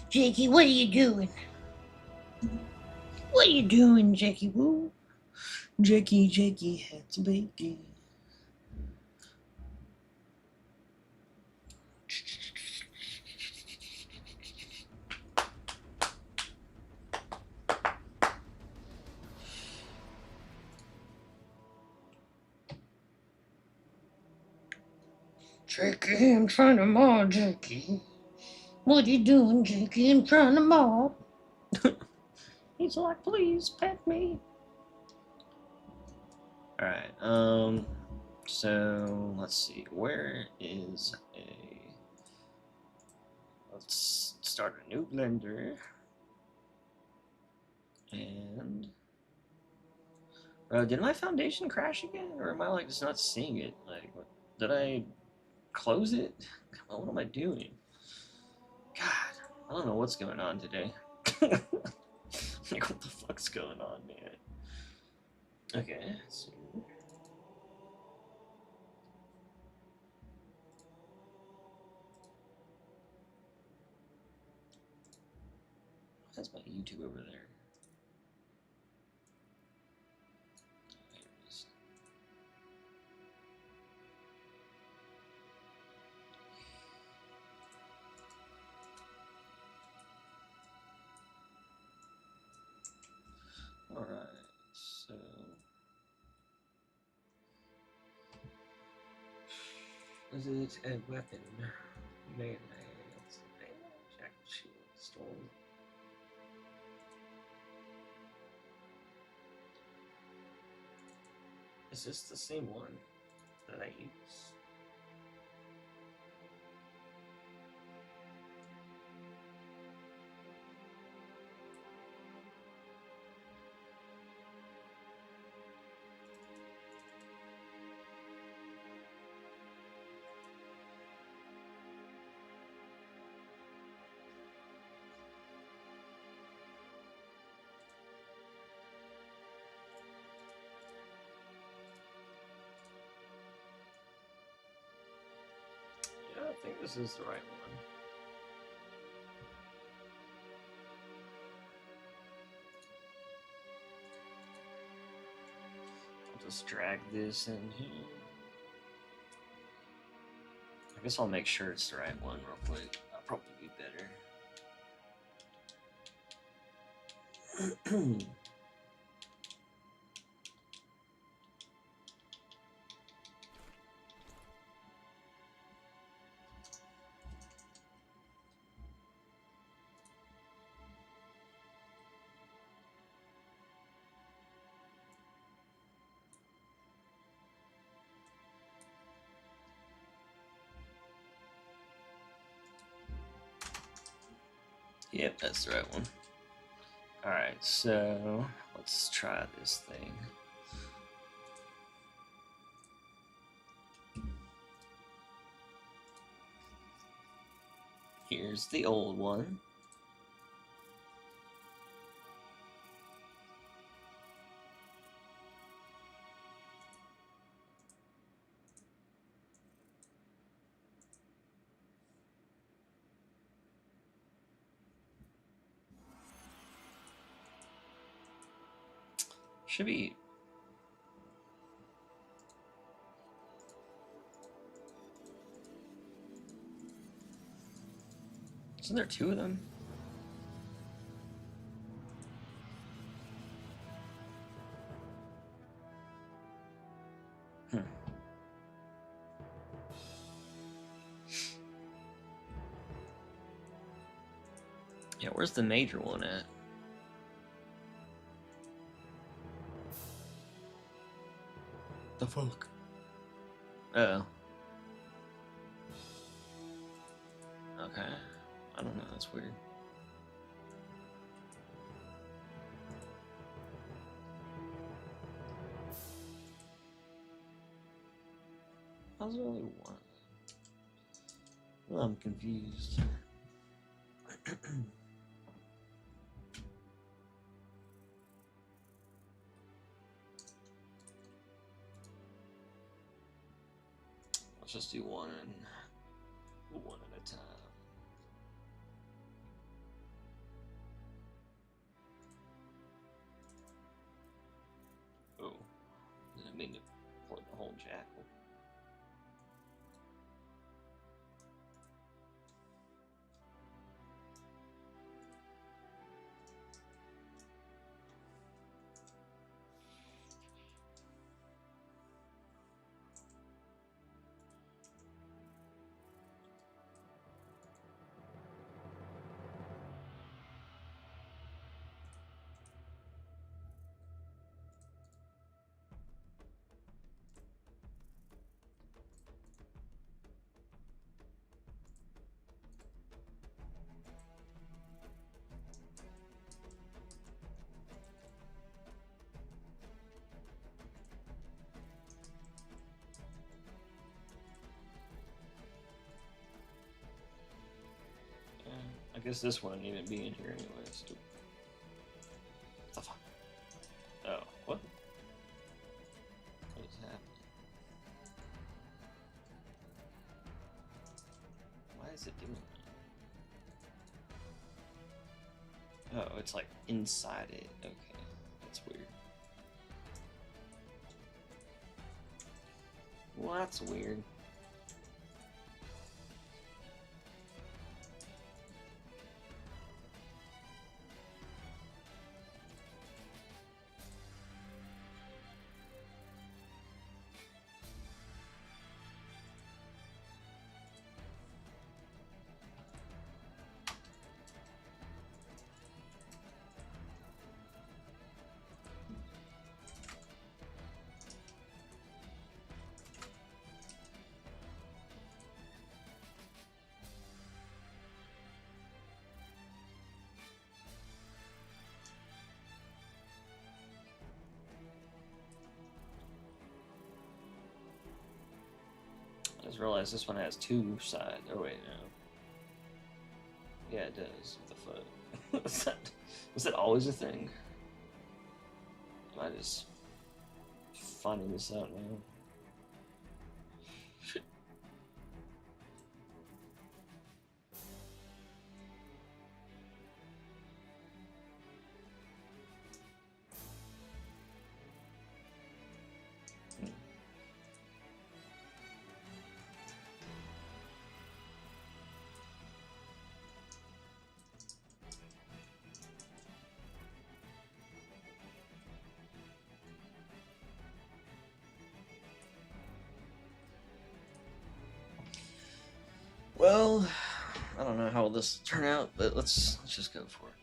Jakey, what are you doing? What are you doing, Jakey Woo? Jakey hats bacon. Jakey, I'm trying to mob, Jakey. What are you doing, Jakey? I'm trying to mob. He's like, please pet me. Alright, so let's see, where is a, let's start a new blender, and, did my foundation crash again, or am I like just not seeing it? Like, what, did I close it? What am I doing? God, I don't know what's going on today. Like, what the fuck's going on, man? Okay, let's see. That's my YouTube over there. There it is. Alright, so is it a weapon? Melee. Jack shield storm. Is this the same one that I use? Yeah, I think this is the right one. I'll just drag this in here. I guess I'll make sure it's the right one real quick. That'll probably be better. Yep, that's the right one. Alright, so let's try this thing. Here's the old one. Should be. Isn't there two of them? Yeah, where's the major one at? The fuck? Oh. Okay. I don't know, that's weird. How's there only one? Well, I'm confused. Let's just do one at a time. tackle. I guess this one didn't even be in here anyways. Oh, fuck. Oh, what? What is happening? Why is it doing that? Oh, it's like inside it. Okay, that's weird. Well, that's weird. I just realized this one has two sides. Oh wait, no. Yeah, it does. What the fuck? Was that always a thing? Am I just finding this out now? Well, I don't know how this will turn out, but let's just go for it.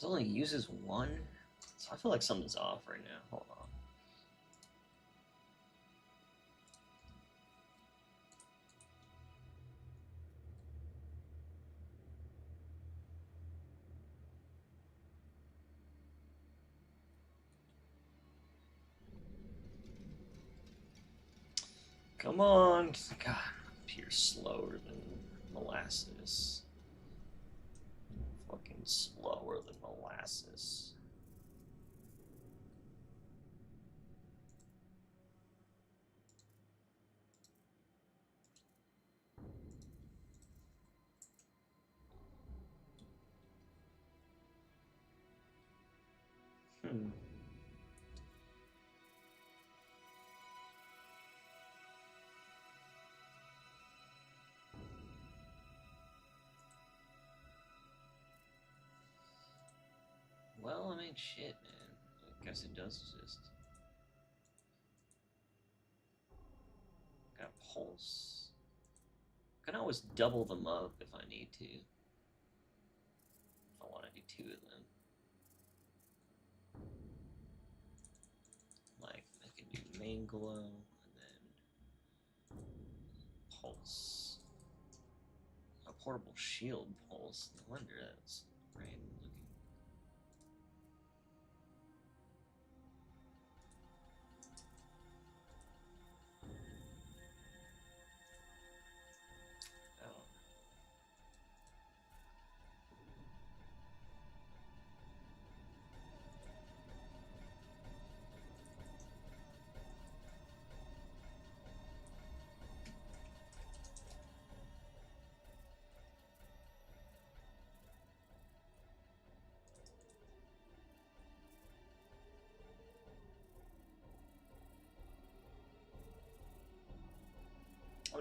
It only uses one, so I feel like something's off right now. Hold on. Come on! God, appears slower than molasses. Fucking slower than molasses. Hmm. Well, I mean, shit, man. I guess it does exist. Got a pulse. I can always double them up if I need to. If I want to do two of them. Like, I can do main glow, and then pulse. A portable shield pulse. No wonder that's random looking.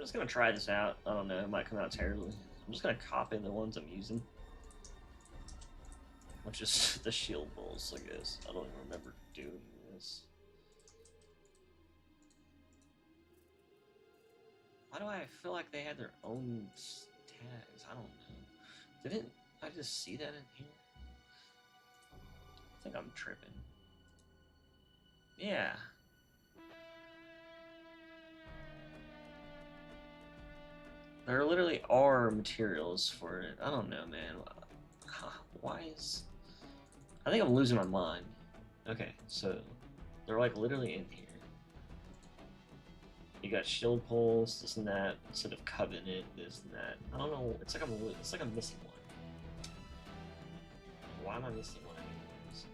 just gonna try this out. I don't know, it might come out terribly. I'm just gonna copy the ones I'm using. Which is the shield bolts, I guess. I don't even remember doing this. Why do I feel like they had their own tags? I don't know. Didn't I just see that in here? I think I'm tripping. Yeah. There literally are materials for it. I don't know, man. Why is... I think I'm losing my mind. Okay, so they're like literally in here. You got shield poles, this and that, instead of covenant, this and that. I don't know. It's like I'm missing one. Why am I missing one? Anyways?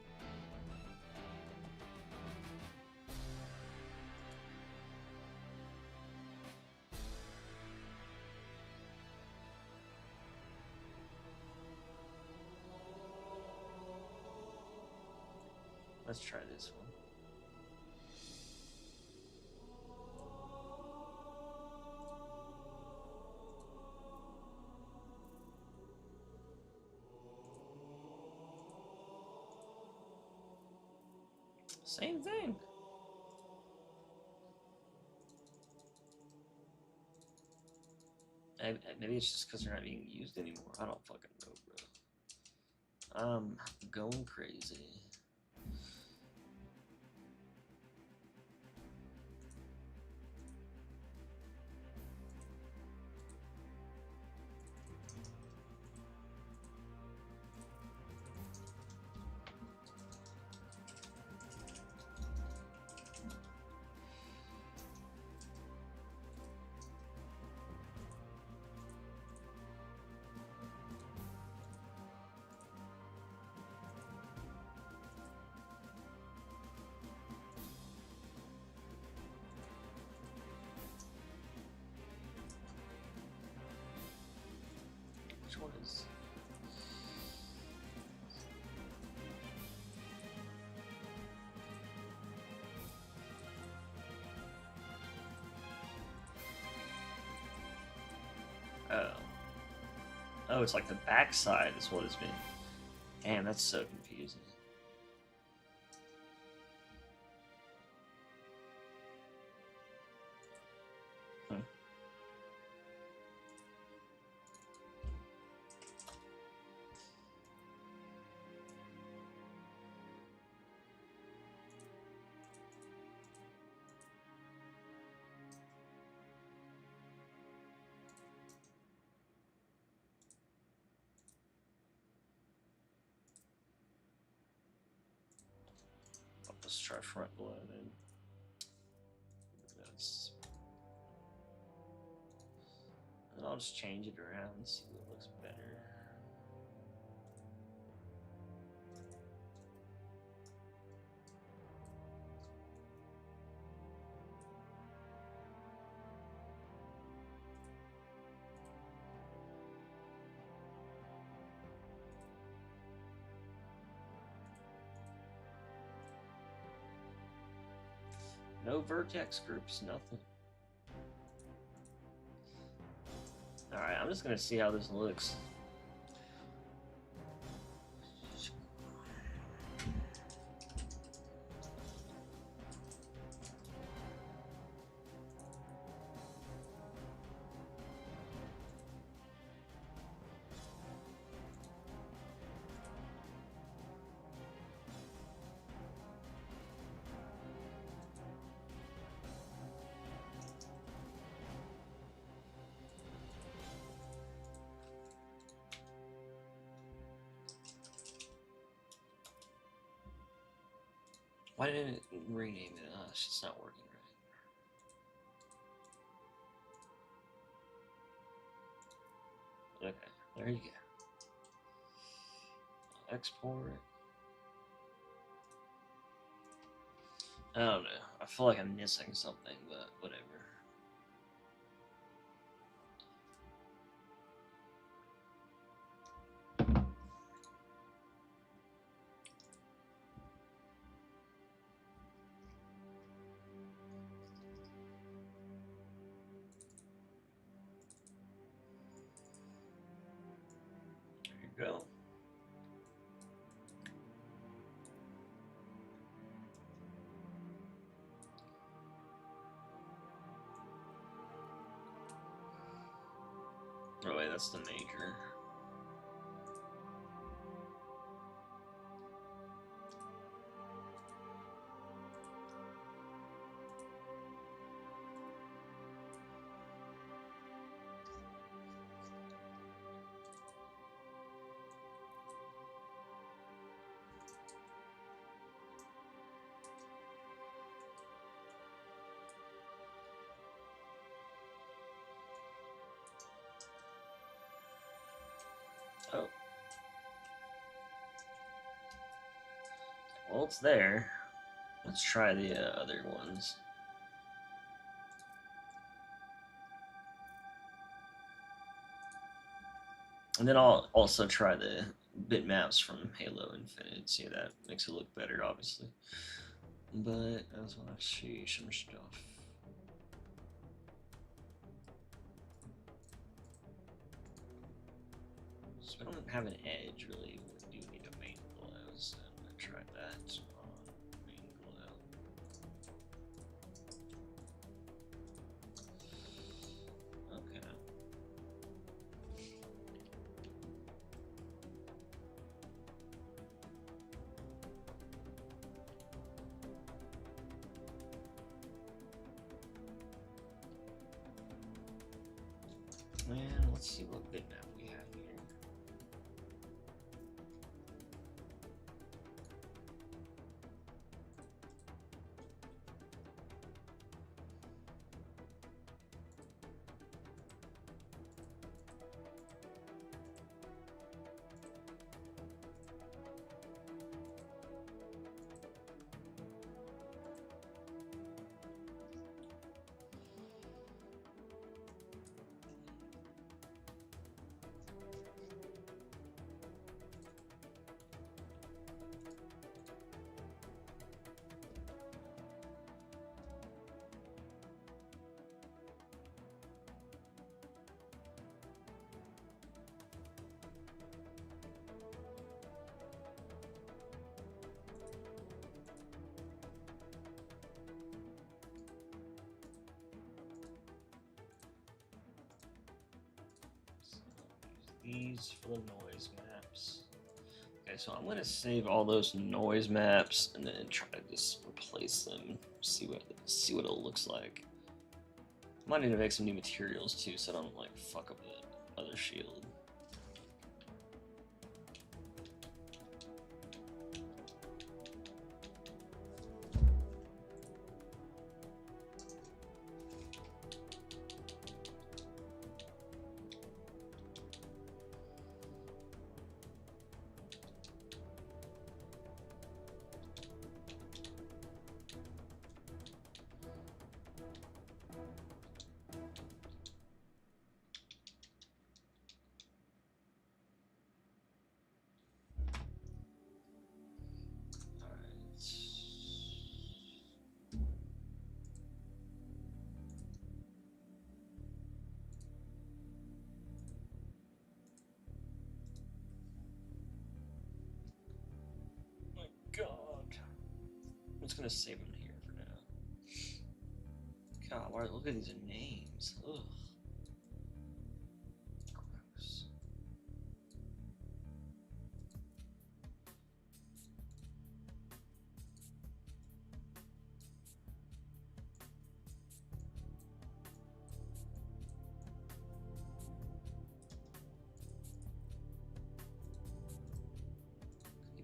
Let's try this one. Same thing. Maybe it's just because they're not being used anymore. I don't fucking know, bro. I'm going crazy. Which one is... Oh. Oh, it's like the backside is what it's been. Damn, that's so confusing. Hmm. Let's try front glow then. That's... And I'll just change it around and see what looks better. No vertex groups, nothing. Alright, I'm just gonna see how this looks. Why didn't it rename it? It's just not working right. Okay, there you go. Export it. I don't know. I feel like I'm missing something, but whatever. we go. Oh wait, that's the major. Oh. Well, it's there. Let's try the other ones. And then I'll also try the bitmaps from Halo Infinite. See if that makes it look better, obviously. But I just want to see some stuff. So I don't have an edge really. We do need a main glow, so I'm gonna try that on main glow. Okay. And let's see what bitmap we have here. These for the noise maps. Okay, so I'm gonna save all those noise maps and then try to just replace them. See what it looks like. Might need to make some new materials too, so I don't like fuck up the other shield. God. I'm just gonna save them here for now. God, look at these names. Ugh. Gross.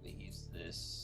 Maybe use this.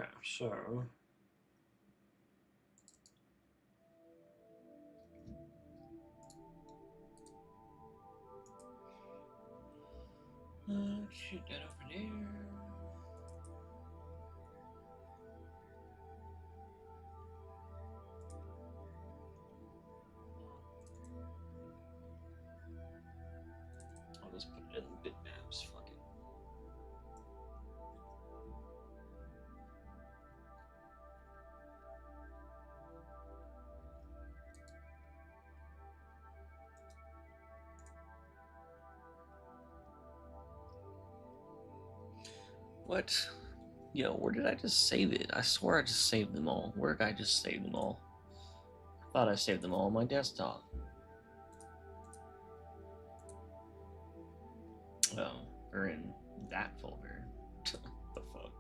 Okay, so shoot that over there. I'll just put it in the bitmaps. Fuck it. What? Yo, where did I just save it? I swear I just saved them all. Where did I just save them all? I thought I saved them all on my desktop. Oh, they're in that folder. The fuck?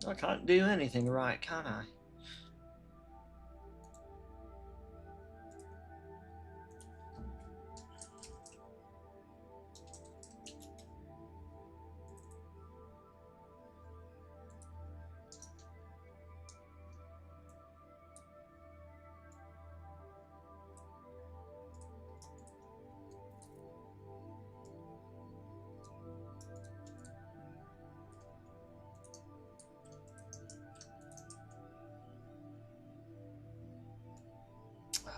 I can't do anything right, can I?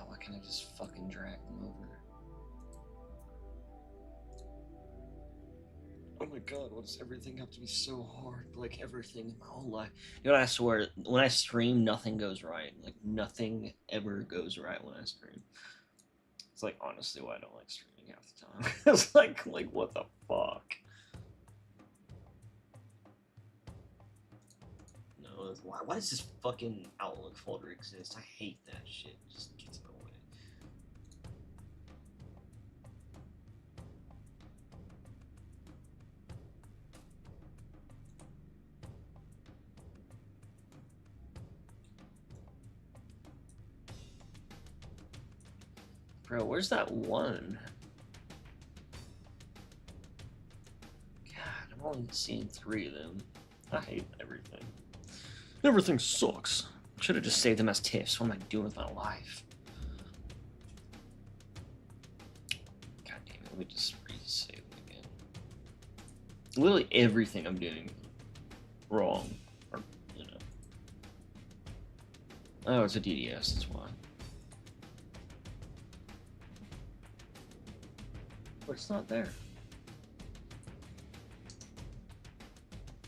Why can't I just fucking drag them over? Oh my god, why does everything have to be so hard? Like everything in my whole life. You know what, I swear, when I stream, nothing goes right. Like, nothing ever goes right when I stream. It's like, honestly, why I don't like streaming half the time. It's like, what the fuck? No, why does this fucking Outlook folder exist? I hate that shit. It just gets in my way. Bro, where's that one? God, I'm only seeing 3 of them. I hate everything. Everything sucks. Should have just saved them as TIFFs. What am I doing with my life? God damn it, let me just resave them again. Literally everything I'm doing wrong. Or, you know. Oh, it's a DDS, that's why. But it's not there.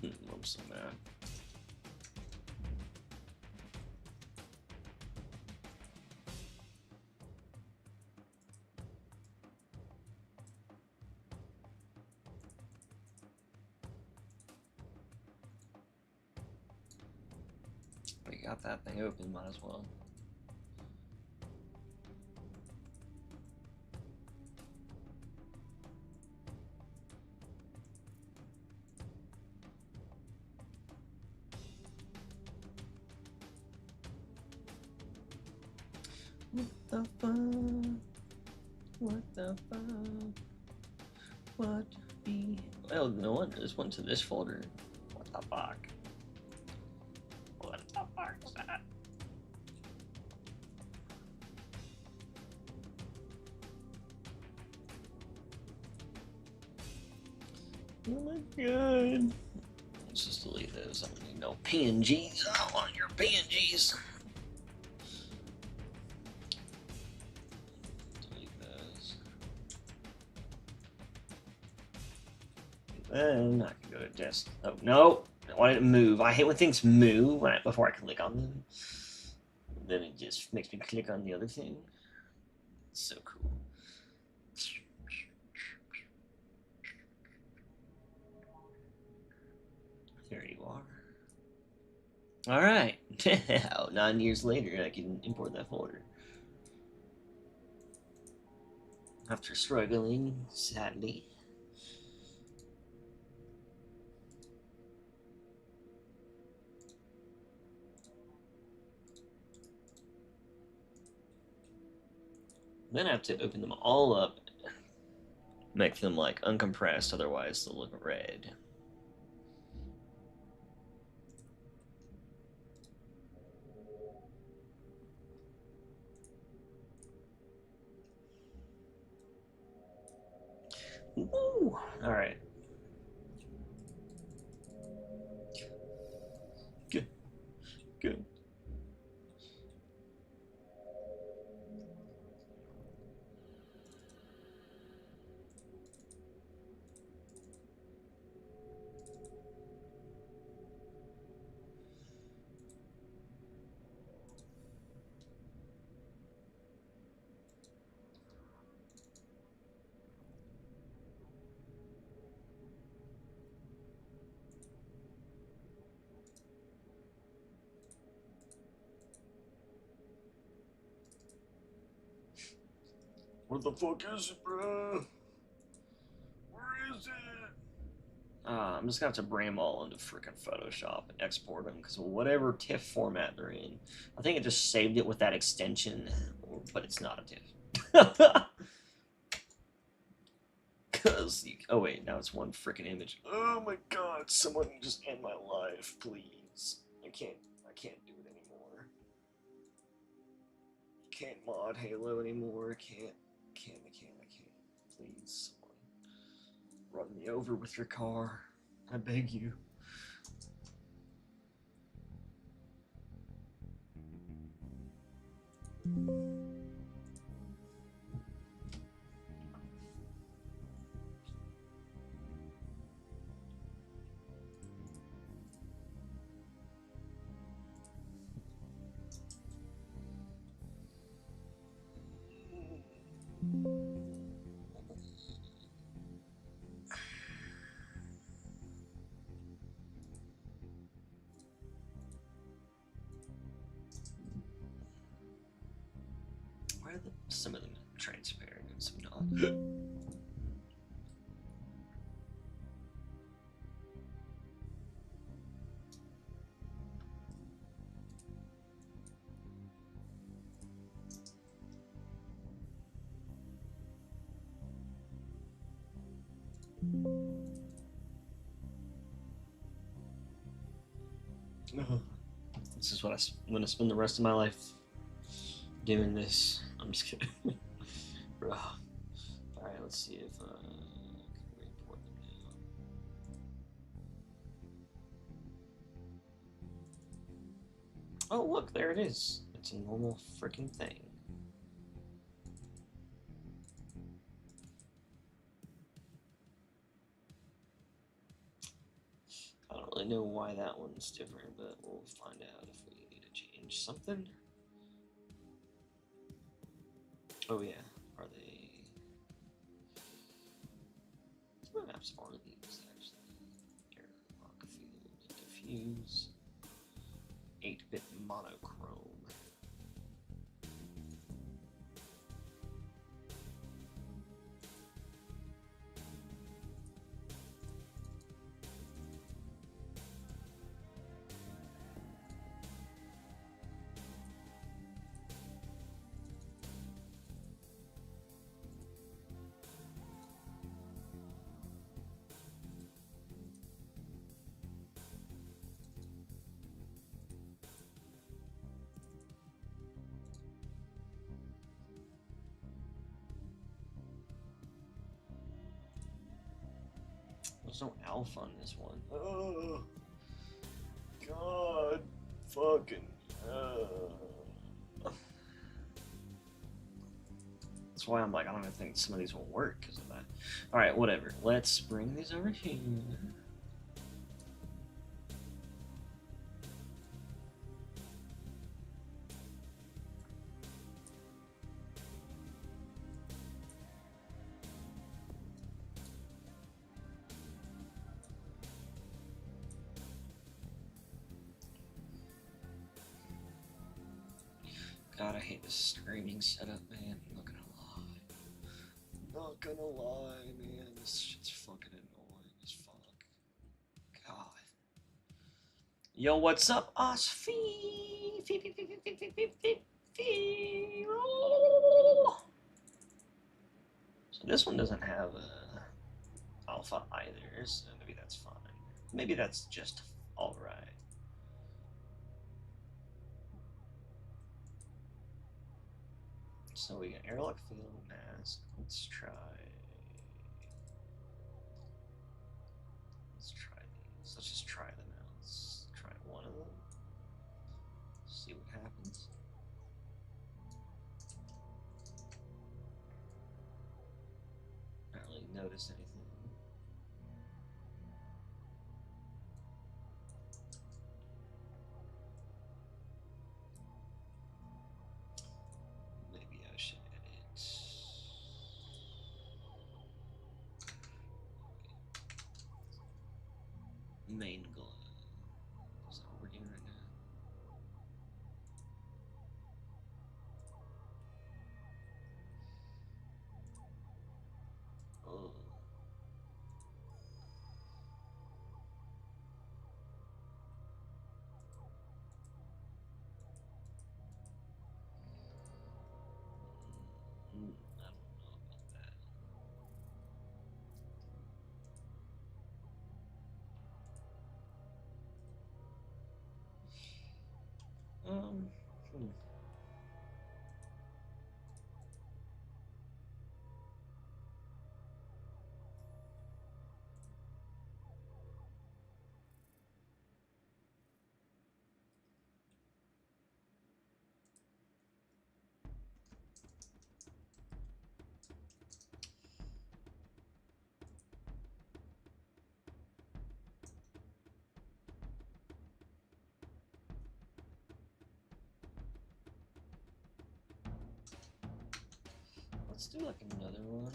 I'm so mad. We got that thing open, might as well. What the fuck? What the fuck? What the... Well, no wonder this went to this folder. What the fuck? What the fuck is that? Oh my god. Let's just delete those. I don't need no PNGs. I don't want your PNGs. Delete those. Then I can go to desk. Oh, no. Why did it move? I hate when things move before I click on them. Then it just makes me click on the other thing. It's so cool. There you are. Alright. 9 years later, I can import that folder. After struggling, sadly. Then I have to open them all up, make them like uncompressed, otherwise they'll look red. Ooh, all right. Good. Good. Where the fuck is it, bro? Where is it? I'm just gonna have to bring them all into freaking Photoshop and export them, because whatever TIFF format they're in, I think it just saved it with that extension, but it's not a TIFF. Because, oh wait, now it's one freaking image. Oh my god, someone just end my life, please. I can't do it anymore. Can't mod Halo anymore. Can't. Please, someone run me over with your car. I beg you. Why are some of them transparent and some not? This is what I'm gonna spend the rest of my life doing this. I'm just kidding. Bro. Alright, let's see if I can re-import them now. Oh look, there it is. It's a normal freaking thing. I don't really know why that one's different, but we'll find out if we need to change something. Oh yeah, are they... What maps are these actually? Air rock field, diffuse, 8-bit monochrome. There's no alpha on this one. Oh, God, fucking. That's why I'm like, I don't even think some of these will work because of that. All right, whatever. Let's bring these over here. God, I hate this streaming setup, man. I'm not gonna lie. Not gonna lie, man. This shit's fucking annoying as fuck. God. Yo, what's up, Osfee? So This one doesn't have a alpha either, so maybe that's fine. Maybe that's just alright. So we got airlock field mask. Let's try these. Let's just try them out. Let's try one of them. See what happens. Not really notice anything. Maybe I should edit. Main glove. Is that what we're doing right now? Oh. I don't know about that. Hmm. Let's do like another one.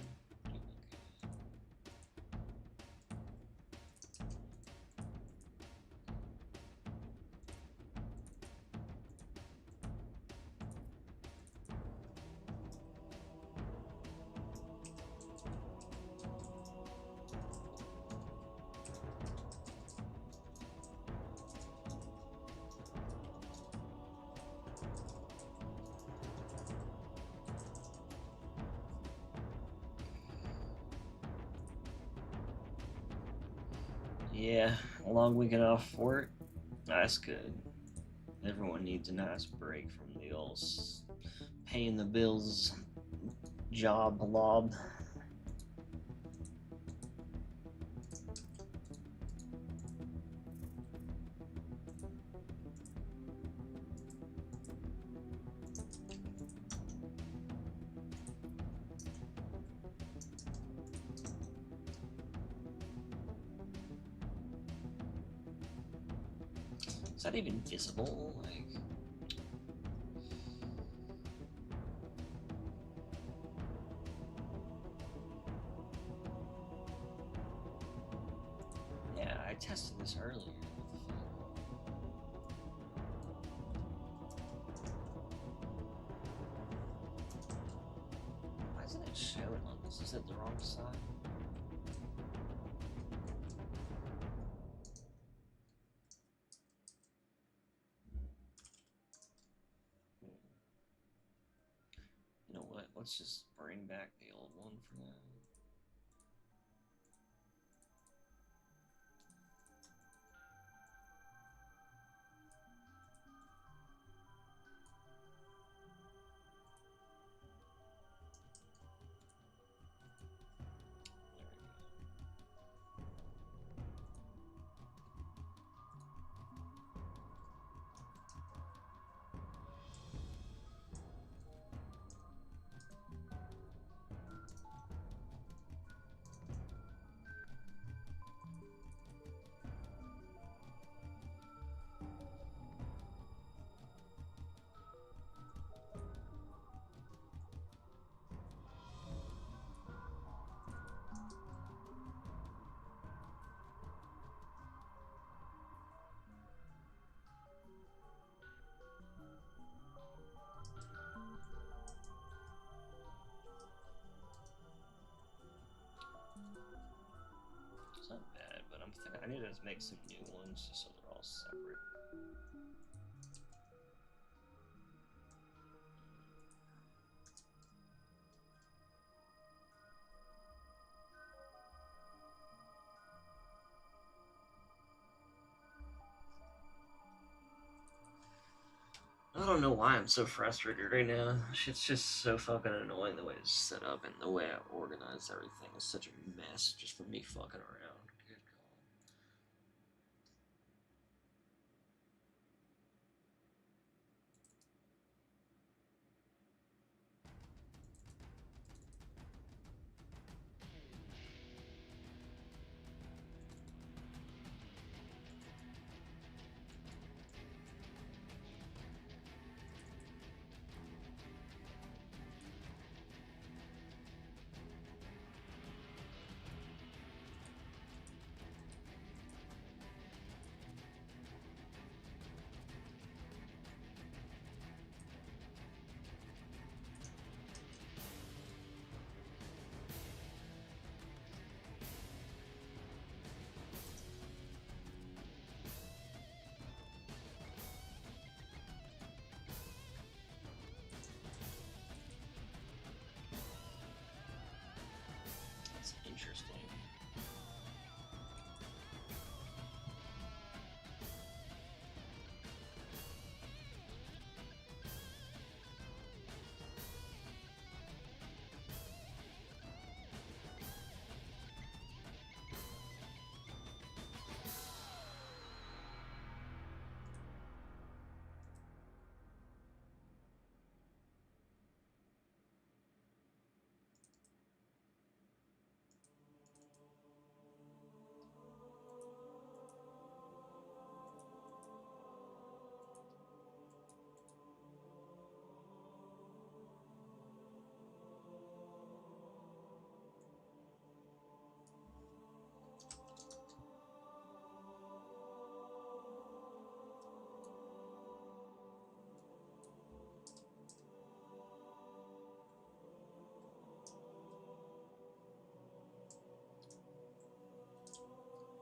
Yeah, a long weekend off work. That's good. Everyone needs a nice break from the old paying the bills job lob. Is that even visible? Like, yeah, I tested this earlier. Why isn't it showing on this? Is it the wrong side? You know what? Let's just bring back the old one for now. It's not bad, but I'm thinking I need to make some new ones just so they're all separate. don't know why I'm so frustrated right now. Shit's just so fucking annoying the way it's set up and the way I organize everything is such a mess just for me fucking around. Good God. That's interesting.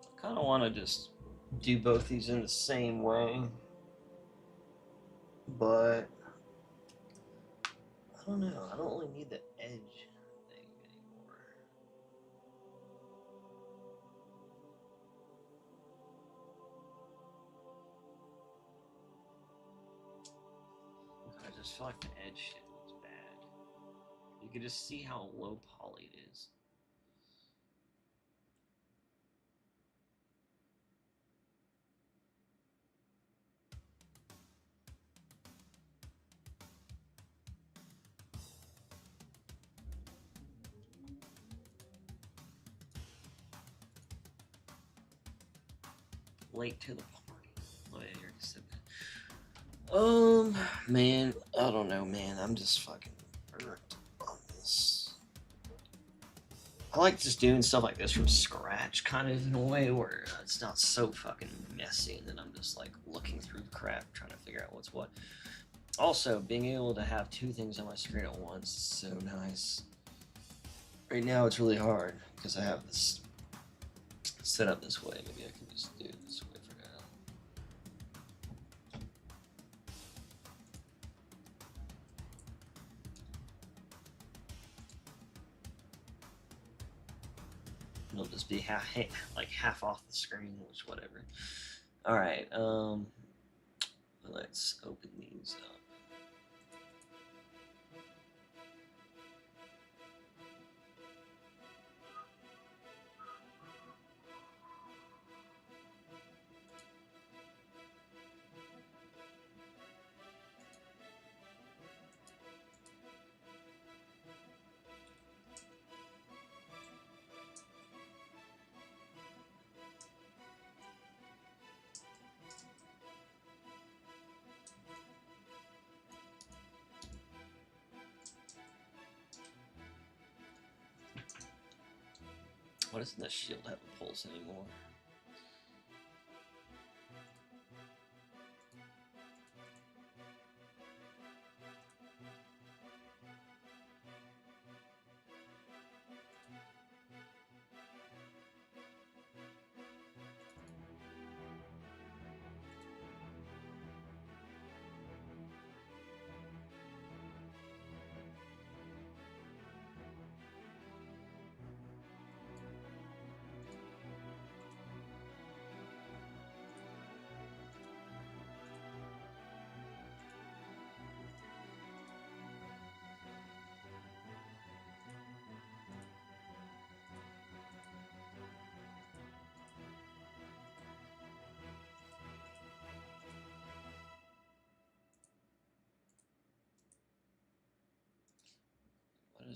I kind of want to just do both these in the same way, but I don't know. I don't really need the edge thing anymore. I just feel like the edge shit was bad. You can just see how low poly it is. Late to the party. Oh, yeah, you already said that. Man, I don't know, man. I'm just fucking irked on this. I like just doing stuff like this from scratch, kind of in a way where it's not so fucking messy, and then I'm just like looking through crap, trying to figure out what's what. Also, being able to have two things on my screen at once is so nice. Right now, it's really hard because I have this set up this way. Maybe I can just do it this way for now. It'll just be half off the screen, which whatever. All right. Let's open these up. Why doesn't the shield have a pulse anymore?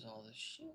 is all this shit?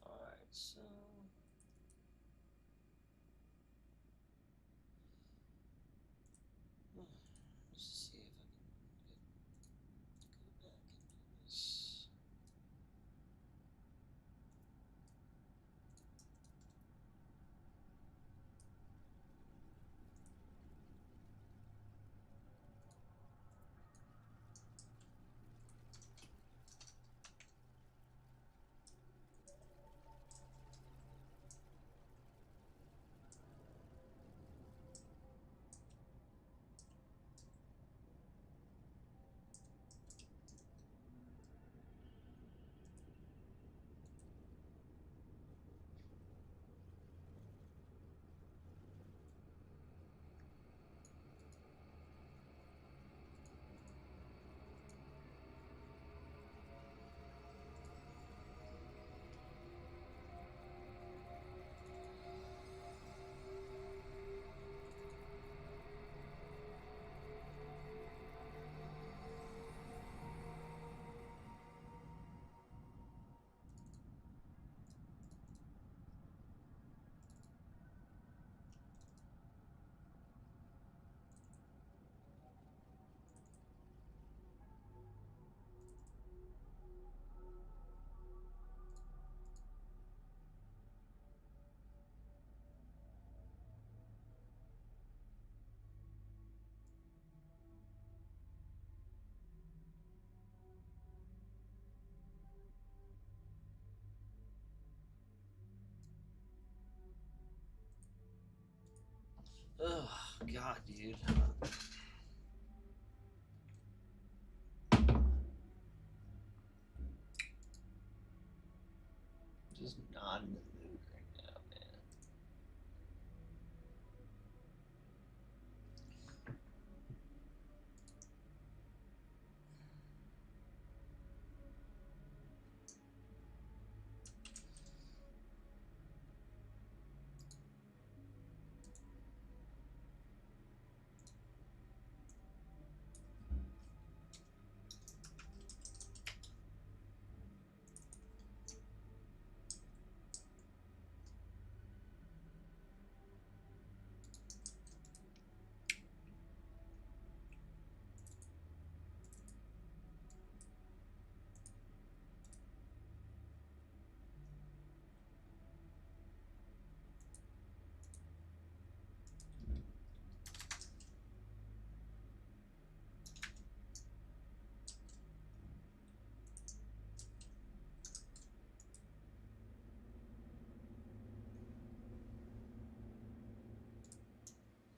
Alright, so let's see if I can go back and do this. Oh God, dude. Just not in the mood right now, man.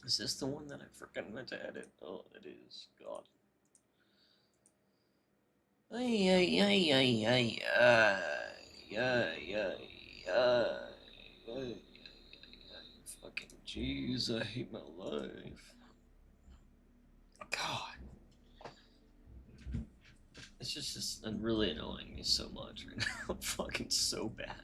Is this the one that I freaking meant to edit? Oh, it is. God. Ay, ay, ay, ay, ay, ay, ay, ay, ay, ay, fucking jeez, I hate my life. God. It's just really annoying me so much right now. Fucking so bad.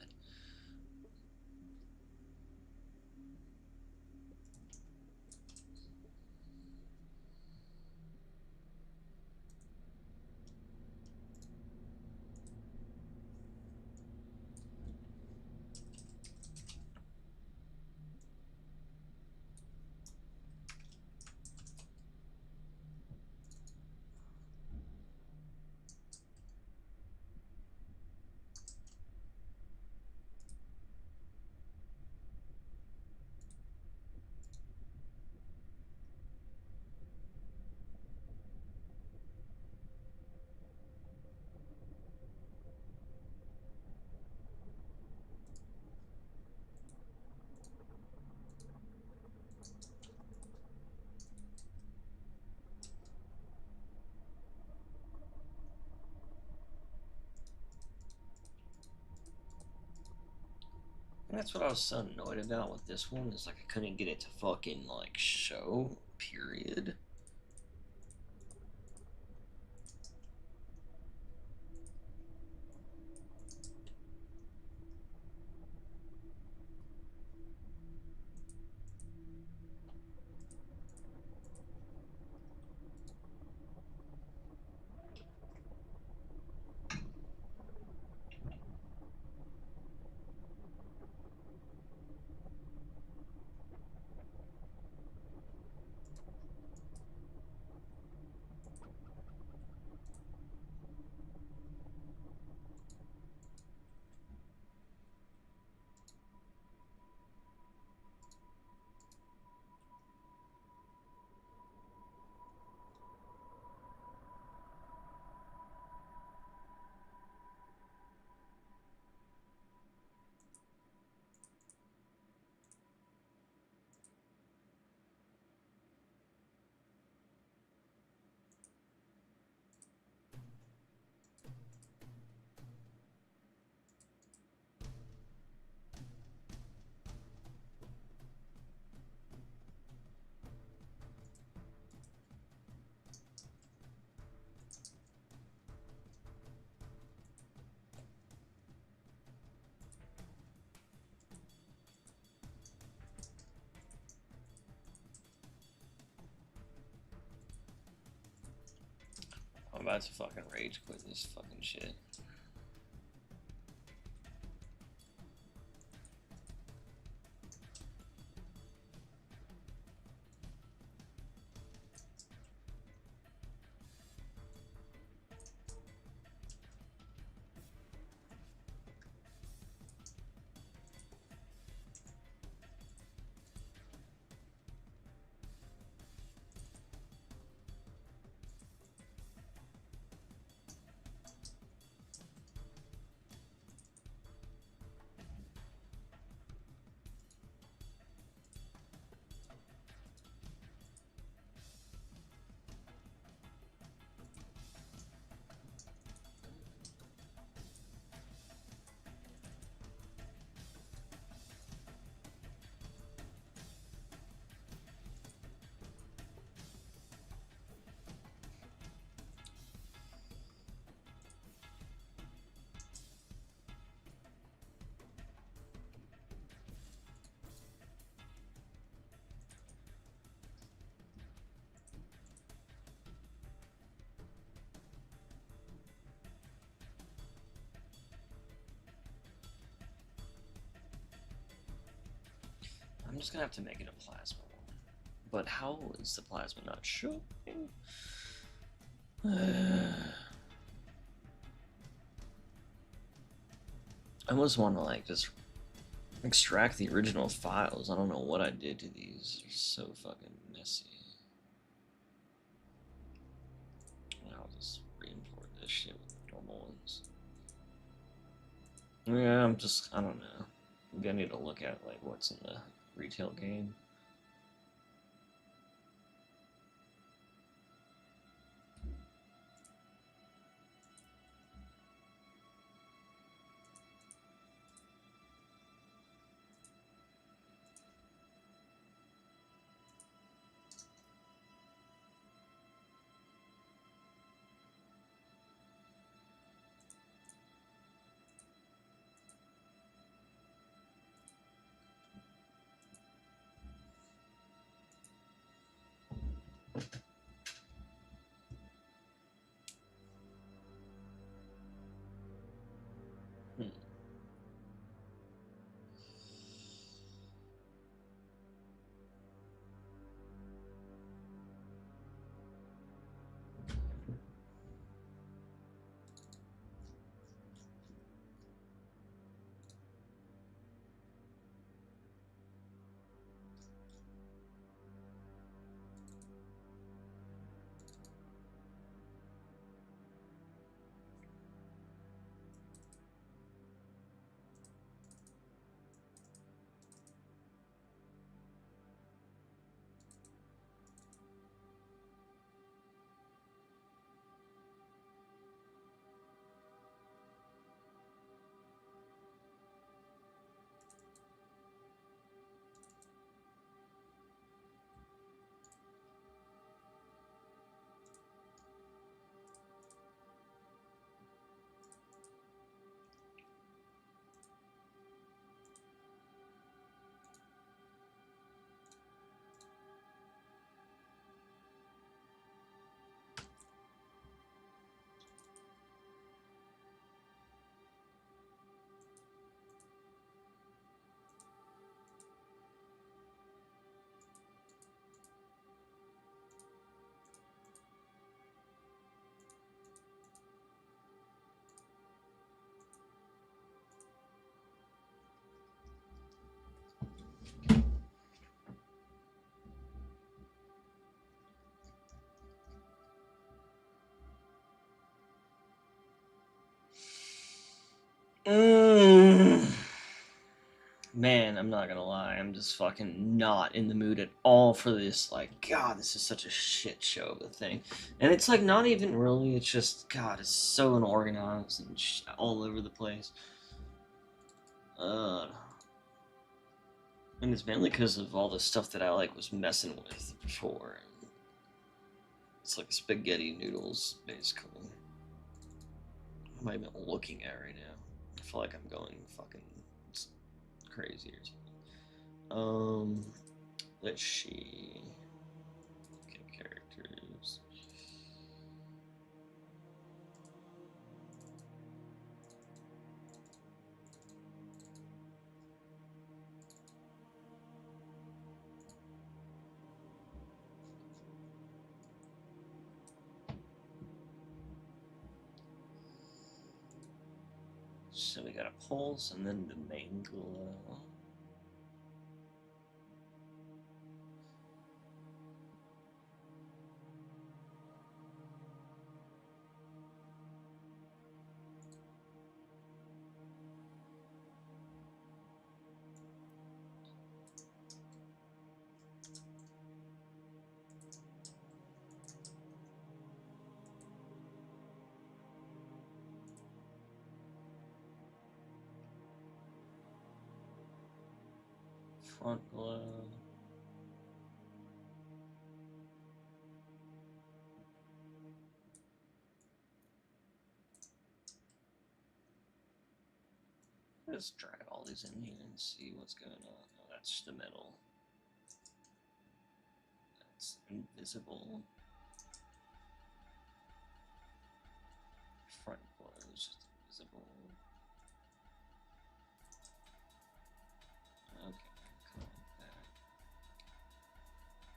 And that's what I was so annoyed about with this one, is like I couldn't get it to fucking like show, period. I'm about to fucking rage quit this fucking shit. I'm just gonna have to make it a plasma one. But how is the plasma not showing? I almost want to like just extract the original files. I don't know what I did to these. They're so fucking messy. I'll just re-import this shit with the normal ones. Yeah, I don't know. Maybe I need to look at like what's in the retail game. man, I'm not gonna lie, I'm just fucking not in the mood at all for this. Like, God, this is such a shit show of a thing. And it's like not even really, it's just, God, it's so unorganized and all over the place. And it's mainly because of all the stuff that I like was messing with before. It's like spaghetti noodles, basically. What am I even looking at right now? I feel like I'm going fucking crazy or something. Let's see. Okay, characters. So we got a pulse and then the main glow. Front glow. Let's drag all these in here and see what's going on. Oh, that's the metal. That's invisible. Front glow is just invisible. Okay, come back.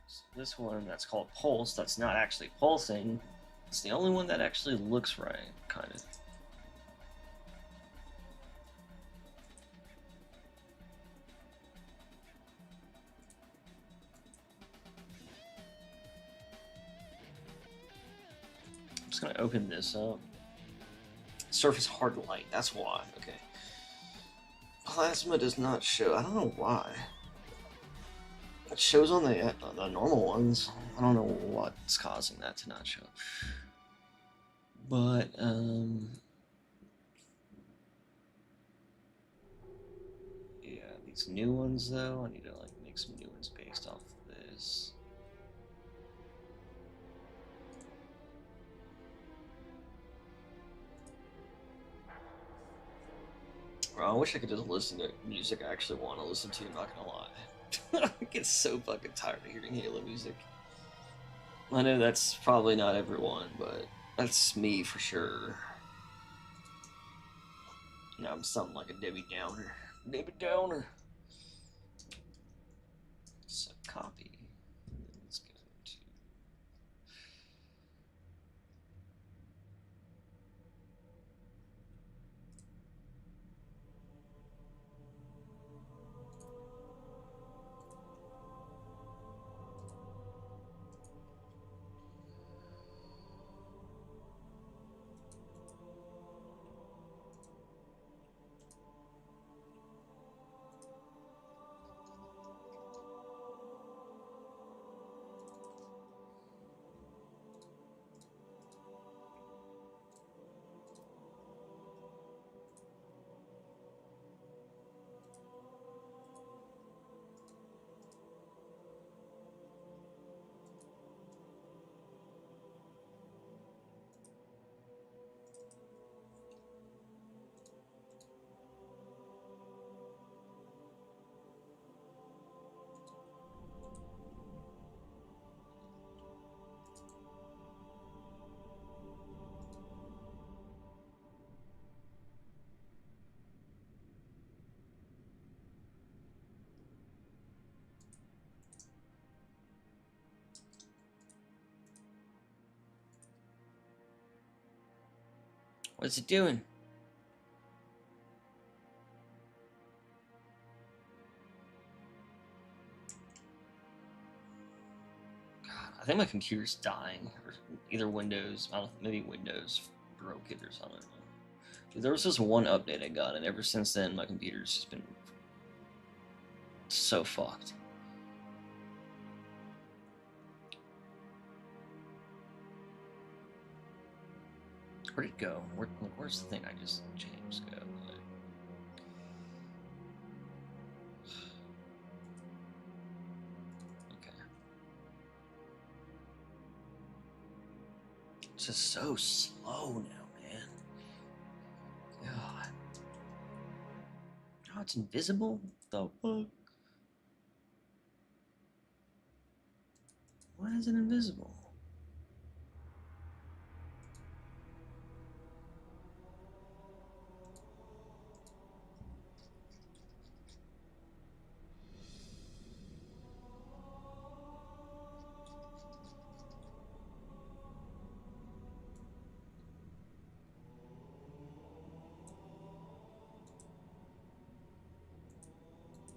So this one that's called pulse, that's not actually pulsing. It's the only one that actually looks right, kind of. I'm just gonna open this up. Surface hard light, that's why. Okay. Plasma does not show. I don't know why. It shows on the normal ones. I don't know what's causing that to not show. But yeah, these new ones though, I need to like make some new ones based off of this. Bro, I wish I could just listen to music I actually want to listen to, I'm not gonna lie. I get so fucking tired of hearing Halo music. I know that's probably not everyone, but that's me for sure. Now I'm sounding like a Debbie Downer. Debbie Downer. So copy. Let's go to. What's it doing? God, I think my computer's dying. Or either Windows, I don't, maybe Windows broke it or something. There was this one update I got, and ever since then, my computer's just been So fucked. Where'd it go? Where's the thing I just changed go? Okay. It's just so slow now, man. God. Oh, it's invisible? The fuck? Why is it invisible?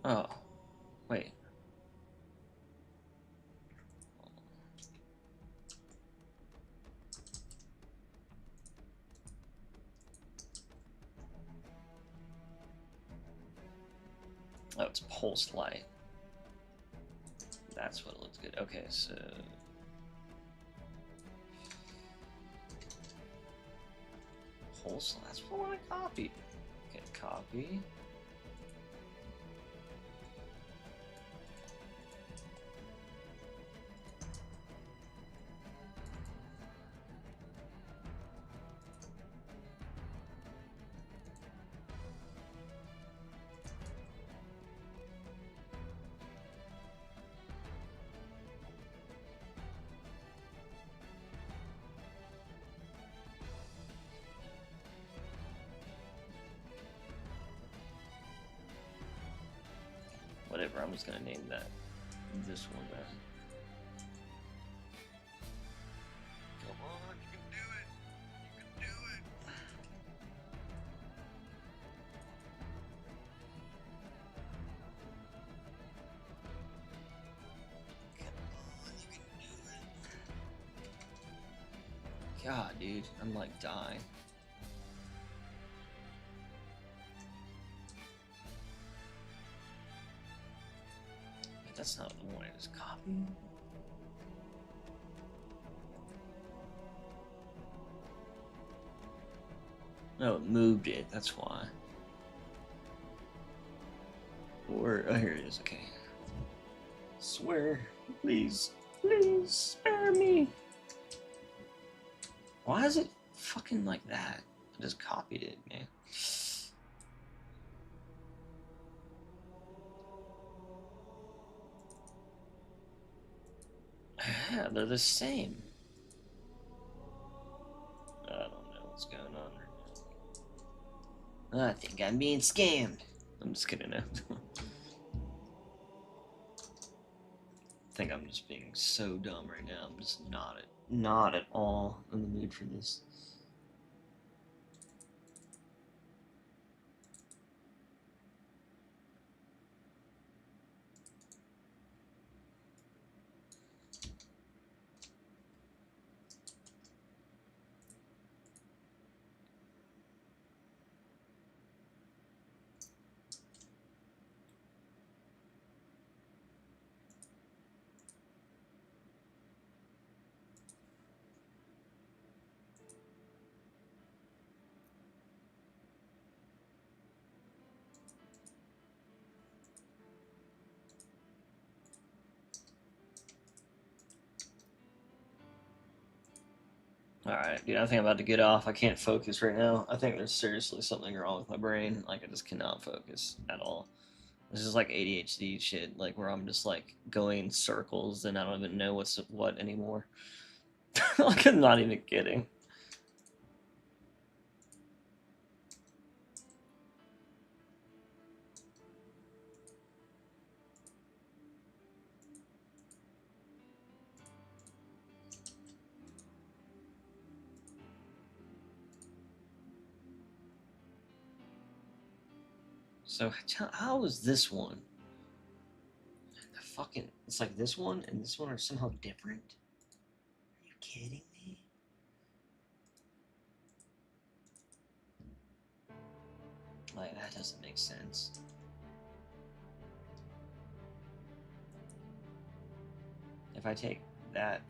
Oh, wait. Oh, it's pulse light. That's what looks good. Okay, so pulse. That's what I copied. Okay, copy. Whatever, I'm just gonna name that this one then. Come on, you can do it! You can do it! Come on, you can do it! God, dude, I'm like dying. That's not the one I just copied. No, it moved it, that's why. Or, oh, here it is, okay. Swear, please, please, spare me. Why is it fucking like that? I just copied it, man. Yeah, they're the same. I don't know what's going on right now. I think I'm being scammed. I'm just kidding now. I think I'm just being so dumb right now. I'm just not at all in the mood for this. Alright, dude, I think I'm about to get off. I can't focus right now. I think there's seriously something wrong with my brain. Like, I just cannot focus at all. This is like ADHD shit, like, where I'm just, like, going in circles and I don't even know what's what anymore. Like, I'm not even kidding. So, how is this one? The fucking, it's like this one and this one are somehow different? Are you kidding me? Like, that doesn't make sense. if I take that.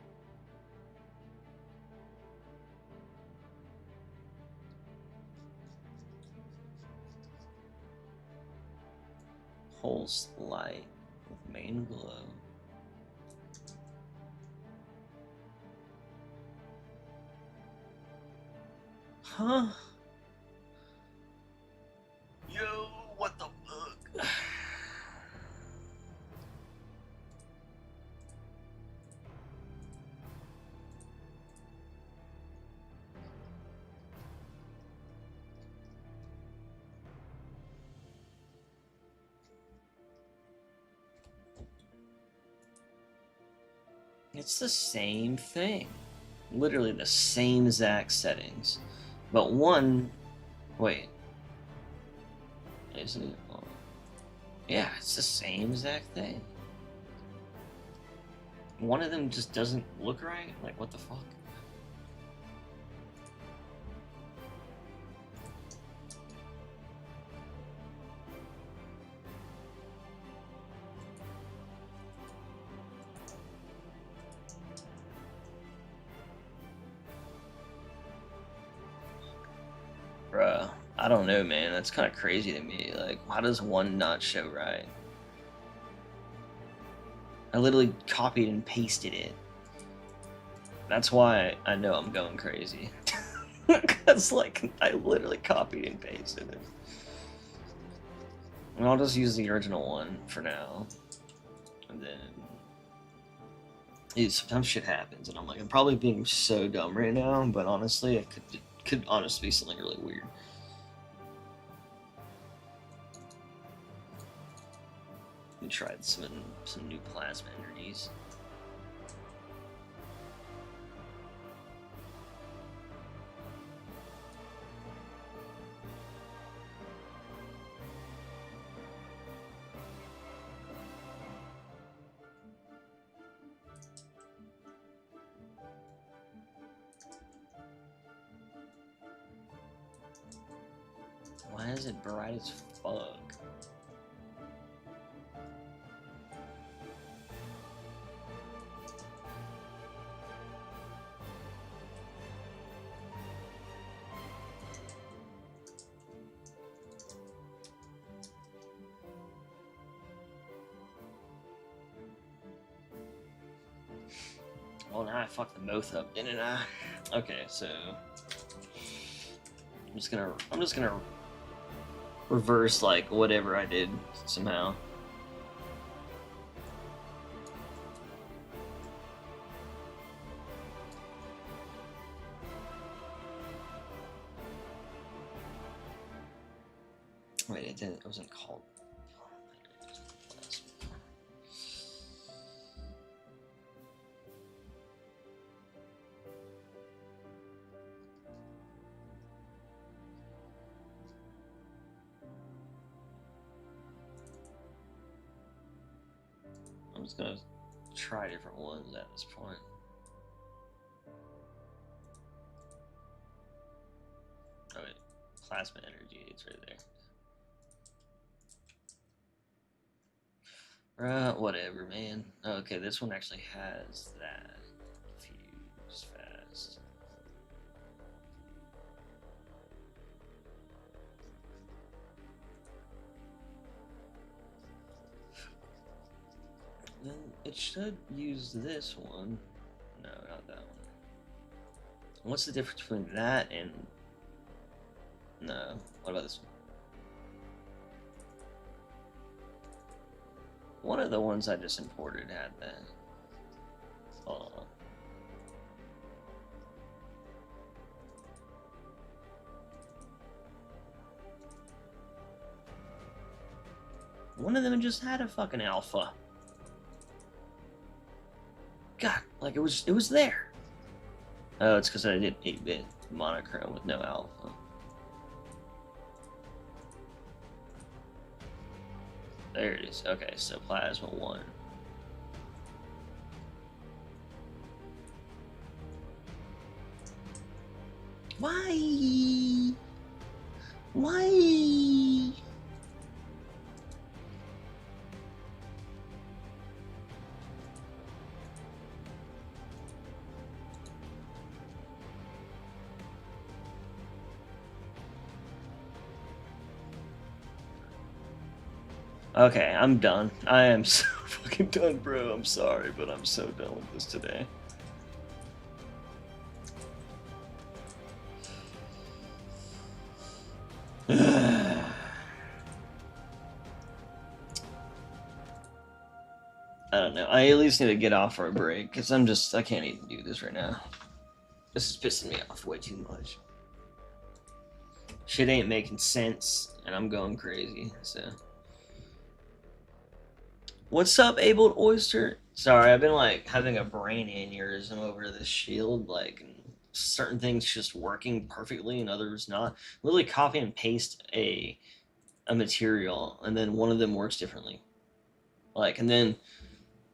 Pulse light with main glow. Huh? Yo, what the fuck? It's the same thing. Literally the same exact settings. But one... Wait. Isn't it? Oh. Yeah, it's the same exact thing. One of them just doesn't look right? Like, what the fuck? Bruh, I don't know, man. That's kind of crazy to me. Like, why does one not show right? I literally copied and pasted it. That's why I know I'm going crazy. Because, like, I literally copied and pasted it. And I'll just use the original one for now. And then... sometimes shit happens, and I'm like, I'm probably being so dumb right now, but honestly, it could honestly be something really weird. We tried some new plasma energies. Why is it bright as fuck? Well, now I fucked them both up, didn't I? Okay, so I'm just gonna reverse like whatever I did somehow. Wait, it wasn't called. I'm just gonna try different ones at this point. Oh wait, plasma energy, it's right there. Whatever, man. Okay, this one actually has that. Fuse fast. Then it should use this one. No, not that one. What's the difference between that and... No, what about this one? One of the ones I just imported had that. Hold on. One of them just had a fucking alpha. God, like it was there. Oh, it's because I did 8-bit monochrome with no alpha. There it is. Okay, so plasma 1. Why? Why? Okay, I'm done. I am so fucking done, bro. I'm sorry, but I'm so done with this today. I don't know. I at least need to get off for a break, because I can't even do this right now. This is pissing me off way too much. Shit ain't making sense, and I'm going crazy, so. What's up, Abled Oyster? Sorry, I've been, like, having a brain aneurysm over this shield, like, and certain things just working perfectly and others not. Literally copy and paste a material, and then one of them works differently. Like, and then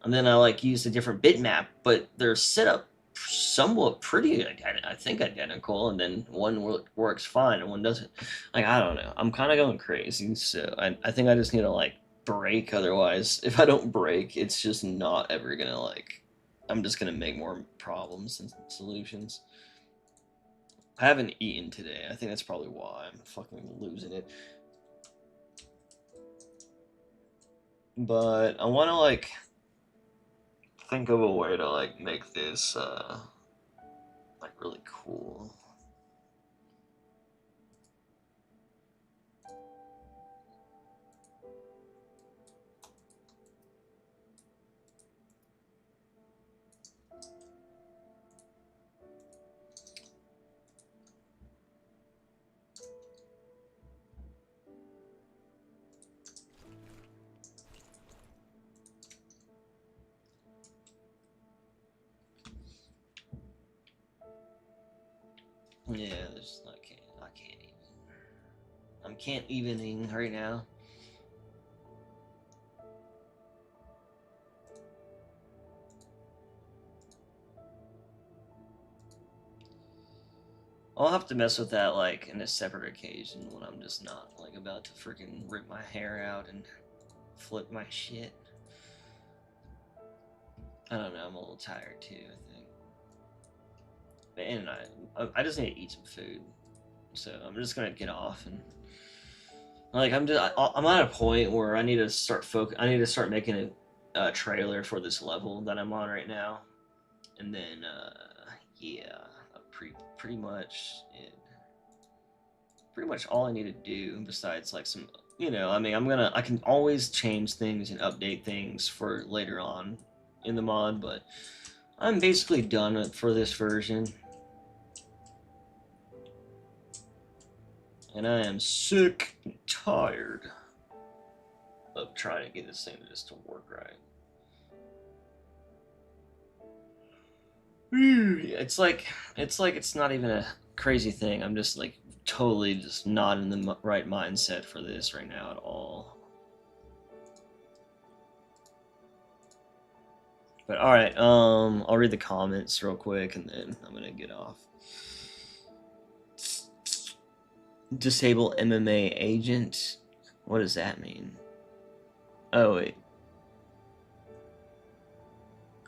I like use a different bitmap, but they're set up somewhat pretty, I think, identical, and then one works fine and one doesn't. Like, I don't know. I'm kind of going crazy, so I think I just need to like break. Otherwise, if I don't break, it's just not ever gonna like. I'm just gonna make more problems and solutions. I haven't eaten today. I think that's probably why I'm fucking losing it. But I want to like think of a way to like make this like really cool. Yeah, I can't even. I can't evening right now. I'll have to mess with that like in a separate occasion when I'm just not like about to freaking rip my hair out and flip my shit. I don't know. I'm a little tired too. I think. And I just need to eat some food, so I'm just gonna get off and like I'm at a point where I need to start I need to start making a trailer for this level that I'm on right now, and then yeah, pretty much it. Pretty much all I need to do besides like some, I mean, I can always change things and update things for later on in the mod, but I'm basically done for this version. And I am sick and tired of trying to get this thing just to work right. It's like it's not even a crazy thing. I'm just like totally just not in the right mindset for this right now at all. But all right, I'll read the comments real quick and then I'm gonna get off. Disable MMA agent. What does that mean? Oh wait.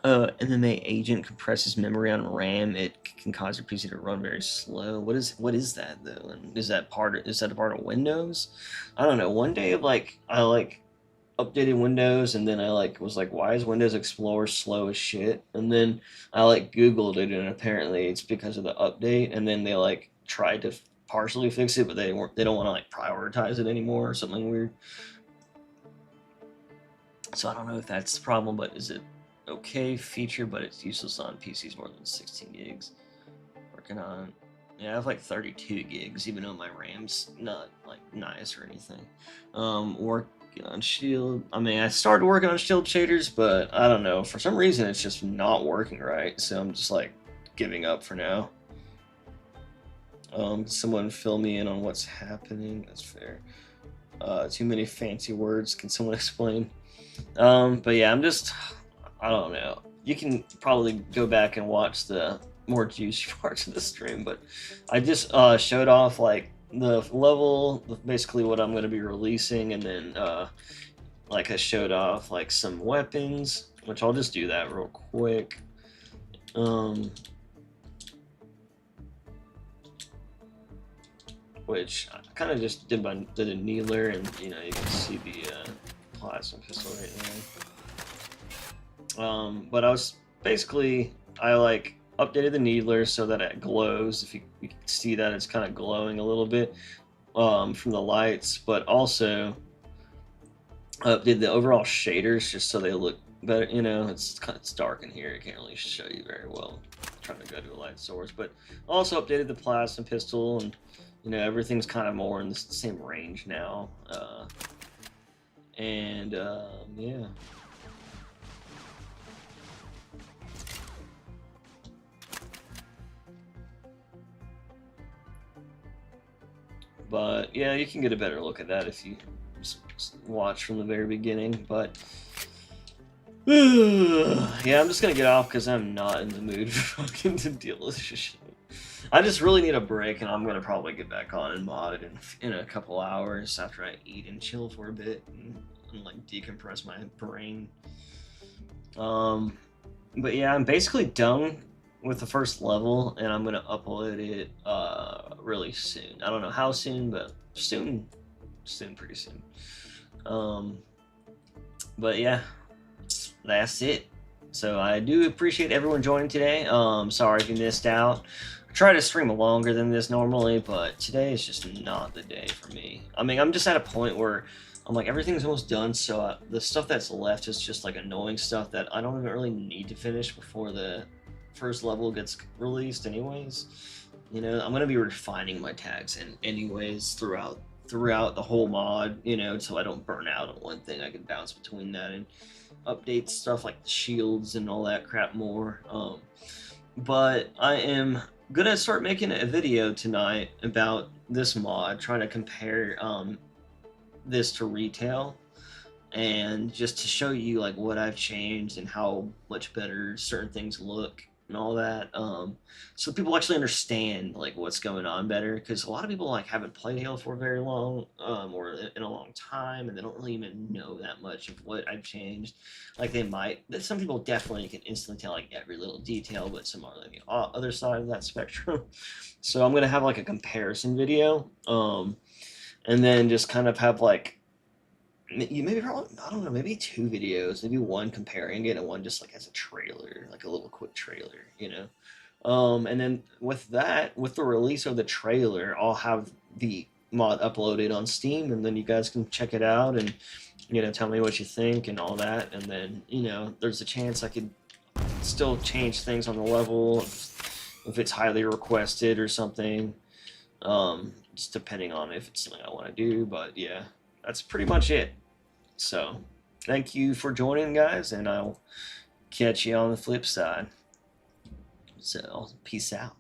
MMA agent compresses memory on RAM. It can cause your PC to run very slow. What is that though? And is that a part of Windows? I don't know. One day I updated Windows and then I was like, why is Windows Explorer slow as shit? And then I Googled it and apparently it's because of the update. And then they tried to partially fix it, but they don't want to prioritize it anymore or something weird. So I don't know if that's the problem, but is it okay feature, but it's useless on PCs more than 16 gigs. Working on, yeah, I have 32 gigs, even though my RAM's not nice or anything. Working on Shield. I mean, I started working on Shield shaders, but I don't know. For some reason, it's just not working right. So I'm just giving up for now. Someone fill me in on what's happening. That's fair. Too many fancy words. Can someone explain? But yeah, I don't know. You can probably go back and watch the more juicy parts of the stream, but I just showed off the level, basically what I'm going to be releasing, and then I showed off some weapons, which I'll just do that real quick. Which I kind of just did a kneeler, and you can see the plasma pistol right there. But I was basically, I like updated the needler so that it glows. If you can see that it's kind of glowing a little bit from the lights, but also updated the overall shaders just so they look better. You know, it's dark in here. I can't really show you very well. I'm trying to go to a light source, but also updated the plasma pistol, and you know, everything's kind of more in the same range now. Yeah. But yeah, you can get a better look at that if you watch from the very beginning. But yeah, I'm just gonna get off because I'm not in the mood for fucking to deal with this shit. I just really need a break, and I'm gonna probably get back on and mod it in a couple hours after I eat and chill for a bit and like decompress my brain. But yeah, I'm basically done with the first level, and I'm gonna upload it really soon. I don't know how soon, but soon, pretty soon. But yeah, that's it. So I do appreciate everyone joining today. Sorry if you missed out. I try to stream longer than this normally, but today is just not the day for me. I mean, I'm just at a point where I'm like, everything's almost done, so the stuff that's left is just like annoying stuff that I don't even really need to finish before the first level gets released anyways. You know, I'm gonna be refining my tags anyways throughout the whole mod, you know, so I don't burn out on one thing. I can bounce between that and update stuff like the shields and all that crap more. But I am gonna start making a video tonight about this mod, trying to compare this to retail, and just to show you like what I've changed and how much better certain things look and all that, so people actually understand like what's going on better, because a lot of people like haven't played Halo for very long, or in a long time, and they don't really even know that much of what I've changed. Like they might, some people definitely can instantly tell like every little detail, but some are on the other side of that spectrum. So I'm gonna have like a comparison video, and then just kind of have like maybe probably, I don't know, maybe 2 videos, maybe one comparing it and one just like as a trailer, like a little quick trailer, you know. And then with that, with the release of the trailer, I'll have the mod uploaded on Steam, and then you guys can check it out and, you know, tell me what you think and all that. And then, you know, there's a chance I could still change things on the level if it's highly requested or something, just depending on if it's something I want to do. But yeah, that's pretty much it. So thank you for joining, guys, and I'll catch you on the flip side. So peace out.